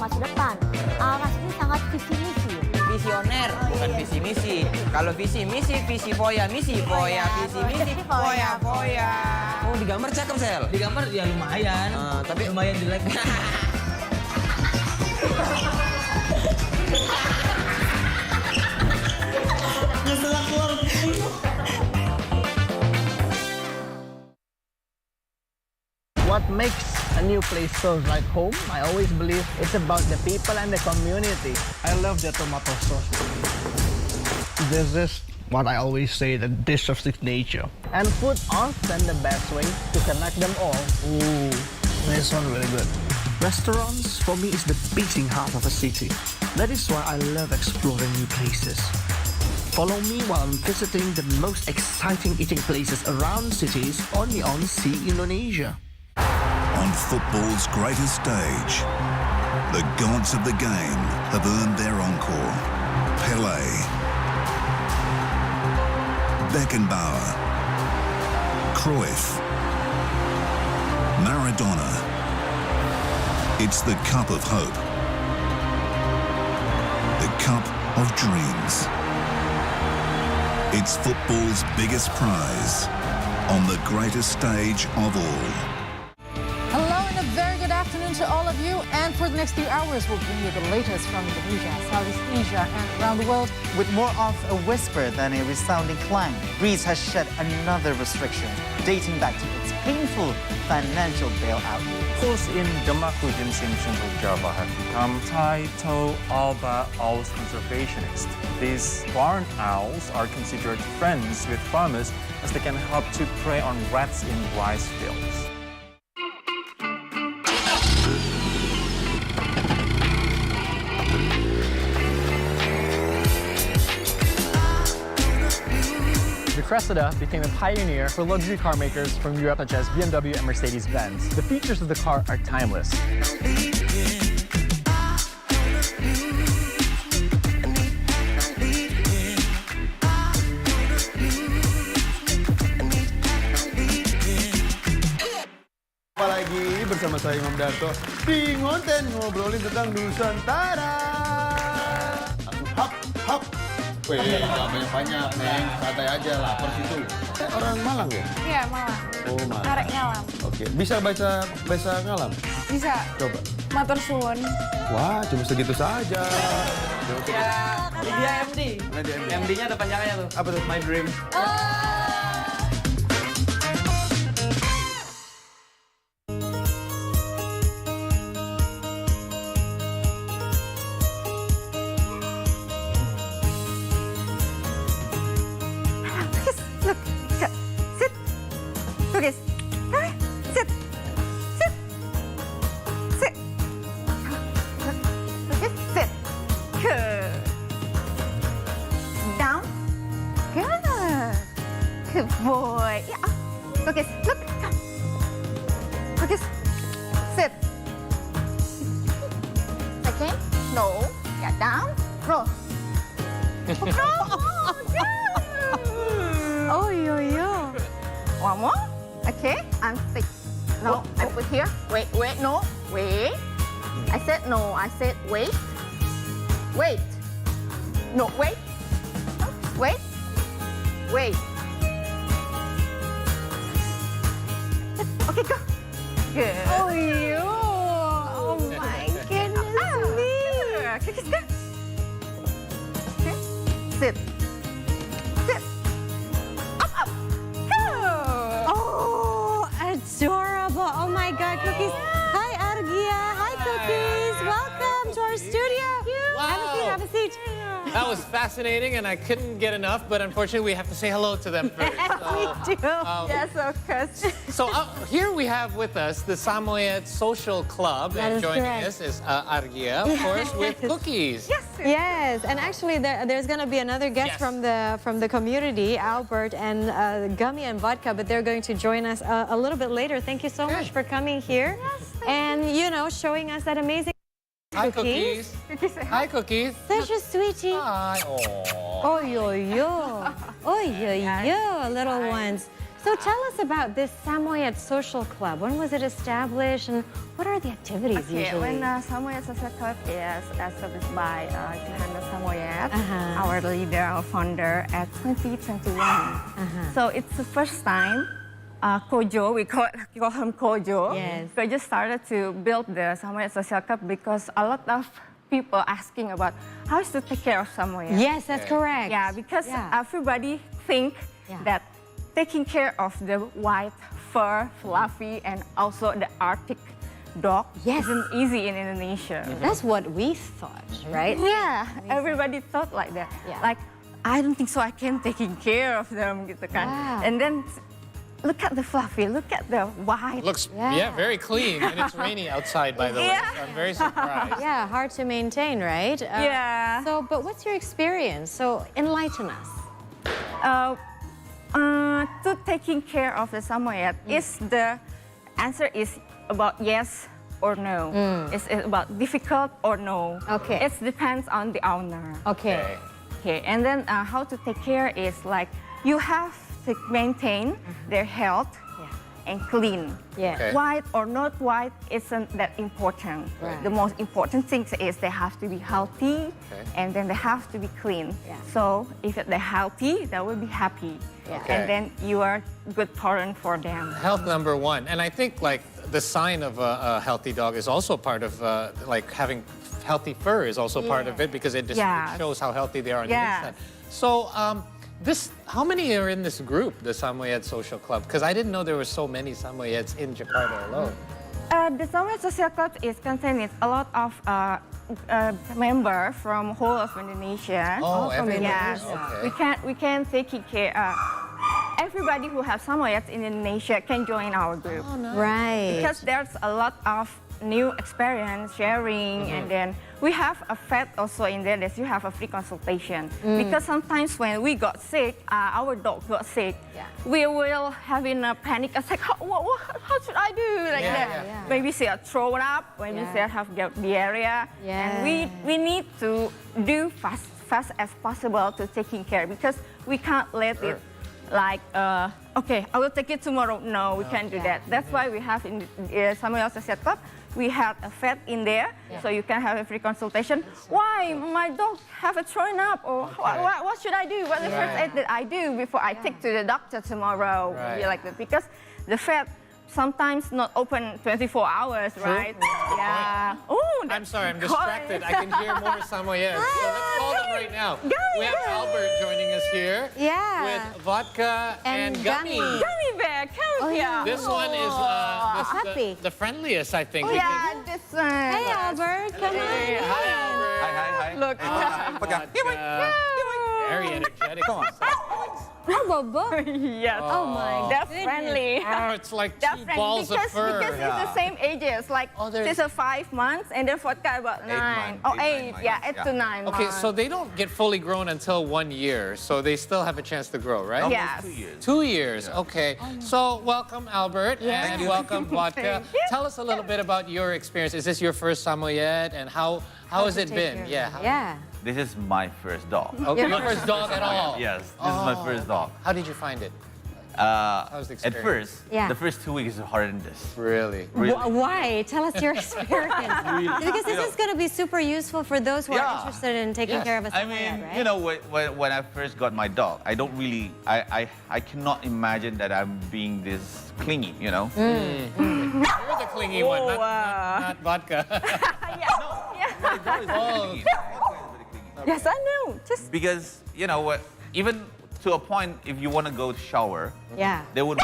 Masa depan. Aras ini sangat visi misi. Visioner, bukan visi misi. Kalau visi misi, visi foya misi, foya visi misi, foya foya. Oh, digambar cakep Sel. Digambar ya lumayan. Tapi lumayan jelek. What makes a new place feels like home? I always believe it's about the people and the community. I love the tomato sauce. This is what I always say, the dish of signature. And food often the best way to connect them all. Ooh, this one really good. Restaurants, for me, is the beating heart of a city. That is why I love exploring new places. Follow me while I'm visiting the most exciting eating places around cities only on Sea Indonesia. On football's greatest stage, the gods of the game have earned their encore. Pelé, Beckenbauer, Cruyff, Maradona. It's the cup of hope, the cup of dreams. It's football's biggest prize on the greatest stage of all. Hello and a very good afternoon to all of you. And for the next few hours, we'll bring you the latest from Indonesia, Southeast Asia, and around the world. With more of a whisper than a resounding clang, Greece has shed another restriction dating back to its painful financial bailout. Schools in Demak regions in central Java have become Taito alba owls conservationists. These barn owls are considered friends with farmers as they can help to prey on rats in rice fields. The Cressida became a pioneer for luxury car makers from Europe such as BMW and Mercedes-Benz. The features of the car are timeless. Apalagi bersama saya Imam Darto di Ngonten ngobrolin tentang Nusantara. Hap, hap. Wih, nggak banyak-banyak, Neng. Santai aja, lapar situ. Orang Malang ya? Iya, Malang. Oh, Malang. Arek ngalam. Oke, bisa bahasa ngalam? Bisa. Coba. Matur suwun. Wah, cuma segitu saja. Ya, dia MD. MD-nya ada panjangnya tuh. Apa tuh? My Dream. Lucas, come here. Sit. Sit. Sit. Lucas, sit. Good. Down. Good. Good boy. Yeah. Lucas, look. Come. Lucas, sit. Okay. No. Yeah, down. Roll. Roll. Oh, yo, yo. One more. Okay, I'm stick. No, I put here. Wait, no, wait. I said no, I said wait. Wait. No, wait. Wait. Wait. Okay, go. Good. Oh, yo. Oh, my goodness me. Okay, go. Okay. Sit. Sit. Up. Oh, adorable. Oh my God, Cookies. Hi, Argia. Hi, Cookies. Welcome to our studio. Have a seat. That was fascinating, and I couldn't get enough, but unfortunately, we have to say hello to them first. We do. Yes, of course. So here we have with us the Samoyed Social Club, That and is joining correct. us is Argia, of course, with Cookies. Yes, and actually there's going to be another guest from the community, Albert and Gummy and Vodka, but they're going to join us a little bit later. Thank you so much for coming here and showing us that amazing. Hi, Cookies. Hi, Cookies. Such a sweetie. Hi. Oh, yo, yo. Oh, yo, yo, little ones. So tell us about this Samoyed Social Club. When was it established and what are the activities usually? When Samoyed Social Club is established by Johannes Samoyed, our leader, our founder, at 2021. So it's the first time Kojo, we call him Kojo. Yes. Kojo started to build the Samoyed Social Club because a lot of people asking about how to take care of Samoyed. Yes, that's correct. Yeah, because everybody think that taking care of the white fur, fluffy, and also the Arctic dog isn't easy in Indonesia. That's what we thought, right? Yeah, everybody thought like that. Like, I don't think so I can taking care of them gitu kan. Wow. And then look at the fluffy, look at the white. Looks, very clean, and it's rainy outside, by the way. So I'm very surprised. Yeah, hard to maintain, right? Yeah. So, but what's your experience? So, enlighten us. To taking care of the Samoyed, the answer is about yes or no. It's about difficult or no. Okay. It depends on the owner. Okay. Okay, and then how to take care is like you have to maintain their health and clean. Yeah. Okay. White or not white isn't that important. Right. The most important thing is they have to be healthy and then they have to be clean. Yeah. So if they're healthy, they will be happy. Okay. And then you are good parent for them. Health number one. And I think like the sign of a healthy dog is also part of, like having healthy fur is also part of it because it just Yes. shows how healthy they are on the Yes. inside. So, how many are in this group, the Samoyed Social Club? Because I didn't know there were so many Samoyeds in Jakarta alone. The Samoyed Social Club is concerned with a lot of members from whole of Indonesia. Oh, everyone. Yeah. Okay. We can take care. Everybody who have Samoyeds in Indonesia can join our group. Oh, nice. Right. Because there's a lot of new experience sharing, and then we have a vet also in there that you have a free consultation. Because sometimes when we got sick, our dog got sick, we will having a panic attack. How should I do like that? yeah. Maybe say throw up, when we say have diarrhea, and we need to do fast as possible to taking care because we can't let it like okay, I will take it tomorrow. No, we can't do that. That's why we have in Samoyed Social Club, we have a vet in there, so you can have a free consultation. Why my dog have a throwing up, or what should I do? What's the first aid that I do before I take to the doctor tomorrow? Be like that because the vet sometimes not open 24 hours, right? Yeah. Oh, I'm sorry, I'm distracted. I can hear more Samoyeds. So let's call them right now. We have Albert joining us here with vodka and gummy. Gummy bear, come here. This one is the friendliest, I think. Yeah, this one. Hey, Albert, come Hey, on. hi, Albert. Hi. Look. Very energetic. Come on. Yes. Oh my They're goodness. friendly. Oh, it's like They're two friendly balls of fur. because it's the same ages. Like this is 5 months, and then vodka about 9 or 8. Yeah, 8 to 9 Okay, months. so they don't get fully grown until 1 year, so they still have a chance to grow, right? Yes. 2 years. 2 years, okay. So welcome, Albert, and welcome, Vodka. Tell us a little bit about your experience. Is this your first Samoyed, and how has it been? Yeah. This is my first dog. Okay, your first dog at all? Yes, this is my first dog. How did you find it? How's the At experience? first, the first 2 weeks is horrendous. Really? Why? Tell us your experience. Because this is going to be super useful for those who are interested in taking care of a I Samoyed, mean, right? you know, when I first got my dog, I don't really, I cannot imagine that I'm being this clingy, you know? You're the clingy one, not Vodka. Yes, I know. Just Because, you know what, even to a point, if you want to go shower, they would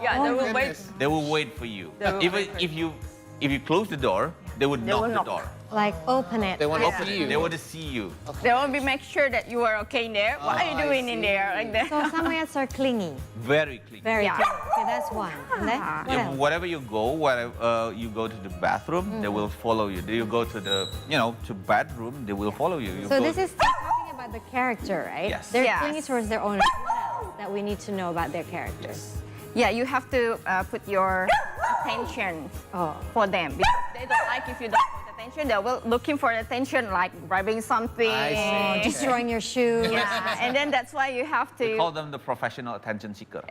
they will wait. They will wait for you. They will Even if you close the door, they would knock the door. Like open it. They want to see you. They want to see you. They will be make sure that you are okay in there. What are you doing in there like that? So Samoyeds are clingy. Very clean. Very clingy. Okay, that's one. And then, what else? Wherever you go, you go to the bathroom, they will follow you. You go to the, to bedroom, they will follow you. So this is talking about the character, right? Yes. They're Yes. clingy towards their owners. What else that we need to know about their characters? Yeah, you have to put your attention for them. Because they don't like if you don't put attention. They will looking for attention, like grabbing something. I see. Destroying your shoes. Yeah, and then that's why you have We to. call them the professional attention seeker.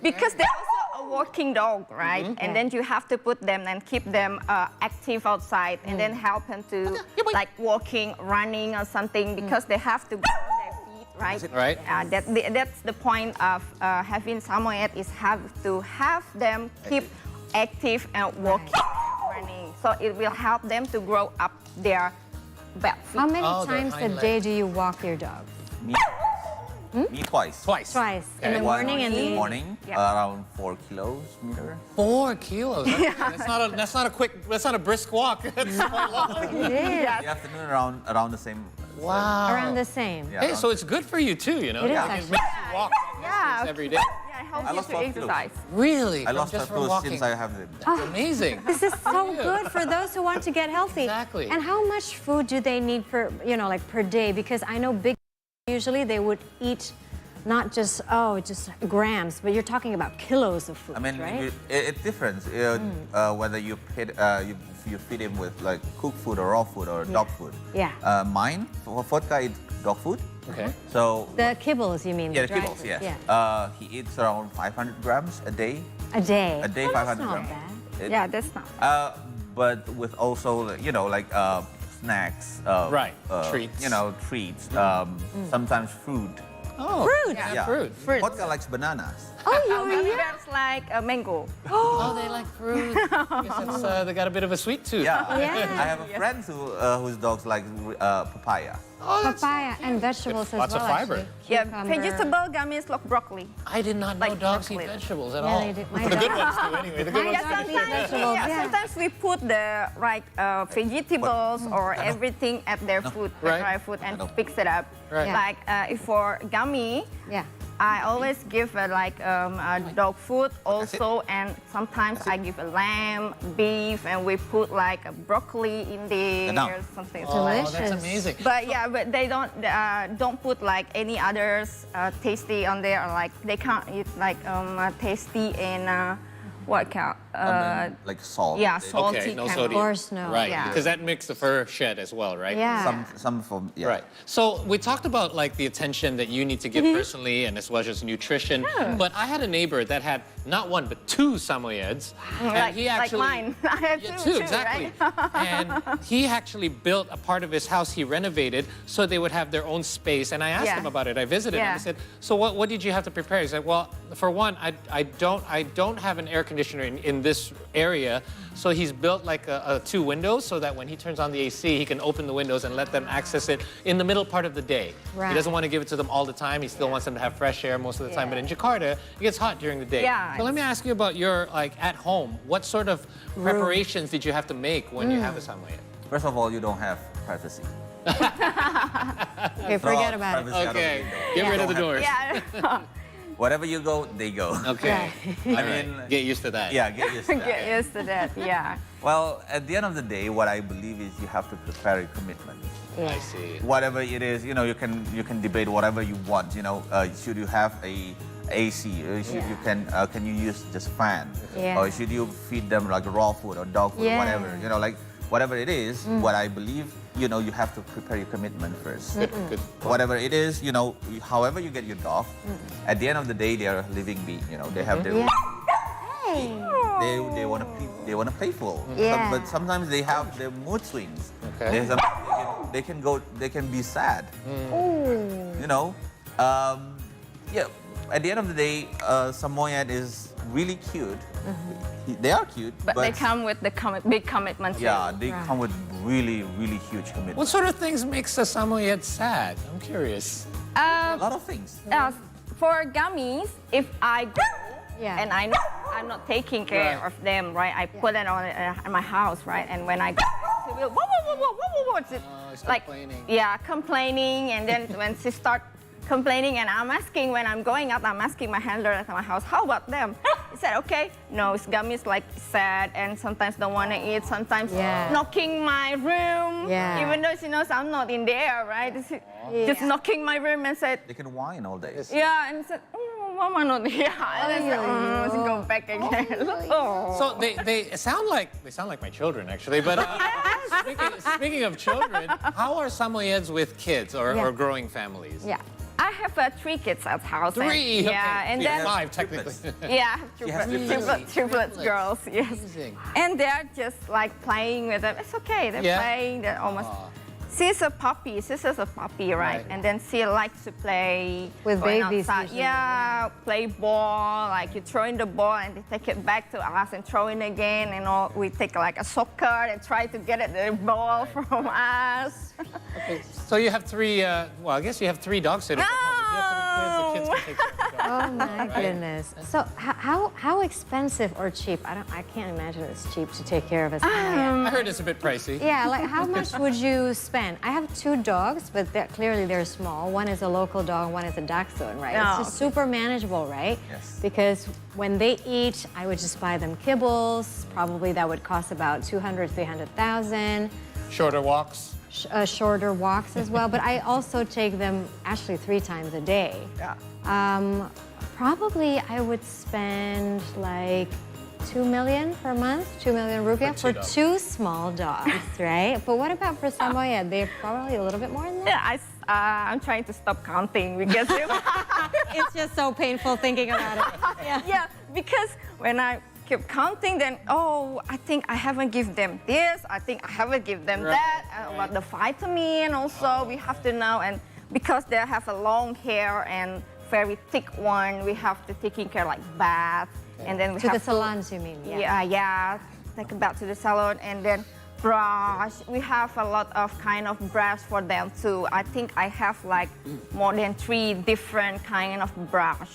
Because they're also a working dog, right? And then you have to put them and keep them active outside, and then help them to like walking, running, or something, because they have to go on their feet, right? Right. That's the point of having Samoyed is to have them keep active and walking, running. So it will help them to grow up their back feet. How many Oh, their times a hind day legs. do you walk your dog? Me twice. Twice. Twice. In the morning and in the the morning, around 4 kilometers. 4 kilos. That's not a brisk walk. That's quite long. It is. In the afternoon, around the same. Wow. Around the same. Yeah, Hey, around- so it's good for you too, you know? It is It actually. makes you walk Yeah. every day. Yeah, it helps I you lost to 12 kilos. exercise. Really? I lost just 5 from kilos walking. since I have them. That's amazing. This is so good for those who want to get healthy. Exactly. And how much food do they need per, like per day? Because I know big, usually they would eat not just grams, but you're talking about kilos of food, I mean, right? it's different. Whether you feed him with like cooked food or raw food or dog food. Yeah. Mine, for vodka, it's dog food. Okay. So The kibbles, you mean? yeah, the dry kibbles, food. yes. Yeah. He eats around 500 grams a day. A day. A day, Oh, 500 that's not grams. bad. Yeah, that's not. But with also, like snacks. Right. Treats. Treats. Sometimes fruit. Oh, Fruit. Yeah, fruit. Vodka likes bananas. Gummy bears like mango. Oh, they like fruit. I guess they got a bit of a sweet tooth. Yeah, I have a friend whose dogs like papaya. Oh, papaya and vegetables as lots well. of fiber. Yeah, Cucumber. vegetable gummies like broccoli. I did not know Like dogs broccoli. eat vegetables at Yeah, all. they do. My The good dog- ones do anyway. The good ones Yeah, sometimes we put the vegetables or everything at their food, the Right. dry food, and fix it up. Right. Yeah. Like if for gummy, Yeah. I always give dog food also, and sometimes I give a lamb, beef, and we put like a broccoli in there, something like that's amazing. But yeah, but they don't put like any others tasty on there. Or like they can't eat like tasty and what count? Like salt. Yeah, salty. Okay, no kind sodium. of. course, no. Right, Yeah. because that makes the fur shed as well, right? Yeah. Some from Right. So we talked about like the attention that you need to give personally and as well as nutrition. Yeah. But I had a neighbor that had not one but two Samoyeds. And he actually, like mine. I have two, exactly. right? And he actually built a part of his house he renovated so they would have their own space. And I asked Yeah. him about it. I visited him. Yeah. I said, so what did you have to prepare? He said, well, for one, I don't have an air conditioner in this area. So he's built like two windows so that when he turns on the AC, he can open the windows and let them access it in the middle part of the day. Right. He doesn't want to give it to them all the time. He still wants them to have fresh air most of the time. But in Jakarta, it gets hot during the day. Yeah. So let me ask you about your, like, at home. What sort of preparations did you have to make when you have a Samoyed? First of all, you don't have privacy. Okay, forget about it. Okay, get rid of the doors. Yeah. Wherever you go, they go. Okay. I mean, Get used to that. yeah, get used to that. Get used to that. Yeah. Well, at the end of the day, what I believe is you have to prepare a commitment. I see. Whatever it is, you know, you can debate whatever you want. You know, should you have a AC? Can you use just fan? Yeah. Or should you feed them like raw food or dog food, Yeah. whatever? You know, like whatever it is. What I believe, you know, you have to prepare your commitment first. Good. Whatever it is, you know, however you get your dog, at the end of the day, they are a living being. You know, they have their they want to playful. Yeah. But sometimes they have their mood swings. Okay. They can be sad. You know, yeah. At the end of the day, Samoyed is really cute. They are cute, But they come with the big commitments. yeah, they come with really huge commitments. What sort of things makes a Samoyed sad? I'm curious. A lot of things. For gummies, if I go Yeah. and I know I'm not taking care Right. of them, right? I put it on in my house, right? And when I go, she will It's like complaining. yeah, complaining, and then when she start complaining, and I'm asking when I'm going out, I'm asking my handler at my house, how about them? He said, okay. No, it's gummies like sad and sometimes don't want to eat, sometimes Yeah. knocking my room, Yeah. even though she knows I'm not in there, right? Just knocking my room and said, They can whine all day. yeah, and said, Mama not here. And I said, let's go back again. Oh. So they sound like my children actually. But speaking of children, how are Samoyeds with kids or growing families? Yeah. I have 3 kids at house. and- Three. Yeah, Okay. and You then have 5 technically. yeah, I have triplets girls. Yes, Amazing. and they're just like playing with them. It's okay. They're Yeah. playing. They're almost. She's a puppy. Sister's a puppy, right? Right. And then she likes to play With going babies outside. usually, Yeah, play ball. Like you throw in the ball and they take it back to us and throw in again. And all we take like a soccer and try to get the ball from us. Okay. So you have 3. Well, I guess you have 3 dog sitters. At home. If you have 3 kids, the kids can take care of the dog. Oh my goodness. So how expensive or cheap? I can't imagine it's cheap to take care of a Samoyed. I heard it's a bit pricey. Yeah, like how much would you spend? I have 2 dogs, but clearly they're small. One is a local dog, one is a dachshund, right? Oh, It's just super manageable, right? Yes. Because when they eat, I would just buy them kibbles. Probably that would cost about 200, 300,000. Shorter walks. Shorter walks as well, but I also take them actually 3 times a day. Yeah. Probably I would spend like 2 million per month, 2 million rupiah for 2 small dogs, right? But what about for Samoyed? They're probably a little bit more than that? Yeah, I'm trying to stop counting because It's just so painful thinking about it. yeah, because when I keep counting, then I think I haven't given them this. I think I haven't given them that. About the vitamin also, we have to know, and because they have a long hair and very thick one. We have to taking care like bath, and then we To have the salons, you mean? yeah, take it back to the salon, and then brush. We have a lot of kind of brush for them too. I think I have like more than 3 different kind of brush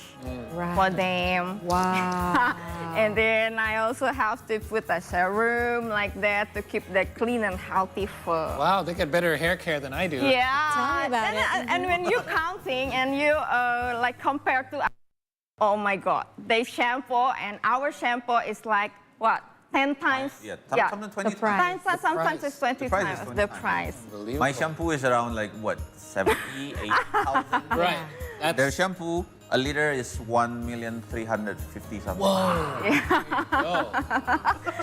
for them. Wow. And then I also have to put a serum like that to keep the clean and healthy fur. Wow, they get better hair care than I do. Yeah. Tell me about and when you're counting and you like compare to, oh my God, they shampoo and our shampoo is like what? 10 times? Yeah, sometimes 20 times. Sometimes it's 20 The price is times 20 the times. price. My shampoo is around like what, 70, 80,000? Right. Their shampoo, a liter is 1,350,000 something.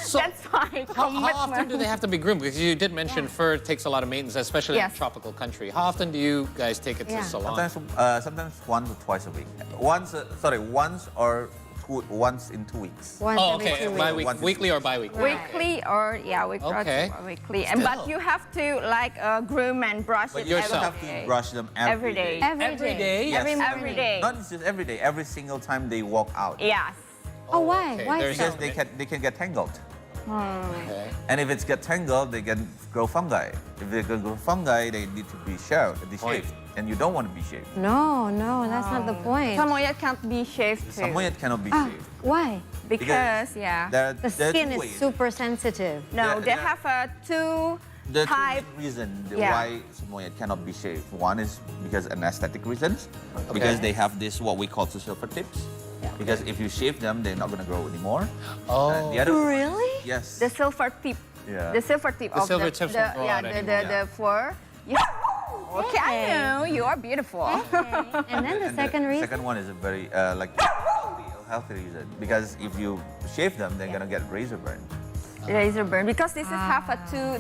So That's fine. how often do they have to be groomed? Because you did mention fur takes a lot of maintenance, especially in a Yes. tropical country. How often do you guys take it to the salon? Sometimes once or twice a week. Once in 2 weeks. Oh, okay. Weekly or bi-weekly? Weekly or weekly Okay. or weekly. And but you have to like groom and brush But it you every have to day. brush them every day. Every day. Yes. Every day. Not just every day, every single time they walk out. Yes. Oh, why? Okay. Why Because so? they can get tangled. Okay. And if it's get tangled, they can grow fungi. If they can grow fungi, they need to be shaved. And you don't want to be shaved. No, that's not the point. Samoyed can't be shaved too. Samoyed cannot be shaved. Why? Because There The are skin two is ways. super sensitive. no, they have two The type. two reasons Yeah. why Samoyed cannot be shaved. One is because an aesthetic reasons, because they have this what we call the silver tips. Because if you shave them, they're not going to grow anymore. Oh. The other Really? Yes. The silver tip. Yeah. The silver tip The of silver tips won't grow out anymore. the fur. Yeah. Okay, I know you are beautiful. And then the And second the reason? second one is a very healthy reason. Because if you shave them, they're going to get razor burn. Razor burn, because this is have a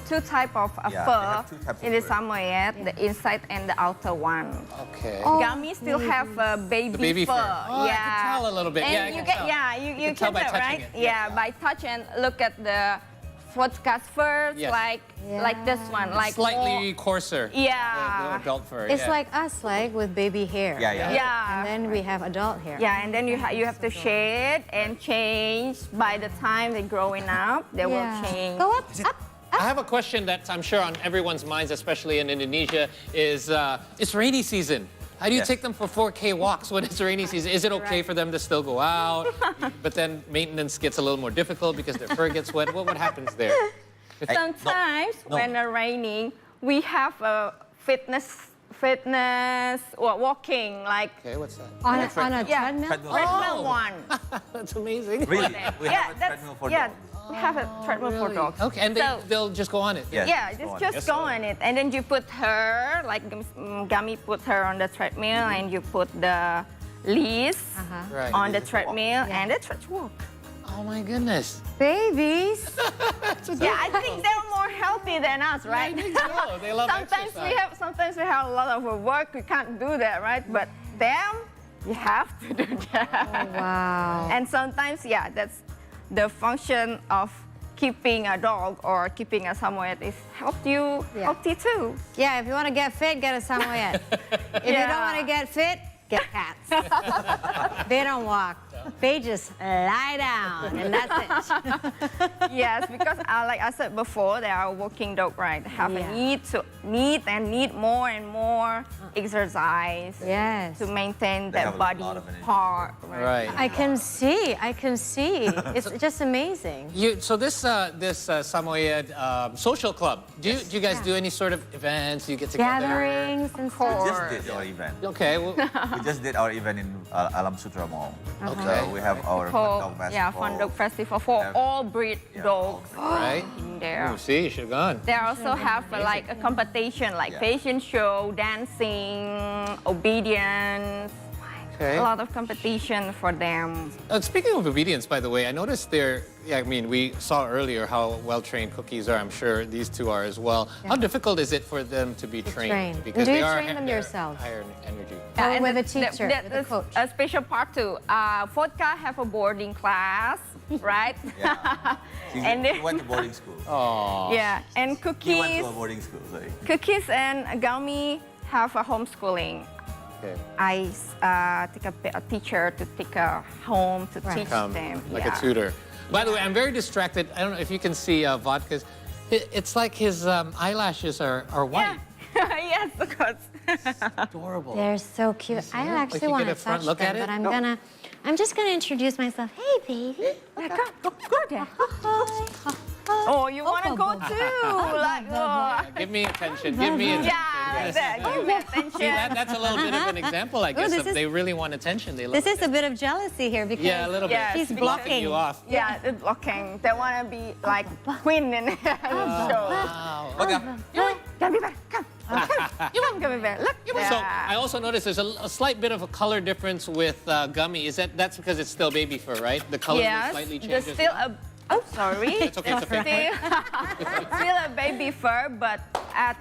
two type of Yeah, they fur have two types of in the fur. Samoyed, the inside and the outer one. Okay. Gummy still have a baby, The baby fur. Oh, I yeah, can tell a little bit. And Yeah, I you can get tell. you can tell by tell, touching right? it. Yeah, by touch and look at the vodka fur, Yes. like this one, like Slightly coarser. Yeah. The adult fur. It's yeah. like us, like with baby hair. Yeah, yeah. Yeah. And then we have adult hair. Yeah, and then you have to shade and change. By the time they're growing up, they will change. Go up, up. I have a question that I'm sure on everyone's minds, especially in Indonesia, is it's rainy season. How do you Yes. take them for 4K walks when it's rainy season? Is it okay for them to still go out? But then maintenance gets a little more difficult because their fur gets wet. What happens there? Sometimes when it's raining, we have a fitness or walking like Okay, what's that? On a treadmill? treadmill one. That's amazing. Really? We have a treadmill for dogs. We have a treadmill for dogs. Okay, and they'll just go on it. Yes. Yeah, just go on it, and then you put her like Gummy put her on the treadmill, and you put the leash Right. on the treadmill, and the tread walk. Oh my goodness. Babies. Yeah, I think they're more healthy than us, right? I think so. They love exercise. Sometimes we have a lot of work. We can't do that, right? But them, you have to do that. Oh, wow. And sometimes, that's the function of keeping a dog or keeping a Samoyed is healthy too. Yeah, if you want to get fit, get a Samoyed. If you don't want to get fit, get cats. They don't walk. They just lie down, and that's it. Yes, because like I said before, they are a walking dog, right? They have a need more and more exercise. Yes. To maintain They their have a body lot of energy. part. Right. I can see. It's just amazing. So this Samoyed social club, do you guys do any sort of events? You get together? Gatherings and We stuff. just did our event. Okay. Well, We just did our event in Alam Sutra Mall. Okay. So we have our fun dog festival. Fun dog festival for all breed dogs right. in there. Oh, see, you should have gone. They also have like a competition, like fashion show, dancing, obedience. Okay. A lot of competition for them. Speaking of obedience, by the way, I noticed we saw earlier how well-trained cookies are. I'm sure these two are as well. Yeah. How difficult is it for them to be trained? Because Do you they are train them they're yourself? higher energy. Or and with a teacher, with a coach? A special part too. Vodka have a boarding class, right? Yeah. She went to boarding school. Oh. Yeah, and He went cookies. to a boarding school, sorry. Cookies and Gummy have a homeschooling. I take a teacher to take her home to teach them. Like a tutor. By the way, I'm very distracted. I don't know if you can see Vodka's. It's like his eyelashes are white. Yeah. Yes, because adorable. They're so cute. I actually want to touch look them, at it? but I'm just gonna introduce myself. Hey, baby. Go there. Oh, you want to go too? Like, Give me attention. Give me attention. Yeah, that. Give me attention. See, that's a little bit of an example, I guess, if they really want attention. They love This is a bit of jealousy here because a little bit. she's Blocking blocking you off. Yeah, it's blocking. They want to be like queen in the show. Wow. Gummy bear, come. You want gummy bear? Look. So I also noticed there's a slight bit of a color difference with Gummy. That's because it's still baby fur, right? The color slightly changes. There's still a. Oh, sorry. It's okay. It's okay. Still a baby fur, but at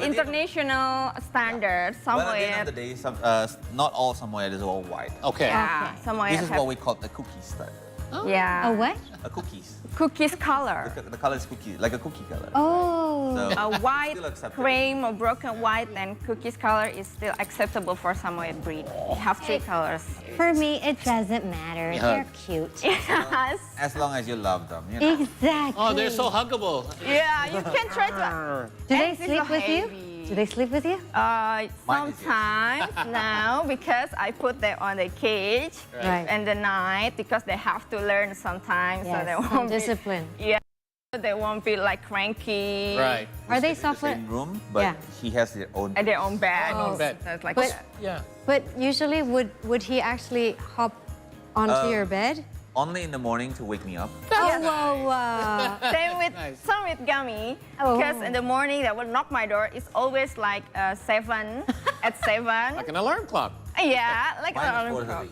international standards, Well, at the end somewhere. of the day, not all Samoyed is all white. Okay. Yeah, somewhere. This is what we call the cookie style. Yeah. A what? A cookies. Cookies color. The color is cookie, like a cookie color. Oh. So, A white, still acceptable. cream, or broken white, and cookies color is still acceptable for Samoyed breed. You have three colors. For me, it doesn't matter. Yeah. They're cute. Yes. As long as you love them, you know. Exactly. Oh, they're so huggable. Yeah, you can try to. Do they And sleep it's with you? heavy. Do they sleep with you? Mine is Sometimes now because I put them on the cage Right. in the night because they have to learn sometimes, so Yes, they some won't discipline. be. Yeah, they won't be like cranky. Right. Are they In the software? same room, but Yeah. he has their own. At their own bed. own bed. So it's like But- that. Yeah. But usually, would he actually hop onto your bed? Only in the morning to wake me up. Whoa. Same with Nice. some with Gummy Oh. because in the morning they will knock my door. It's always like 7 at 7. Like an alarm clock. Yeah, like Mine an is alarm clock.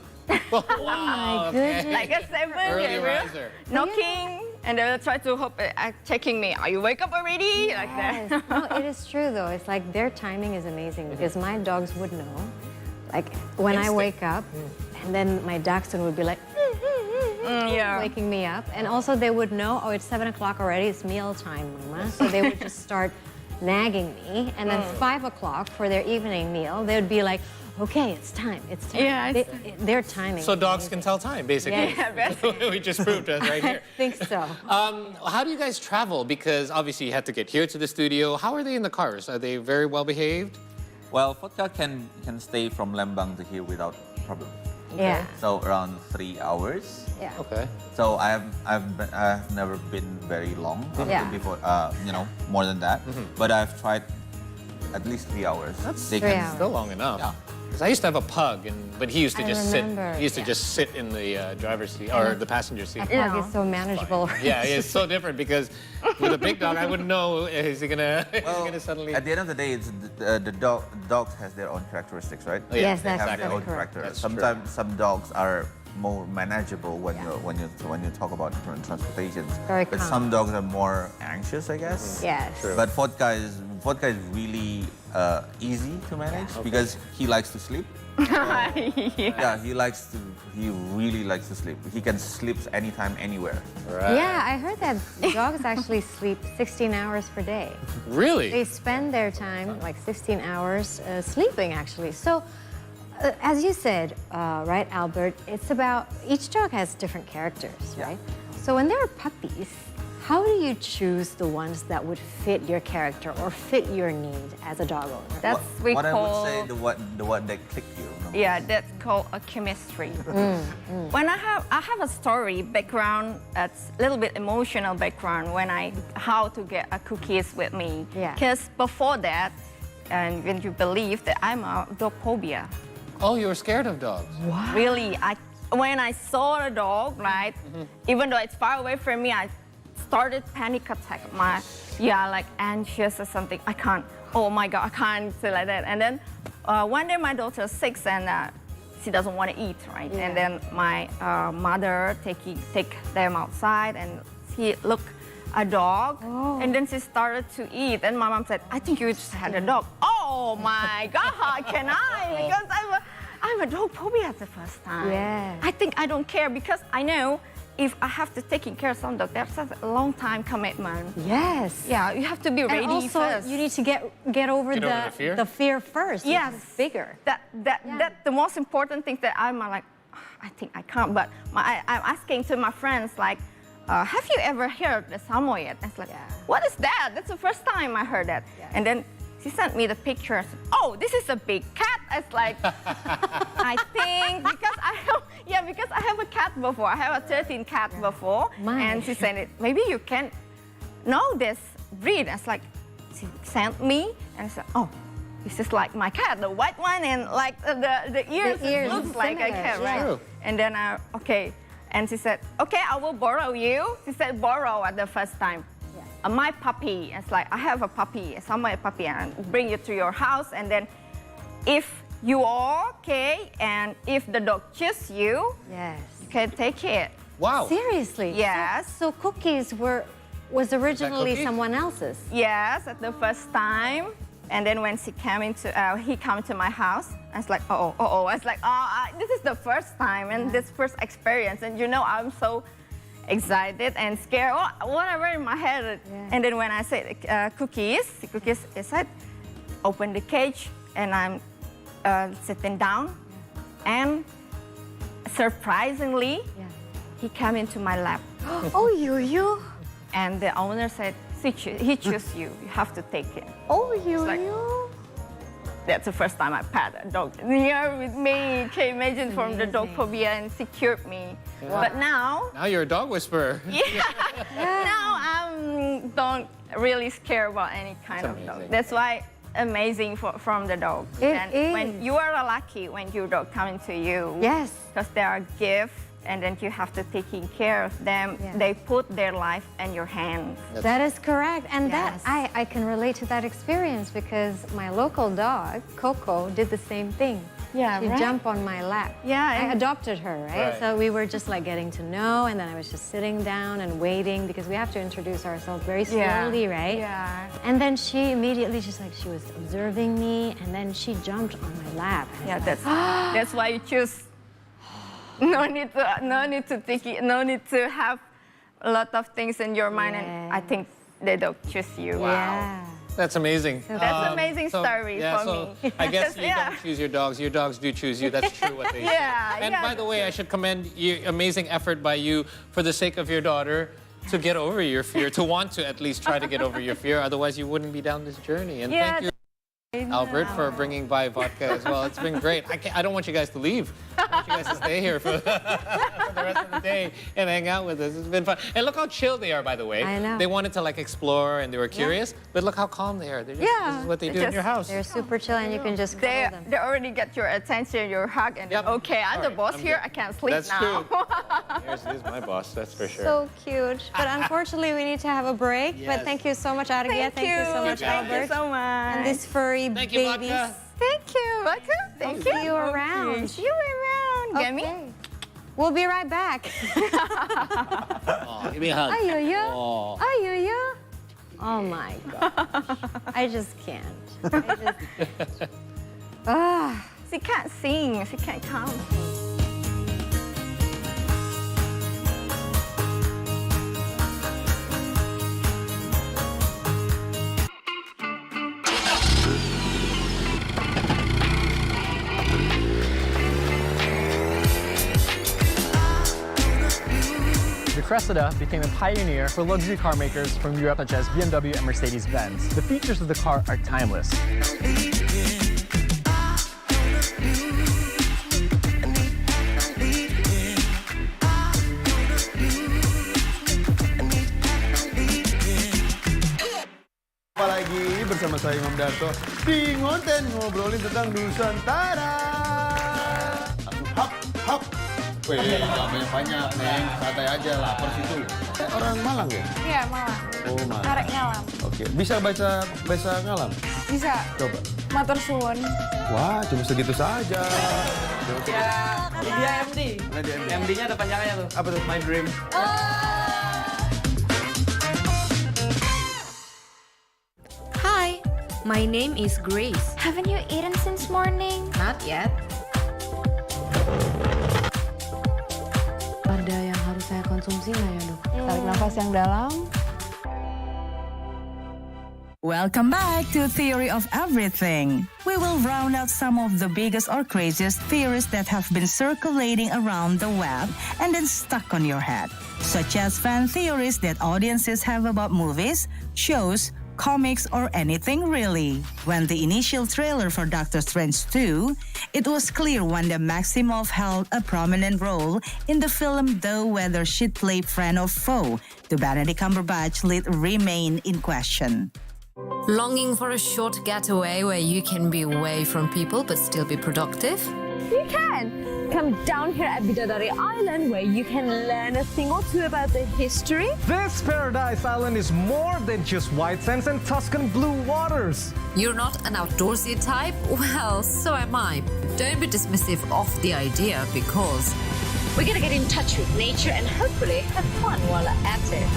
4:30. Wow. goodness. Like at 7, Early they will riser. knocking, and they will try to hope, checking me. Are you wake up already? Like Yes. that. No, it is true though. It's like their timing is amazing because my dogs would know. Like when I wake up, and then my dachshund would be like, Yeah. waking me up. And also they would know, oh, it's 7 o'clock already, it's meal time, mama. So they would just start nagging me. And then 5 o'clock for their evening meal, they would be like, okay, it's time, it's time. Yeah, Their timing. So dogs can tell time, basically. Yeah, We just proved it right here. I think so. How do you guys travel? Because obviously you had to get here to the studio. How are they in the cars? Are they very well behaved? Well, Vodka can stay from Lembang to here without problem. Yeah. So around 3 hours. Yeah. Okay. So I've never been very long Yeah. before, more than that. But I've tried at least 3 hours. They 3 can hours. Still long enough. Yeah. Because I used to have a pug, but he used to I just remember, sit. He used to yeah. just sit in the driver's seat or the passenger seat. A pug is so manageable. Yeah, it's so different because with a big dog, I wouldn't know is he gonna suddenly. At the end of the day, it's the dogs has their own characteristics, right? Oh, yeah. Yes, They that's have their own correct. character. That's Sometimes some dogs are more manageable when you talk about transportation. Very but calm. some dogs are more anxious, I guess. Yes. But vodka is really easy to manage because he likes to sleep. Yeah, he really likes to sleep. He can sleep anytime, anywhere. Right. Yeah, I heard that dogs actually sleep 16 hours per day. Really? They spend their time, like 16 hours, sleeping actually. So, as you said, right, Albert, it's about, each dog has different characters, right? So when they're puppies, how do you choose the ones that would fit your character or fit your need as a dog owner? That's What I would say, the one that click you. Yeah, that's called a chemistry. When I have a story background, that's a little bit emotional background when how to get a cookies with me. Yeah. Because before that, and when you believe that I'm a dog phobia. Oh, you were scared of dogs. Really, when I saw the dog, right, even though it's far away from me, I started panic attack. Like anxious or something. I can't. Oh my God, I can't say like that. And then one day my daughter's 6 and she doesn't want to eat, right? Yeah. And then my mother take them outside and she looked a dog, and then she started to eat. And my mom said, "I think you just had a dog." Oh my God, can I? Because I'm a dog phobia the first time. Yeah. I think I don't care because I know if I have to taking care of some dog, that's a long time commitment. Yes. Yeah, you have to be ready and also, first. you need to get over the fear first. Yes, it's bigger. That's the most important thing that I'm like, I think I can't. But I'm asking to my friends like, have you ever heard the samoyed? It's like, what is that? That's the first time I heard that. And then she sent me the pictures. Oh, this is a big cat. It's like, I think because I have a cat before. I have a 13 cat before. And she said, maybe you can know this breed. It's like, she sent me and said, oh, this is like my cat, the white one, and like the ears looks like a cat, right? True. And then okay. And she said, okay, I will borrow you. She said, borrow at the first time. My puppy, it's like, I have a puppy, a Samoyed puppy, and bring it to your house. And then if you are okay, and if the dog chooses you, you can take it. Wow. Seriously? Yes. So Cookies was originally Cookie? someone else's? Yes, at the first time. And then when he came to my house, I was like, I was like, this is the first time and this first experience. And you know, I'm so excited and scared, whatever in my head. And then when I said Cookies, I said, open the cage, and I'm sitting down. And surprisingly, he came into my lap. Oh, you. And the owner said, he chose you. You have to take it. Oh, you. That's the first time I pet a dog near with me. Can you imagine from the dog phobia and secured me. Wow. But now you're a dog whisperer. Now I'm don't really scare about any kind of dog. That's why amazing from the dog. It is. When you are lucky when your dog coming to you. Yes. Because they are gifts. And then you have to taking care of them. They put their life in your hands. That is correct. And that I can relate to that experience because my local dog, Coco, did the same thing. Yeah, She right? jumped on my lap. Yeah, I and- adopted her, right? Right. So we were just like getting to know, and then I was just sitting down and waiting because we have to introduce ourselves very slowly, right? Yeah. And then she immediately just like, she was observing me, and then she jumped on my lap. Yeah, that's why you choose. No need to think it, no need to have a lot of things in your mind, and I think they don't choose you. Yeah. That's amazing. That's amazing story for me. I guess you don't choose your dogs do choose you. That's true what they say. And by the way, I should commend your amazing effort by you for the sake of your daughter to get over your fear, to want to at least try to get over your fear. Otherwise, you wouldn't be down this journey. And thank you, Albert, for bringing by vodka as well. It's been great. I don't want you guys to leave. I want you guys to stay here for the rest of the day and hang out with us. It's been fun. And look how chill they are, by the way. I know. They wanted to like explore and they were curious, but look how calm they are. They're just, this is what they do in your house. They're super chill, and you can just cuddle them. They already get your attention, your hug, and okay, I'm the boss here. I can't sleep That's now. true. Here's my boss, that's for sure. So cute. But unfortunately, we need to have a break. Yes. But thank you so much, Argia. Thank you so much, Thank Albert. you so much. And these furry Thank you, babies. Vodka. Thank you. Welcome. Thank you. See you around. See you around. Get me? Okay. We'll be right back. Oh, give me a hug. Ay-yo-yo. Oh. Ay-yo-yo. Oh my God. I just can't. She can't sing. She can't count. The Cressida became a pioneer for luxury car makers from Europe such as BMW and Mercedes-Benz. The features of the car are timeless. Apalagi bersama saya Imam Darto di Ngonten ngobrolin tentang Nusantara. Hap, hap. Wih, nggak banyak-banyak, Neng. Santai aja, lapar situ. Orang Malang ya? Iya, Malang. Oh, Malang. Arek ngalam. Oke, bisa baca bahasa ngalam? Bisa. Coba. Matur suwun. Wah, cuma segitu saja. Ya, dia MD. MD-nya ada panjangannya tuh. Apa tuh? My dream. Hi, my name is Grace. Haven't you eaten since morning? Not yet. Ada yang harus saya konsumsi konsumsi nggak ya dok? Tarik nafas yang dalam. Welcome back to Theory of Everything. We will round out some of the biggest or craziest theories that have been circulating around the web and then stuck on your head, such as fan theories that audiences have about movies, shows, comics, or anything really. When the initial trailer for Doctor Strange 2, it was clear Wanda Maximoff held a prominent role in the film, though whether she'd play friend or foe to Benedict Cumberbatch lead remain in question. Longing for a short getaway where you can be away from people but still be productive? You can! Come down here at Bidadari Island where you can learn a thing or two about the history. This paradise island is more than just white sands and Tuscan blue waters. You're not an outdoorsy type? Well, so am I. Don't be dismissive of the idea because We're gonna get in touch with nature and hopefully have fun while at it.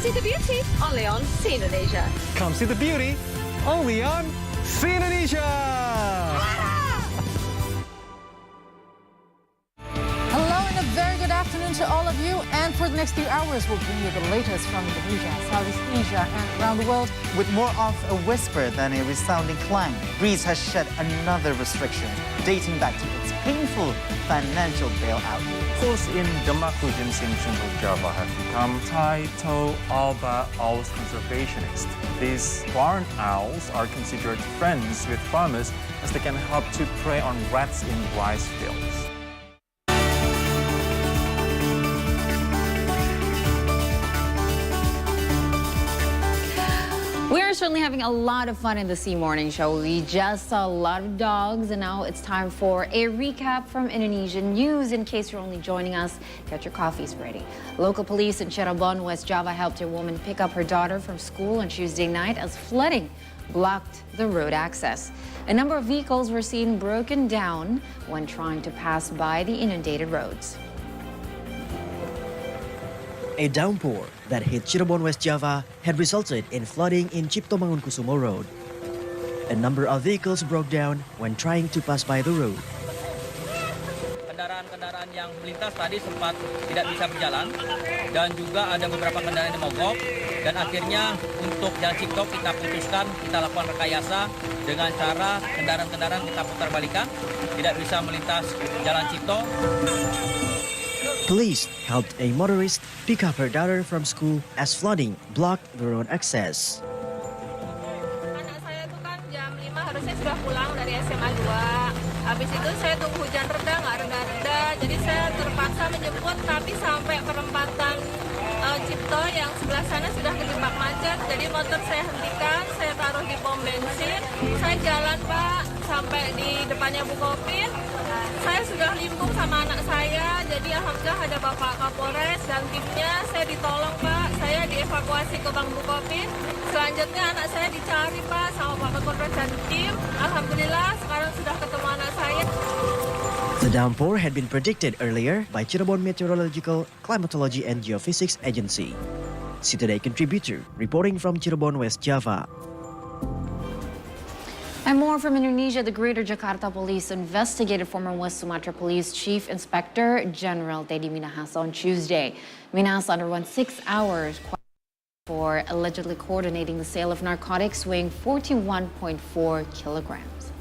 See the beauty only on See Indonesia. Come see the beauty only on See Indonesia. Hello and a very good afternoon to all of you. And for the next few hours, we'll bring you the latest from Indonesia, Southeast Asia, and around the world. With more of a whisper than a resounding clang, Greece has shed another restriction dating back to its painful financial bailout. Schools in Demak-Kujins in Central Java have become Taito Alba Owls conservationists. These barn owls are considered friends with farmers as they can help to prey on rats in rice fields. We're certainly having a lot of fun in the Sea Morning Show. We just saw a lot of dogs, and now it's time for a recap from Indonesian news. In case you're only joining us, get your coffees ready. Local police in Cirebon, West Java, helped a woman pick up her daughter from school on Tuesday night as flooding blocked the road access. A number of vehicles were seen broken down when trying to pass by the inundated roads. A downpour that hit Cirebon, West Java had resulted in flooding in Cipto Mangunkusumo Road. A number of vehicles broke down when trying to pass by the road. Kendaraan-kendaraan yang melintas tadi sempat tidak bisa berjalan dan juga ada beberapa kendaraan yang mogok dan akhirnya untuk jalan Cipto kita putuskan kita lakukan rekayasa dengan cara kendaraan-kendaraan kita putar balikan tidak bisa melintas jalan Cipto. Police helped a motorist pick up her daughter from school as flooding blocked the road access. Anak saya itu kan jam 5 harusnya sudah pulang dari SMA 2. Habis itu saya tunggu hujan reda, nggak reda-reda. Jadi saya terpaksa menjemput, tapi sampai perempatan Cipto yang sebelah sana sudah kejebak macet. Jadi motor saya hentikan, saya taruh di pom bensin. Saya jalan Pak, sampai di depannya Bukopin. Saya sudah limpung sama anak saya, jadi alhamdulillah ada Bapak Kapolres dan timnya, saya ditolong Pak, saya dievakuasi ke Bang Bukopin. Selanjutnya anak saya dicari Pak sama Pak Kapolres dan tim. Alhamdulillah sekarang sudah ketemu anak saya. The downpour had been predicted earlier by Cirebon Meteorological, Climatology and Geophysics Agency. See Today contributor reporting from Cirebon, West Java. And more from Indonesia, the Greater Jakarta Police investigated former West Sumatra Police Chief Inspector General Teddy Minahasa on Tuesday. Minahasa underwent 6 hours for allegedly coordinating the sale of narcotics weighing 41.4 kilograms.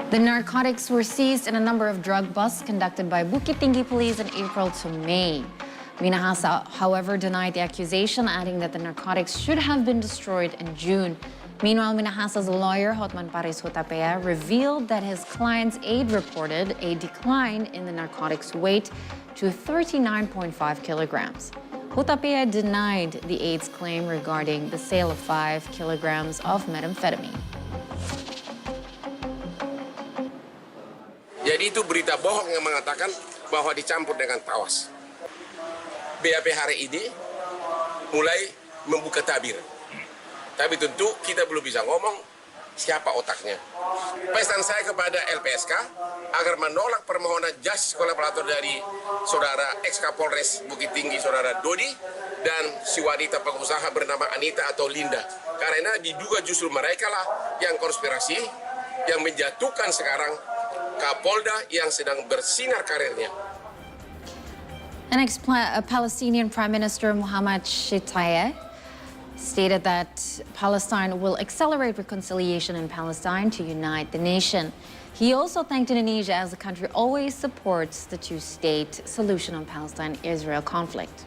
The narcotics were seized in a number of drug busts conducted by Bukit Tinggi Police in April to May. Minahasa, however, denied the accusation, adding that the narcotics should have been destroyed in June. Meanwhile, Minahasa's lawyer, Hotman Paris Hutapea, revealed that his client's aide reported a decline in the narcotics weight to 39.5 kilograms. Hutapea denied the aide's claim regarding the sale of 5 kilograms of methamphetamine. Jadi itu berita bohong yang mengatakan bahwa dicampur dengan tawas. BAP hari ini mulai membuka tabir. Tapi tentu kita belum bisa ngomong siapa otaknya. Pesan saya kepada LPSK agar menolak permohonan justice kolaborator dari saudara ex-Kapolres Bukit Tinggi, saudara Dodi, dan si wanita pengusaha bernama Anita atau Linda. Karena diduga justru mereka lah yang konspirasi, yang menjatuhkan sekarang Kapolda yang sedang bersinar karirnya. An ex-Palestinian Prime Minister Mohammad Shtayyeh stated that Palestine will accelerate reconciliation in Palestine to unite the nation. He also thanked Indonesia as the country always supports the two-state solution on Palestine-Israel conflict.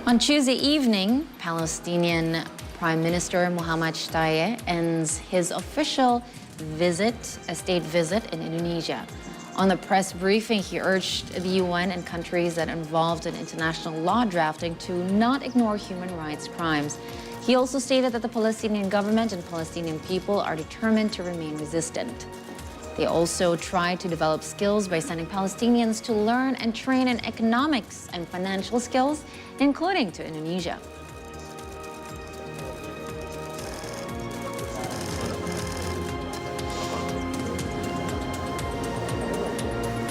On Tuesday evening, Palestinian Prime Minister Mohammad Shtayyeh ends his official visit, a state visit in Indonesia. On the press briefing, he urged the UN and countries that are involved in international law drafting to not ignore human rights crimes. He also stated that the Palestinian government and Palestinian people are determined to remain resistant. They also tried to develop skills by sending Palestinians to learn and train in economics and financial skills, including to Indonesia.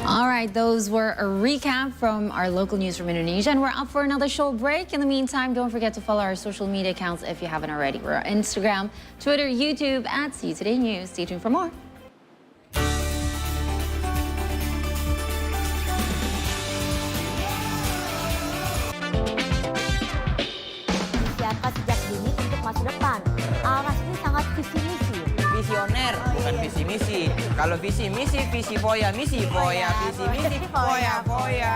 All right, those were a recap from our local news from Indonesia, and we're up for another show break. In the meantime, don't forget to follow our social media accounts if you haven't already. We're on Instagram, Twitter, YouTube, at See Today News. Stay tuned for more. Siapa sejak dini untuk masa depan. Almas ini sangat visi misi. Visioner, bukan visi misi. Kalau visi misi, visi foya, misi foya, visi misi, foya, foya.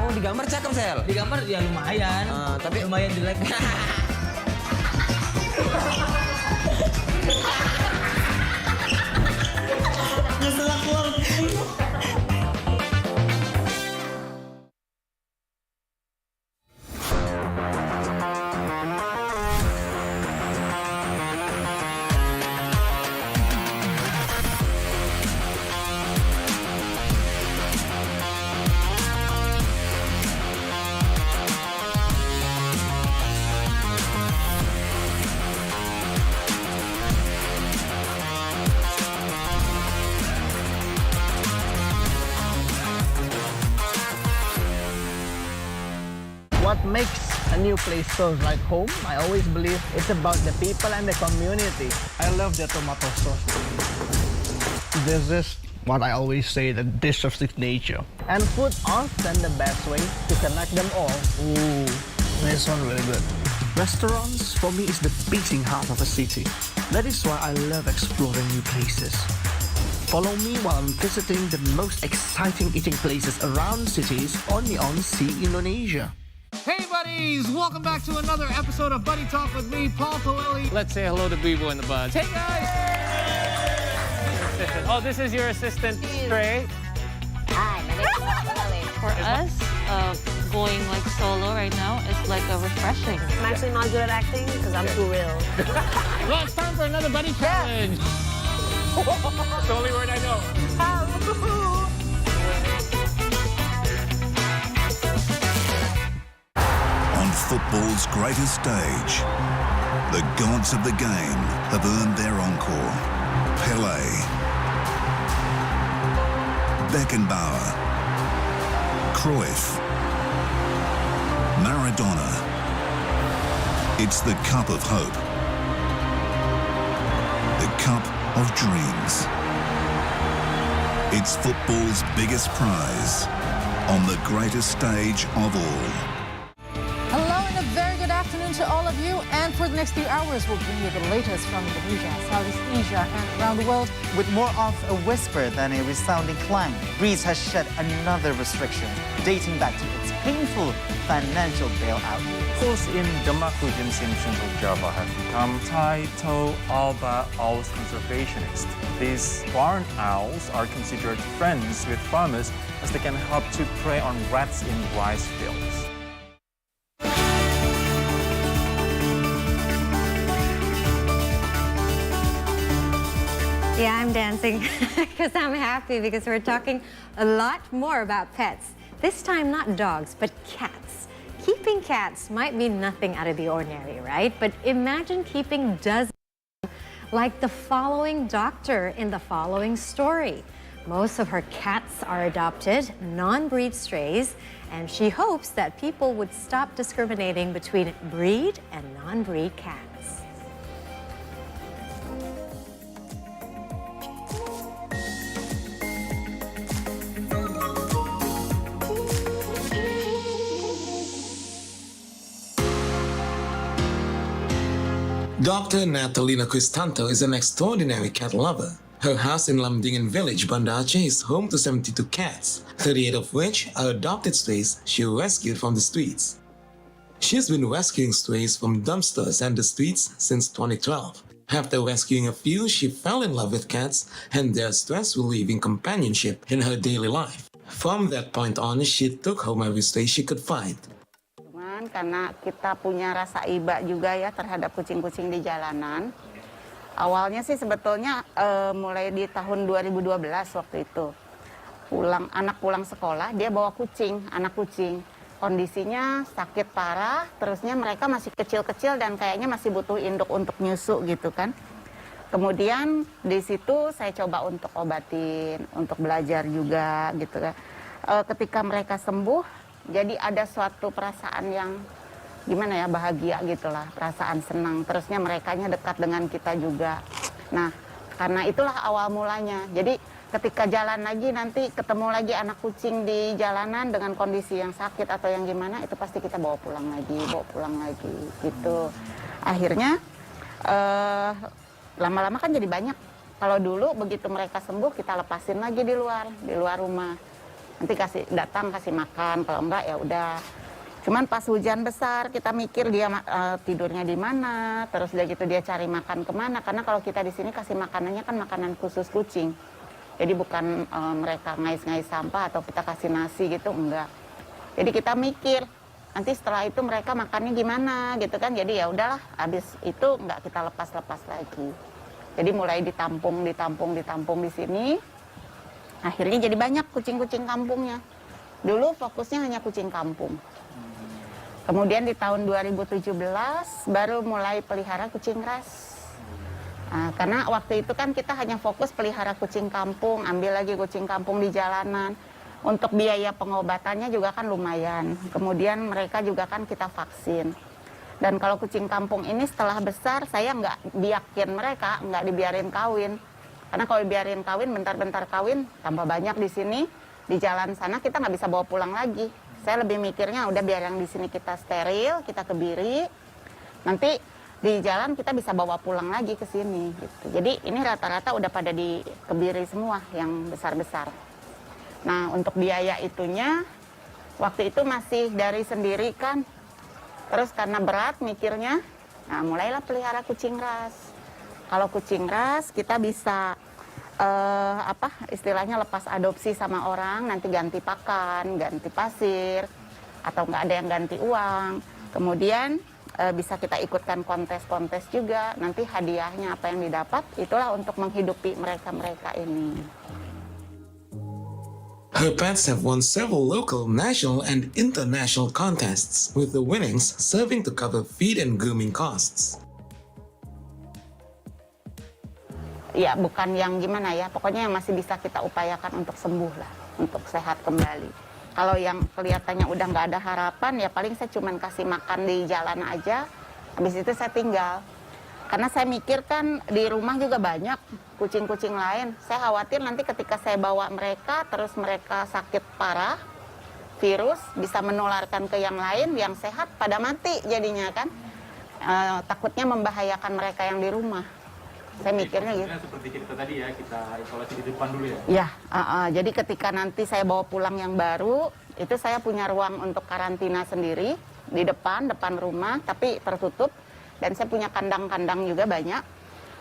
Oh, digambar cakep, Sel. Digambar ya lumayan. Tapi lumayan jelek. Ngeselak keluar. What makes a new place feel like home? I always believe it's about the people and the community. I love the tomato sauce. This is what I always say, the dish of signature. And food often the best way to connect them all. Ooh, this one really good. Restaurants, for me, is the beating heart of a city. That is why I love exploring new places. Follow me while I'm visiting the most exciting eating places around cities only on See Indonesia. Hey buddies, welcome back to another episode of Buddy Talk with me, Paul Poelli. Let's say hello to Bebo and the Buds. Hey guys! Oh, this is your assistant, Trey. Hi, my name is Poelli. For us, going like solo right now is like a refreshing. I'm actually not good at acting because I'm too real. Well, it's time for another Buddy Challenge. It's the only word I know. On football's greatest stage, the gods of the game have earned their encore. Pelé, Beckenbauer, Cruyff, Maradona. It's the cup of hope. The cup of dreams. It's football's biggest prize on the greatest stage of all. Hello and a very good afternoon to all of you. And for the next 3 hours, we'll bring you the latest from Indonesia, Southeast Asia, and around the world. With more of a whisper than a resounding clang, Greece has shed another restriction dating back to its painful financial bailout. Schools in Demak-Ujung Central Java have become Taito Alba Owls conservationists. These barn owls are considered friends with farmers as they can help to prey on rats in rice fields. Yeah, I'm dancing because I'm happy because we're talking a lot more about pets. This time, not dogs, but cats. Keeping cats might be nothing out of the ordinary, right? But imagine keeping dozens like the following doctor in the following story. Most of her cats are adopted, non-breed strays, and she hopes that people would stop discriminating between breed and non-breed cats. Dr. Natalina Cristanto is an extraordinary cat lover. Her house in Lamdingen village, Banda Aceh, is home to 72 cats, 38 of which are adopted strays she rescued from the streets. She's been rescuing strays from dumpsters and the streets since 2012. After rescuing a few, she fell in love with cats and their stress-relieving companionship in her daily life. From that point on, she took home every stray she could find. Karena kita punya rasa iba juga ya terhadap kucing-kucing di jalanan. Awalnya sih sebetulnya mulai di tahun 2012 waktu itu. Anak pulang sekolah, dia bawa kucing, anak kucing. Kondisinya sakit parah, terusnya mereka masih kecil-kecil dan kayaknya masih butuh induk untuk nyusu gitu kan. Kemudian di situ saya coba untuk obatin, untuk belajar juga gitu kan. Ketika mereka sembuh, jadi ada suatu perasaan yang gimana ya, bahagia gitulah, perasaan senang. Terusnya merekanya dekat dengan kita juga. Nah, karena itulah awal mulanya. Jadi ketika jalan lagi nanti ketemu lagi anak kucing di jalanan dengan kondisi yang sakit atau yang gimana, itu pasti kita bawa pulang lagi gitu. Akhirnya lama-lama kan jadi banyak. Kalau dulu begitu mereka sembuh kita lepasin lagi di luar rumah. Nanti datang kasih makan, kalau enggak ya udah. Cuman pas hujan besar kita mikir dia tidurnya di mana, terus udah gitu dia cari makan kemana. Karena kalau kita di sini kasih makanannya kan makanan khusus kucing. Jadi bukan mereka ngais-ngais sampah atau kita kasih nasi gitu, enggak. Jadi kita mikir nanti setelah itu mereka makannya gimana gitu kan. Jadi ya udahlah, habis itu enggak kita lepas lagi. Jadi mulai ditampung di sini. Akhirnya jadi banyak kucing-kucing kampungnya. Dulu fokusnya hanya kucing kampung. Kemudian di tahun 2017 baru mulai pelihara kucing ras. Karena waktu itu kan kita hanya fokus pelihara kucing kampung, ambil lagi kucing kampung di jalanan. Untuk biaya pengobatannya juga kan lumayan. Kemudian mereka juga kan kita vaksin. Dan kalau kucing kampung ini setelah besar saya nggak biakin mereka, nggak dibiarin kawin. Karena kalau biarin kawin, bentar-bentar kawin, tambah banyak di sini, di jalan sana kita nggak bisa bawa pulang lagi. Saya lebih mikirnya udah biar yang di sini kita steril, kita kebiri, nanti di jalan kita bisa bawa pulang lagi ke sini. Gitu. Jadi ini rata-rata udah pada dikebiri semua yang besar-besar. Nah untuk biaya itunya, waktu itu masih dari sendiri kan, terus karena berat mikirnya, nah mulailah pelihara kucing ras. Kalau kucing ras kita bisa istilahnya lepas adopsi sama orang, nanti ganti pakan, ganti pasir, atau nggak ada yang ganti uang. Kemudian bisa kita ikutkan kontes-kontes juga, nanti hadiahnya apa yang didapat, itulah untuk menghidupi mereka-mereka ini. Her pets have won several local, national, and international contests, with the winnings serving to cover feed and grooming costs. Ya bukan yang gimana ya, pokoknya yang masih bisa kita upayakan untuk sembuh lah, untuk sehat kembali. Kalau yang kelihatannya udah nggak ada harapan, ya paling saya cuma kasih makan di jalan aja, habis itu saya tinggal. Karena saya mikir kan di rumah juga banyak kucing-kucing lain. Saya khawatir nanti ketika saya bawa mereka, terus mereka sakit parah, virus bisa menularkan ke yang lain, yang sehat pada mati jadinya kan. Takutnya membahayakan mereka yang di rumah. Saya mikirnya gitu. Seperti kita tadi ya, kita isolasi di depan dulu ya? Ya, jadi ketika nanti saya bawa pulang yang baru, itu saya punya ruang untuk karantina sendiri di depan rumah, tapi tertutup. Dan saya punya kandang-kandang juga banyak.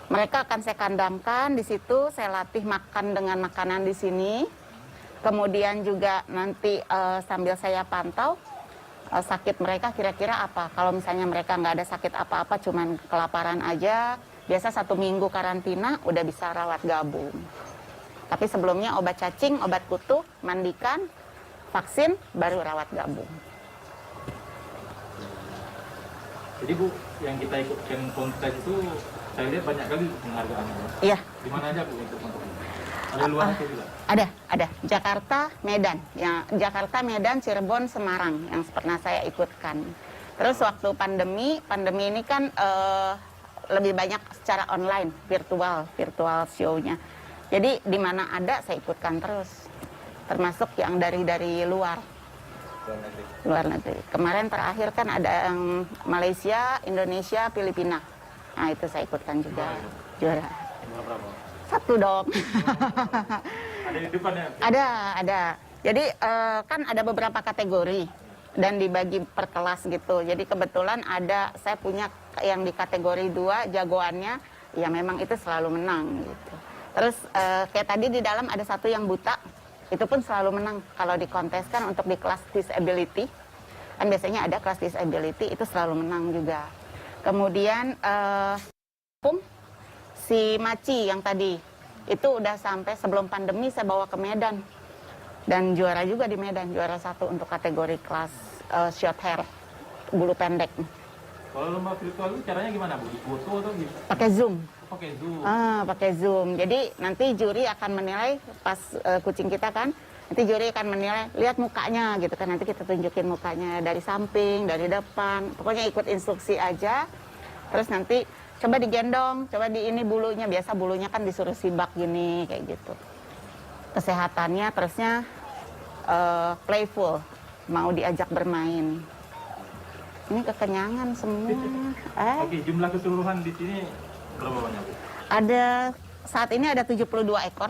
Mereka akan saya kandangkan di situ, saya latih makan dengan makanan di sini. Kemudian juga nanti sambil saya pantau sakit mereka kira-kira apa. Kalau misalnya mereka nggak ada sakit apa-apa, cuman kelaparan aja, biasa 1 minggu karantina udah bisa rawat gabung. Tapi sebelumnya obat cacing, obat kutu, mandikan, vaksin, baru rawat gabung. Jadi Bu, yang kita ikutkan kontes itu Saya lihat banyak kali penghargaannya. Iya. Di mana aja Bu untuk ini? Ada luar negeri juga? Ada. Jakarta, Medan. Ya, Jakarta, Medan, Cirebon, Semarang yang pernah saya ikutkan. Terus waktu pandemi ini kan lebih banyak secara online, virtual show-nya. Jadi di mana ada saya ikutkan terus. Termasuk yang dari luar negeri. Kemarin terakhir kan ada yang Malaysia, Indonesia, Filipina. Nah itu saya ikutkan juga. Juara. Satu dong. Ada di depannya? Ada. Jadi kan ada beberapa kategori dan dibagi per kelas gitu. Jadi kebetulan saya punya yang di kategori 2 jagoannya, ya memang itu selalu menang gitu. Terus kayak tadi di dalam ada satu yang buta, itu pun selalu menang kalau dikonteskan untuk di kelas disability. Kan biasanya ada kelas disability, itu selalu menang juga. Kemudian si Maci yang tadi, itu udah sampai sebelum pandemi saya bawa ke Medan. Dan juara juga di Medan, juara 1 untuk kategori kelas short hair, bulu pendek. Kalau lomba virtual itu caranya gimana Bu? Foto atau gimana? Pakai Zoom. Pakai Zoom. Pakai Zoom. Jadi nanti juri akan menilai pas kucing kita kan, nanti juri akan menilai, lihat mukanya gitu kan, nanti kita tunjukin mukanya dari samping, dari depan, pokoknya ikut instruksi aja. Terus nanti coba digendong, coba di ini bulunya, biasa bulunya kan disuruh sibak gini, kayak gitu. Kesehatannya terusnya playful, mau diajak bermain. Ini kekenyangan semua. Oke, jumlah keseluruhan di sini berapa banyak? Saat ini ada 72 ekor.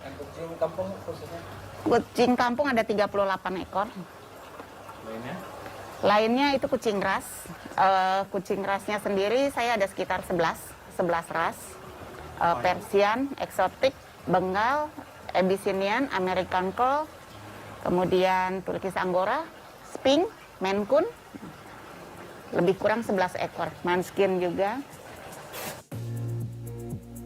Dan kucing kampung khususnya? Kucing kampung ada 38 ekor. Lainnya? Lainnya itu kucing ras. Kucing rasnya sendiri saya ada sekitar 11 ras. Persian, eksotik, Bengal, Abyssinian, American Coll, kemudian Turkish Angora, Sphinx, Maine Coon, lebih kurang 11 ekor, Manskin juga.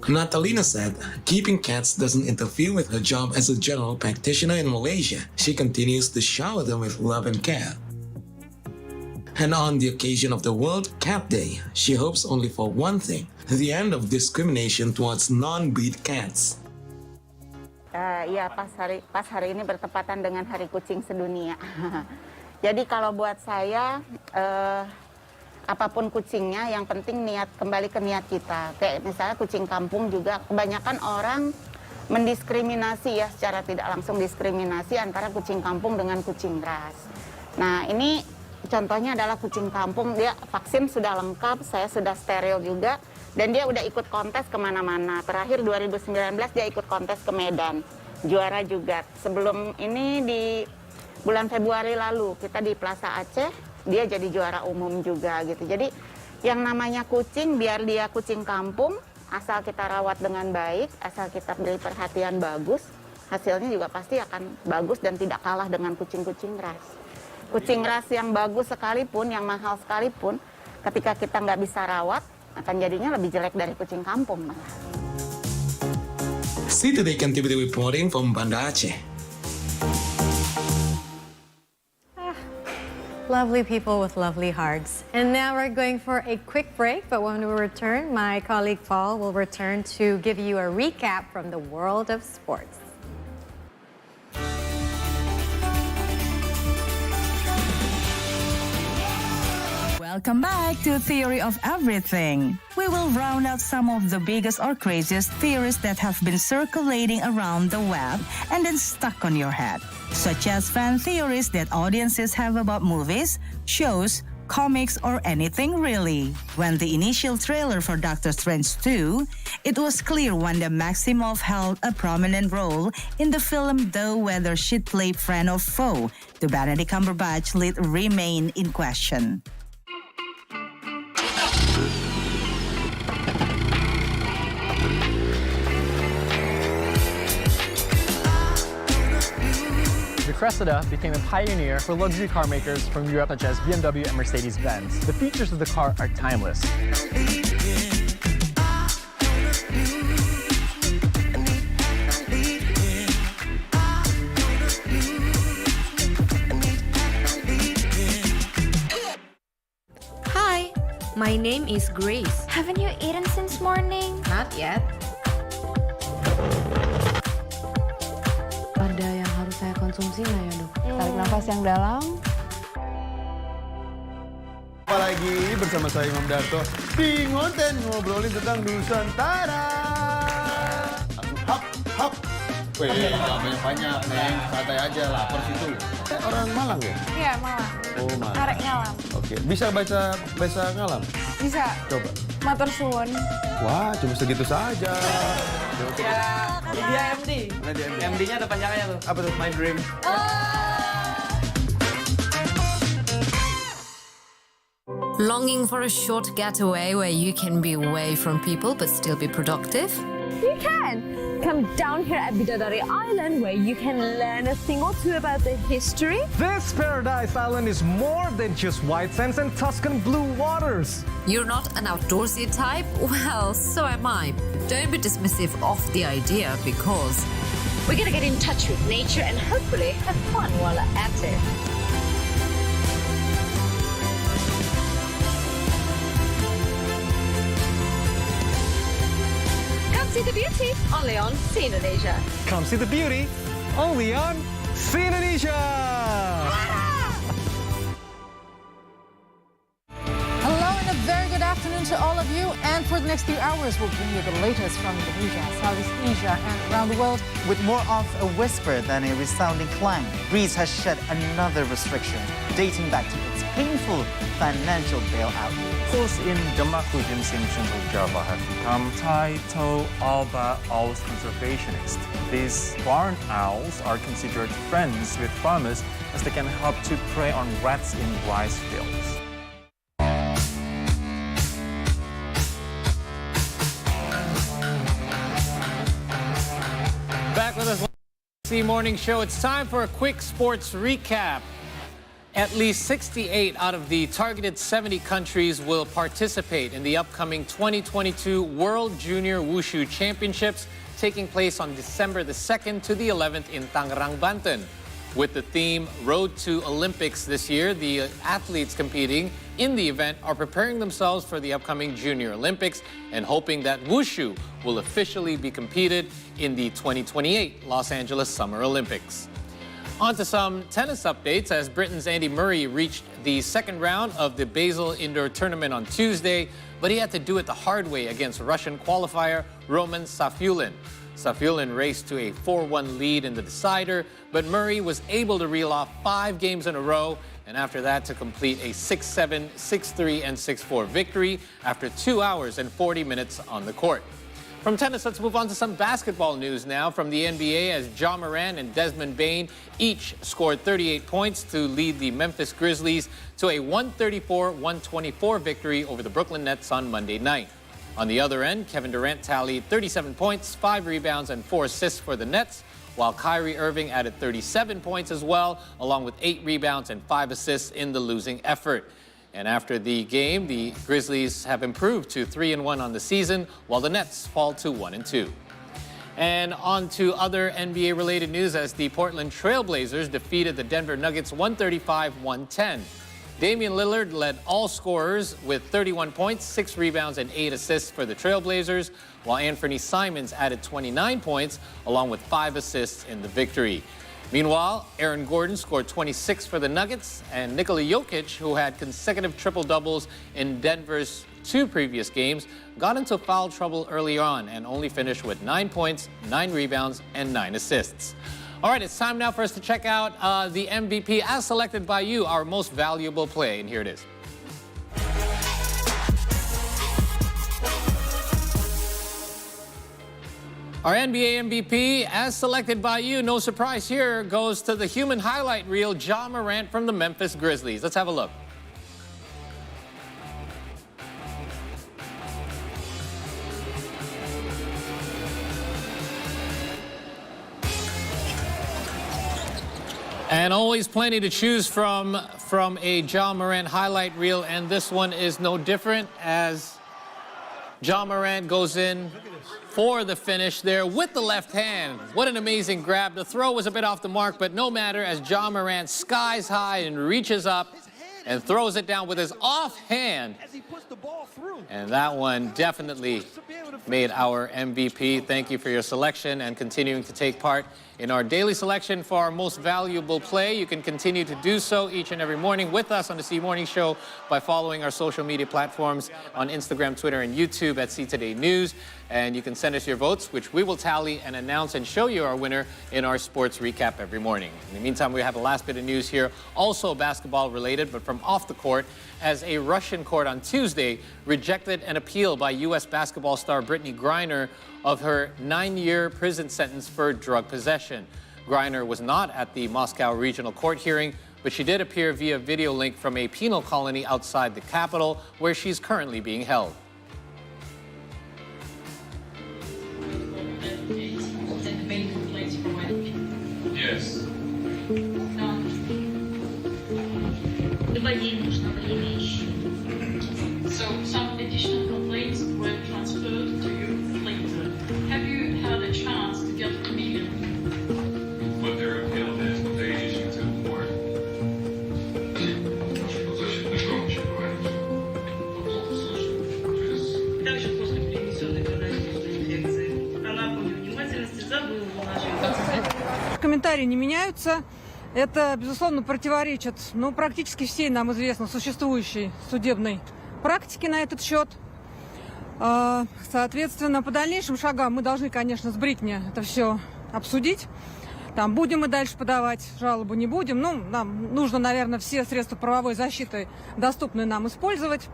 Natalina said keeping cats doesn't interfere with her job as a general practitioner in Malaysia. She continues to shower them with love and care. And on the occasion of the World Cat Day, she hopes only for one thing, the end of discrimination towards non-breed cats. Iya, pas hari ini bertepatan dengan Hari Kucing Sedunia. Jadi kalau buat saya, apapun kucingnya, yang penting kembali ke niat kita. Kayak misalnya kucing kampung juga, kebanyakan orang mendiskriminasi ya, secara tidak langsung diskriminasi antara kucing kampung dengan kucing ras. Nah ini contohnya adalah kucing kampung, dia vaksin sudah lengkap, saya sudah steril juga, dan dia udah ikut kontes kemana-mana. Terakhir 2019 dia ikut kontes ke Medan, juara juga. Sebelum ini di bulan Februari lalu, kita di Plaza Aceh, dia jadi juara umum juga gitu. Jadi yang namanya kucing, biar dia kucing kampung, asal kita rawat dengan baik, asal kita beri perhatian bagus, hasilnya juga pasti akan bagus dan tidak kalah dengan kucing-kucing ras. Kucing ras yang bagus sekalipun, yang mahal sekalipun, ketika kita nggak bisa rawat, akan jadinya lebih jelek dari kucing kampung malah. See today contributed reporting from Banda Aceh. Lovely people with lovely hearts. And now we're going for a quick break, but when we return, my colleague Paul will return to give you a recap from the world of sports. Welcome back to Theory of Everything. We will round out some of the biggest or craziest theories that have been circulating around the web and then stuck on your head, such as fan theories that audiences have about movies, shows, comics, or anything really. When the initial trailer for Doctor Strange 2, it was clear Wanda Maximoff held a prominent role in the film, though whether she'd play friend or foe to Benedict Cumberbatch lead remain in question. The Cressida became a pioneer for luxury car makers from Europe such as BMW and Mercedes-Benz. The features of the car are timeless. My name is Grace. Haven't you eaten since morning? Not yet. Ada yang harus saya konsumsi nggak ya dok? Tarik nafas yang dalam. Apalagi bersama saya Imam Darto di Ngonten ngobrolin tentang Nusantara. Hap, hap. Weh, jangan banyak-banyak, Neng. Santai aja, lapar situ. Orang Malang ya? Iya, Malang. Oh, Malang. Arek ngalam. Oke, bisa baca bahasa ngalam? Bisa. Coba. Matur suwun. Wah, cuma segitu saja. Ya, dia MD. MD-nya ada panjangannya tuh. Apa tuh? My dream. Longing for a short getaway where you can be away from people but still be productive? You can! Come down here at Bidadari Island where you can learn a thing or two about the history. This paradise island is more than just white sands and Tuscan blue waters. You're not an outdoorsy type? Well, so am I. Don't be dismissive of the idea because We're gonna get in touch with nature and hopefully have fun while at it. Come see the beauty only on See Indonesia. Come see the beauty only on See Indonesia. Hello and a very good afternoon to all of you. And for the next few hours, we'll bring you the latest from Indonesia, Southeast Asia, and around the world. With more of a whisper than a resounding clang, Greece has shed another restriction dating back to its painful financial bailout. Locals in Demak Regency in Central Java have become Taito Alba owls conservationists. These barn owls are considered friends with farmers as they can help to prey on rats in rice fields. Back with us on the Morning Show. It's time for a quick sports recap. At least 68 out of the targeted 70 countries will participate in the upcoming 2022 World Junior Wushu Championships taking place on December the 2nd to the 11th in Tangerang, Banten. With the theme Road to Olympics this year, the athletes competing in the event are preparing themselves for the upcoming Junior Olympics and hoping that Wushu will officially be competed in the 2028 Los Angeles Summer Olympics. On to some tennis updates as Britain's Andy Murray reached the second round of the Basel Indoor Tournament on Tuesday, but he had to do it the hard way against Russian qualifier Roman Safulin. Safulin raced to a 4-1 lead in the decider, but Murray was able to reel off 5 games in a row, and after that to complete a 6-7, 6-3, and 6-4 victory after 2 hours and 40 minutes on the court. From tennis, let's move on to some basketball news now from the NBA as Ja Morant and Desmond Bane each scored 38 points to lead the Memphis Grizzlies to a 134-124 victory over the Brooklyn Nets on Monday night. On the other end, Kevin Durant tallied 37 points, 5 rebounds, and 4 assists for the Nets, while Kyrie Irving added 37 points as well, along with 8 rebounds and 5 assists in the losing effort. And after the game, the Grizzlies have improved to 3-1 on the season, while the Nets fall to 1-2. And on to other NBA-related news as the Portland Trail Blazers defeated the Denver Nuggets 135-110. Damian Lillard led all scorers with 31 points, 6 rebounds, and 8 assists for the Trail Blazers, while Anthony Simons added 29 points, along with 5 assists in the victory. Meanwhile, Aaron Gordon scored 26 for the Nuggets, and Nikola Jokic, who had consecutive triple-doubles in Denver's 2 previous games, got into foul trouble early on and only finished with 9 points, 9 rebounds, and 9 assists. All right, it's time now for us to check out the MVP as selected by you, our most valuable play, and here it is. Our NBA MVP, as selected by you, no surprise here, goes to the human highlight reel, Ja Morant from the Memphis Grizzlies. Let's have a look. And always plenty to choose from a Ja Morant highlight reel, and this one is no different as Ja Morant goes in for the finish there with the left hand. What an amazing grab. The throw was a bit off the mark, but no matter as Ja Morant skies high and reaches up and throws it down with his offhand. And that one definitely made our MVP. Thank you for your selection and continuing to take part in our daily selection for our most valuable play. You can continue to do so each and every morning with us on the C Morning Show by following our social media platforms on Instagram, Twitter, and YouTube at C Today News. And you can send us your votes, which we will tally and announce and show you our winner in our sports recap every morning. In the meantime, we have the last bit of news here, also basketball related, but from off the court, as a Russian court on Tuesday rejected an appeal by U.S. basketball star Brittany Griner of her 9-year prison sentence for drug possession. Griner was not at the Moscow Regional Court hearing, but she did appear via video link from a penal colony outside the capital, where she's currently being held. Yes. So some additional complaints were transferred to you later. Have you had a chance to get familiar with what their appeal is, what they issued to the court? Также после перенесенной коронавирусной инфекции она по невнимательности забыла нашу. Комментарии не меняются. Это, безусловно, противоречит, практически всей нам известно существующей судебной практике на этот счет. Соответственно, по дальнейшим шагам мы должны, конечно, с Бритни это все обсудить. Там будем мы дальше подавать жалобу, не будем. Нам нужно, наверное, все средства правовой защиты, доступные нам, использовать.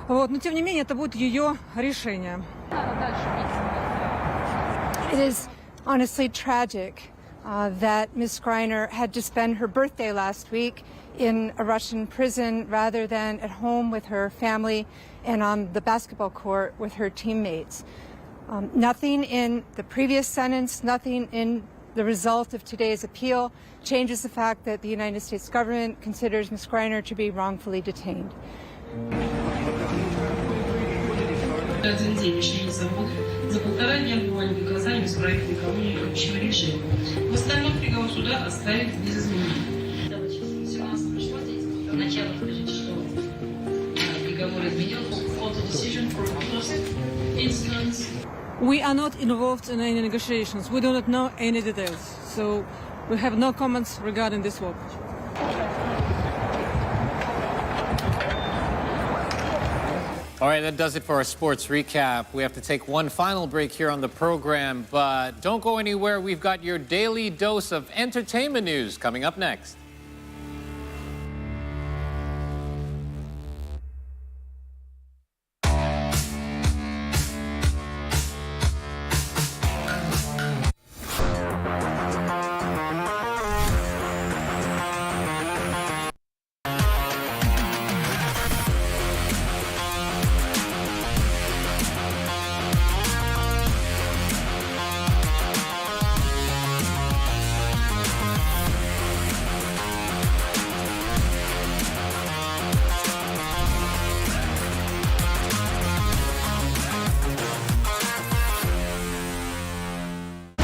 Но, тем не менее, это будет ее решение. It is honestly tragic that Ms. Griner had to spend her birthday last week in a Russian prison rather than at home with her family and on the basketball court with her teammates. Nothing in the previous sentence, nothing in the result of today's appeal changes the fact that the United States government considers Ms. Griner to be wrongfully detained. Один день еще не забуду. За 1,5 дня буквально показания с проекта экономии общего режима. В остальном приговор суда оставить без изменений. Давайте 17 пришло здесь. Сначала скажите, что приговор изменился. For the decision for first instance. We are not involved in any negotiations. We do not know any details. So we have no comments regarding this swap. All right, that does it for our sports recap. We have to take one final break here on the program, but don't go anywhere. We've got your daily dose of entertainment news coming up next.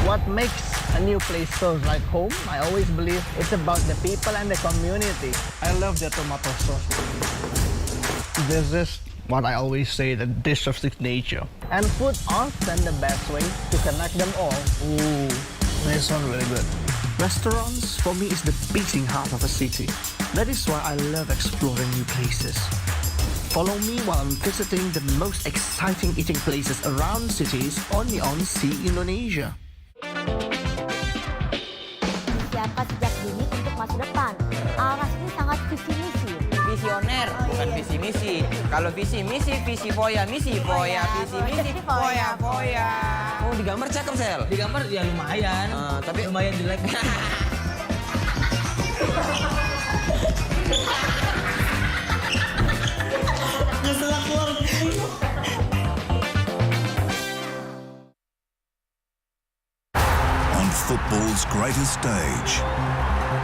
What makes a new place feels like home? I always believe it's about the people and the community. I love the tomato sauce. This is what I always say, the dish of signature. And food often the best way to connect them all. Ooh, this one really good. Restaurants, for me, is the beating heart of a city. That is why I love exploring new places. Follow me while I'm visiting the most exciting eating places around cities only on C Indonesia. Siapa sejak dini untuk masa depan. Aras ini sangat visi misi. Visioner, bukan visi misi. Kalau visi misi, visi foya, misi foya, visi misi, foya, foya. Oh, digambar cakep, Sel. Digambar ya lumayan. Tapi lumayan jelek. On football's greatest stage,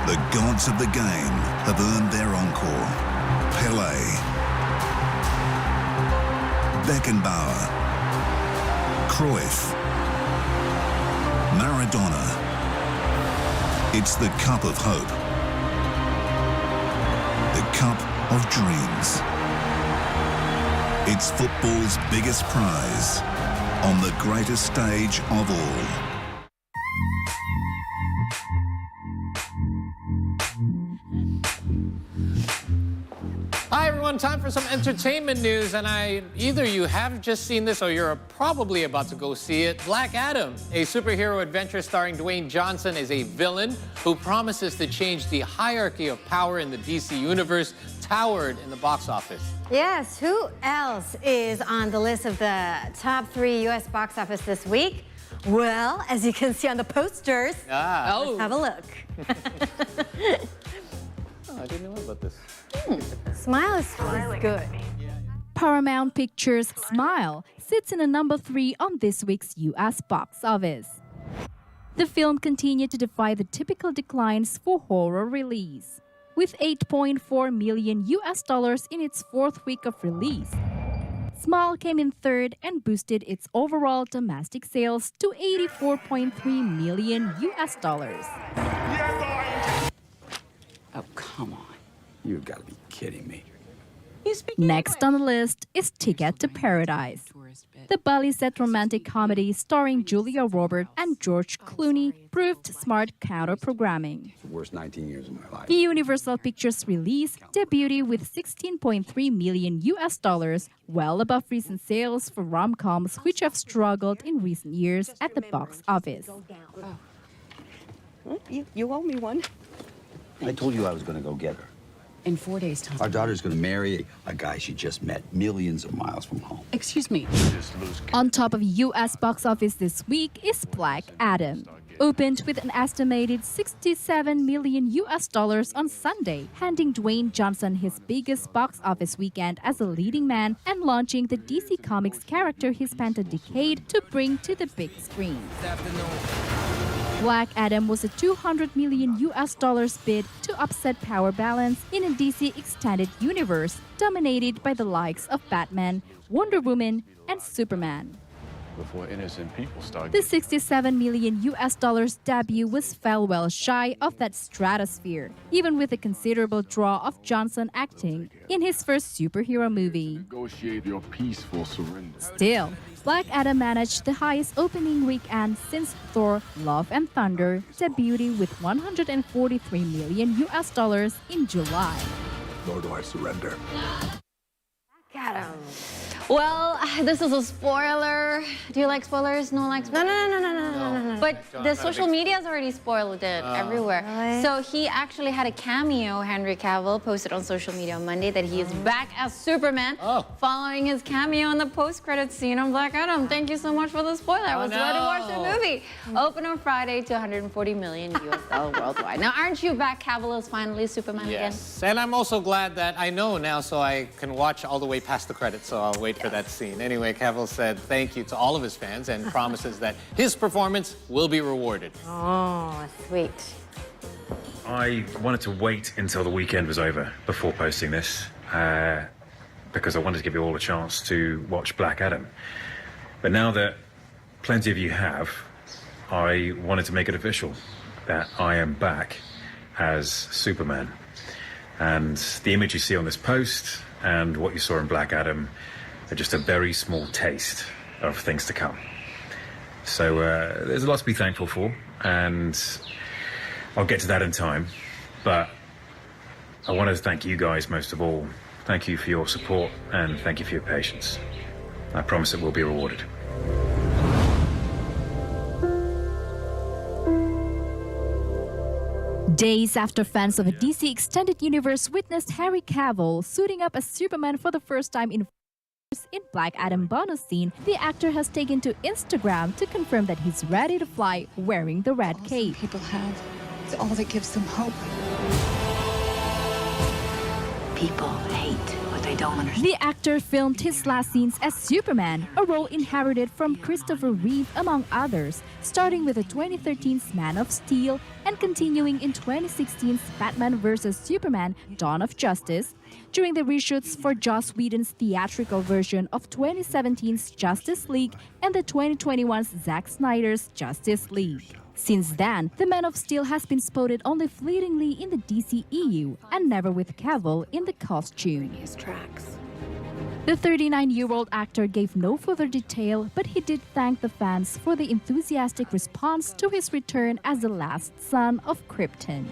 the gods of the game have earned their encore. Pelé, Beckenbauer, Cruyff, Maradona. It's the cup of hope. The cup of dreams. It's football's biggest prize on the greatest stage of all. Hi everyone, time for some entertainment news, and either you have just seen this or you're probably about to go see it. Black Adam, a superhero adventure starring Dwayne Johnson, is a villain who promises to change the hierarchy of power in the DC universe, towered in the box office. Yes, who else is on the list of the top 3 U.S. box office this week? Well, as you can see on the posters, let's have a look. Oh, I didn't know about this. Smile is good. Paramount Pictures' Smile sits in a number 3 on this week's U.S. box office. The film continued to defy the typical declines for horror release, with $8.4 million in its 4th week of release. Smile came in 3rd and boosted its overall domestic sales to $84.3 million. Oh, come on. You've got to be kidding me. Next on the list is Ticket to Paradise. The Bali-set romantic comedy starring Julia Roberts and George Clooney proved smart counter-programming. It's the worst 19 years of my life. The Universal Pictures release debuted with $16.3 million, well above recent sales for rom-coms which have struggled in recent years at the box office. Well, you owe me one. I told you I was going to go get her. In 4 days' time. Our daughter's going to marry a guy she just met millions of miles from home. Excuse me. On top of U.S. box office this week is Black Adam. Opened with an estimated $67 million on Sunday, handing Dwayne Johnson his biggest box office weekend as a leading man and launching the DC Comics character he spent a decade to bring to the big screen. Black Adam was a $200 million bid to upset power balance in a DC extended universe dominated by the likes of Batman, Wonder Woman, and Superman. Before innocent people start. The $67 million debut fell well shy of that stratosphere, even with a considerable draw of Johnson acting in his first superhero movie. Negotiate your peaceful surrender. Still, Black Adam managed the highest opening weekend since Thor: Love and Thunder debuted with $143 million in July. Nor do I surrender. Adam. Well, this is a spoiler. Do you like spoilers? No, like spoilers? No. But the social media has already spoiled it everywhere. Really? So he actually had a cameo. Henry Cavill posted on social media on Monday that he is back as Superman, following his cameo in the post-credits scene on Black Adam. Thank you so much for the spoiler. I was ready to watch the movie. Open on Friday to $140 million worldwide. Now, aren't you back? Cavill is finally Superman again. Yes, and I'm also glad that I know now, so I can watch all the way past the credits. So I'll wait for that scene. Anyway, Cavill said thank you to all of his fans and promises that his performance will be rewarded. Oh, sweet. I wanted to wait until the weekend was over before posting this because I wanted to give you all a chance to watch Black Adam. But now that plenty of you have, I wanted to make it official that I am back as Superman. And the image you see on this post and what you saw in Black Adam are just a very small taste of things to come. So there's a lot to be thankful for, and I'll get to that in time. But I wanted to thank you guys most of all. Thank you for your support, and thank you for your patience. I promise it will be rewarded. Days after fans of a DC Extended Universe witnessed Henry Cavill suiting up as Superman for the first time in Black Adam bonus scene, the actor has taken to Instagram to confirm that he's ready to fly wearing the red cape. People have, it's all that gives them hope. People hate what they don't understand. The actor filmed his last scenes as Superman, a role inherited from Christopher Reeve among others, starting with the 2013's Man of Steel and continuing in 2016's Batman vs. Superman: Dawn of Justice, during the reshoots for Joss Whedon's theatrical version of 2017's Justice League and the 2021's Zack Snyder's Justice League. Since then, the Man of Steel has been spotted only fleetingly in the DCEU and never with Cavill in the costume. His tracks. The 39-year-old actor gave no further detail, but he did thank the fans for the enthusiastic response to his return as the last son of Krypton.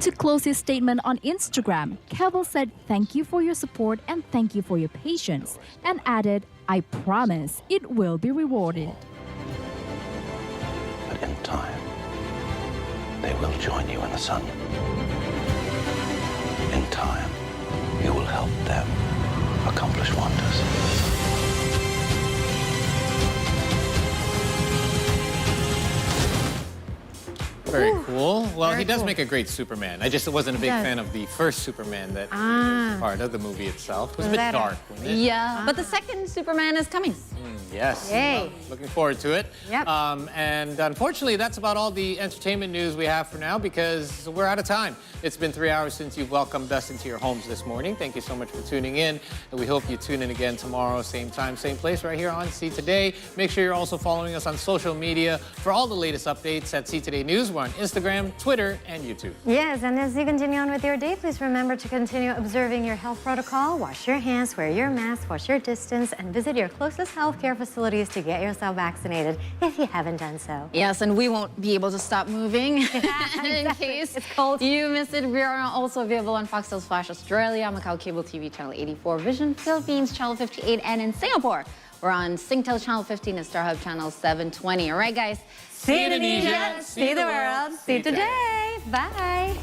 To close his statement on Instagram, Cavill said thank you for your support and thank you for your patience, and added, I promise it will be rewarded. But in time, they will join you in the sun. In time, you will help them accomplish wonders. Very cool. Well, Very he does cool. make a great Superman. I just wasn't a big does. fan of the first Superman that was part of the movie itself. It was a bit Better. dark, wasn't it? Yeah, but the second Superman is coming. Yes. Yay. Well, looking forward to it. Yep. And unfortunately, that's about all the entertainment news we have for now because we're out of time. It's been 3 hours since you've welcomed us into your homes this morning. Thank you so much for tuning in. And we hope you tune in again tomorrow, same time, same place, right here on See Today. Make sure you're also following us on social media for all the latest updates at See Today News. We're on Instagram, Twitter, and YouTube. Yes, and as you continue on with your day, please remember to continue observing your health protocol, wash your hands, wear your mask, wash your distance, and visit your closest healthcare facilities to get yourself vaccinated if you haven't done so. Yes, and we won't be able to stop moving in case you miss it. We are also available on Foxtel's Flash Australia, Macau Cable TV Channel 84, Vision Philippines Channel 58, and in Singapore, we're on Singtel Channel 15 and StarHub Channel 720. All right, guys. See Indonesia, see the world, see today. Bye.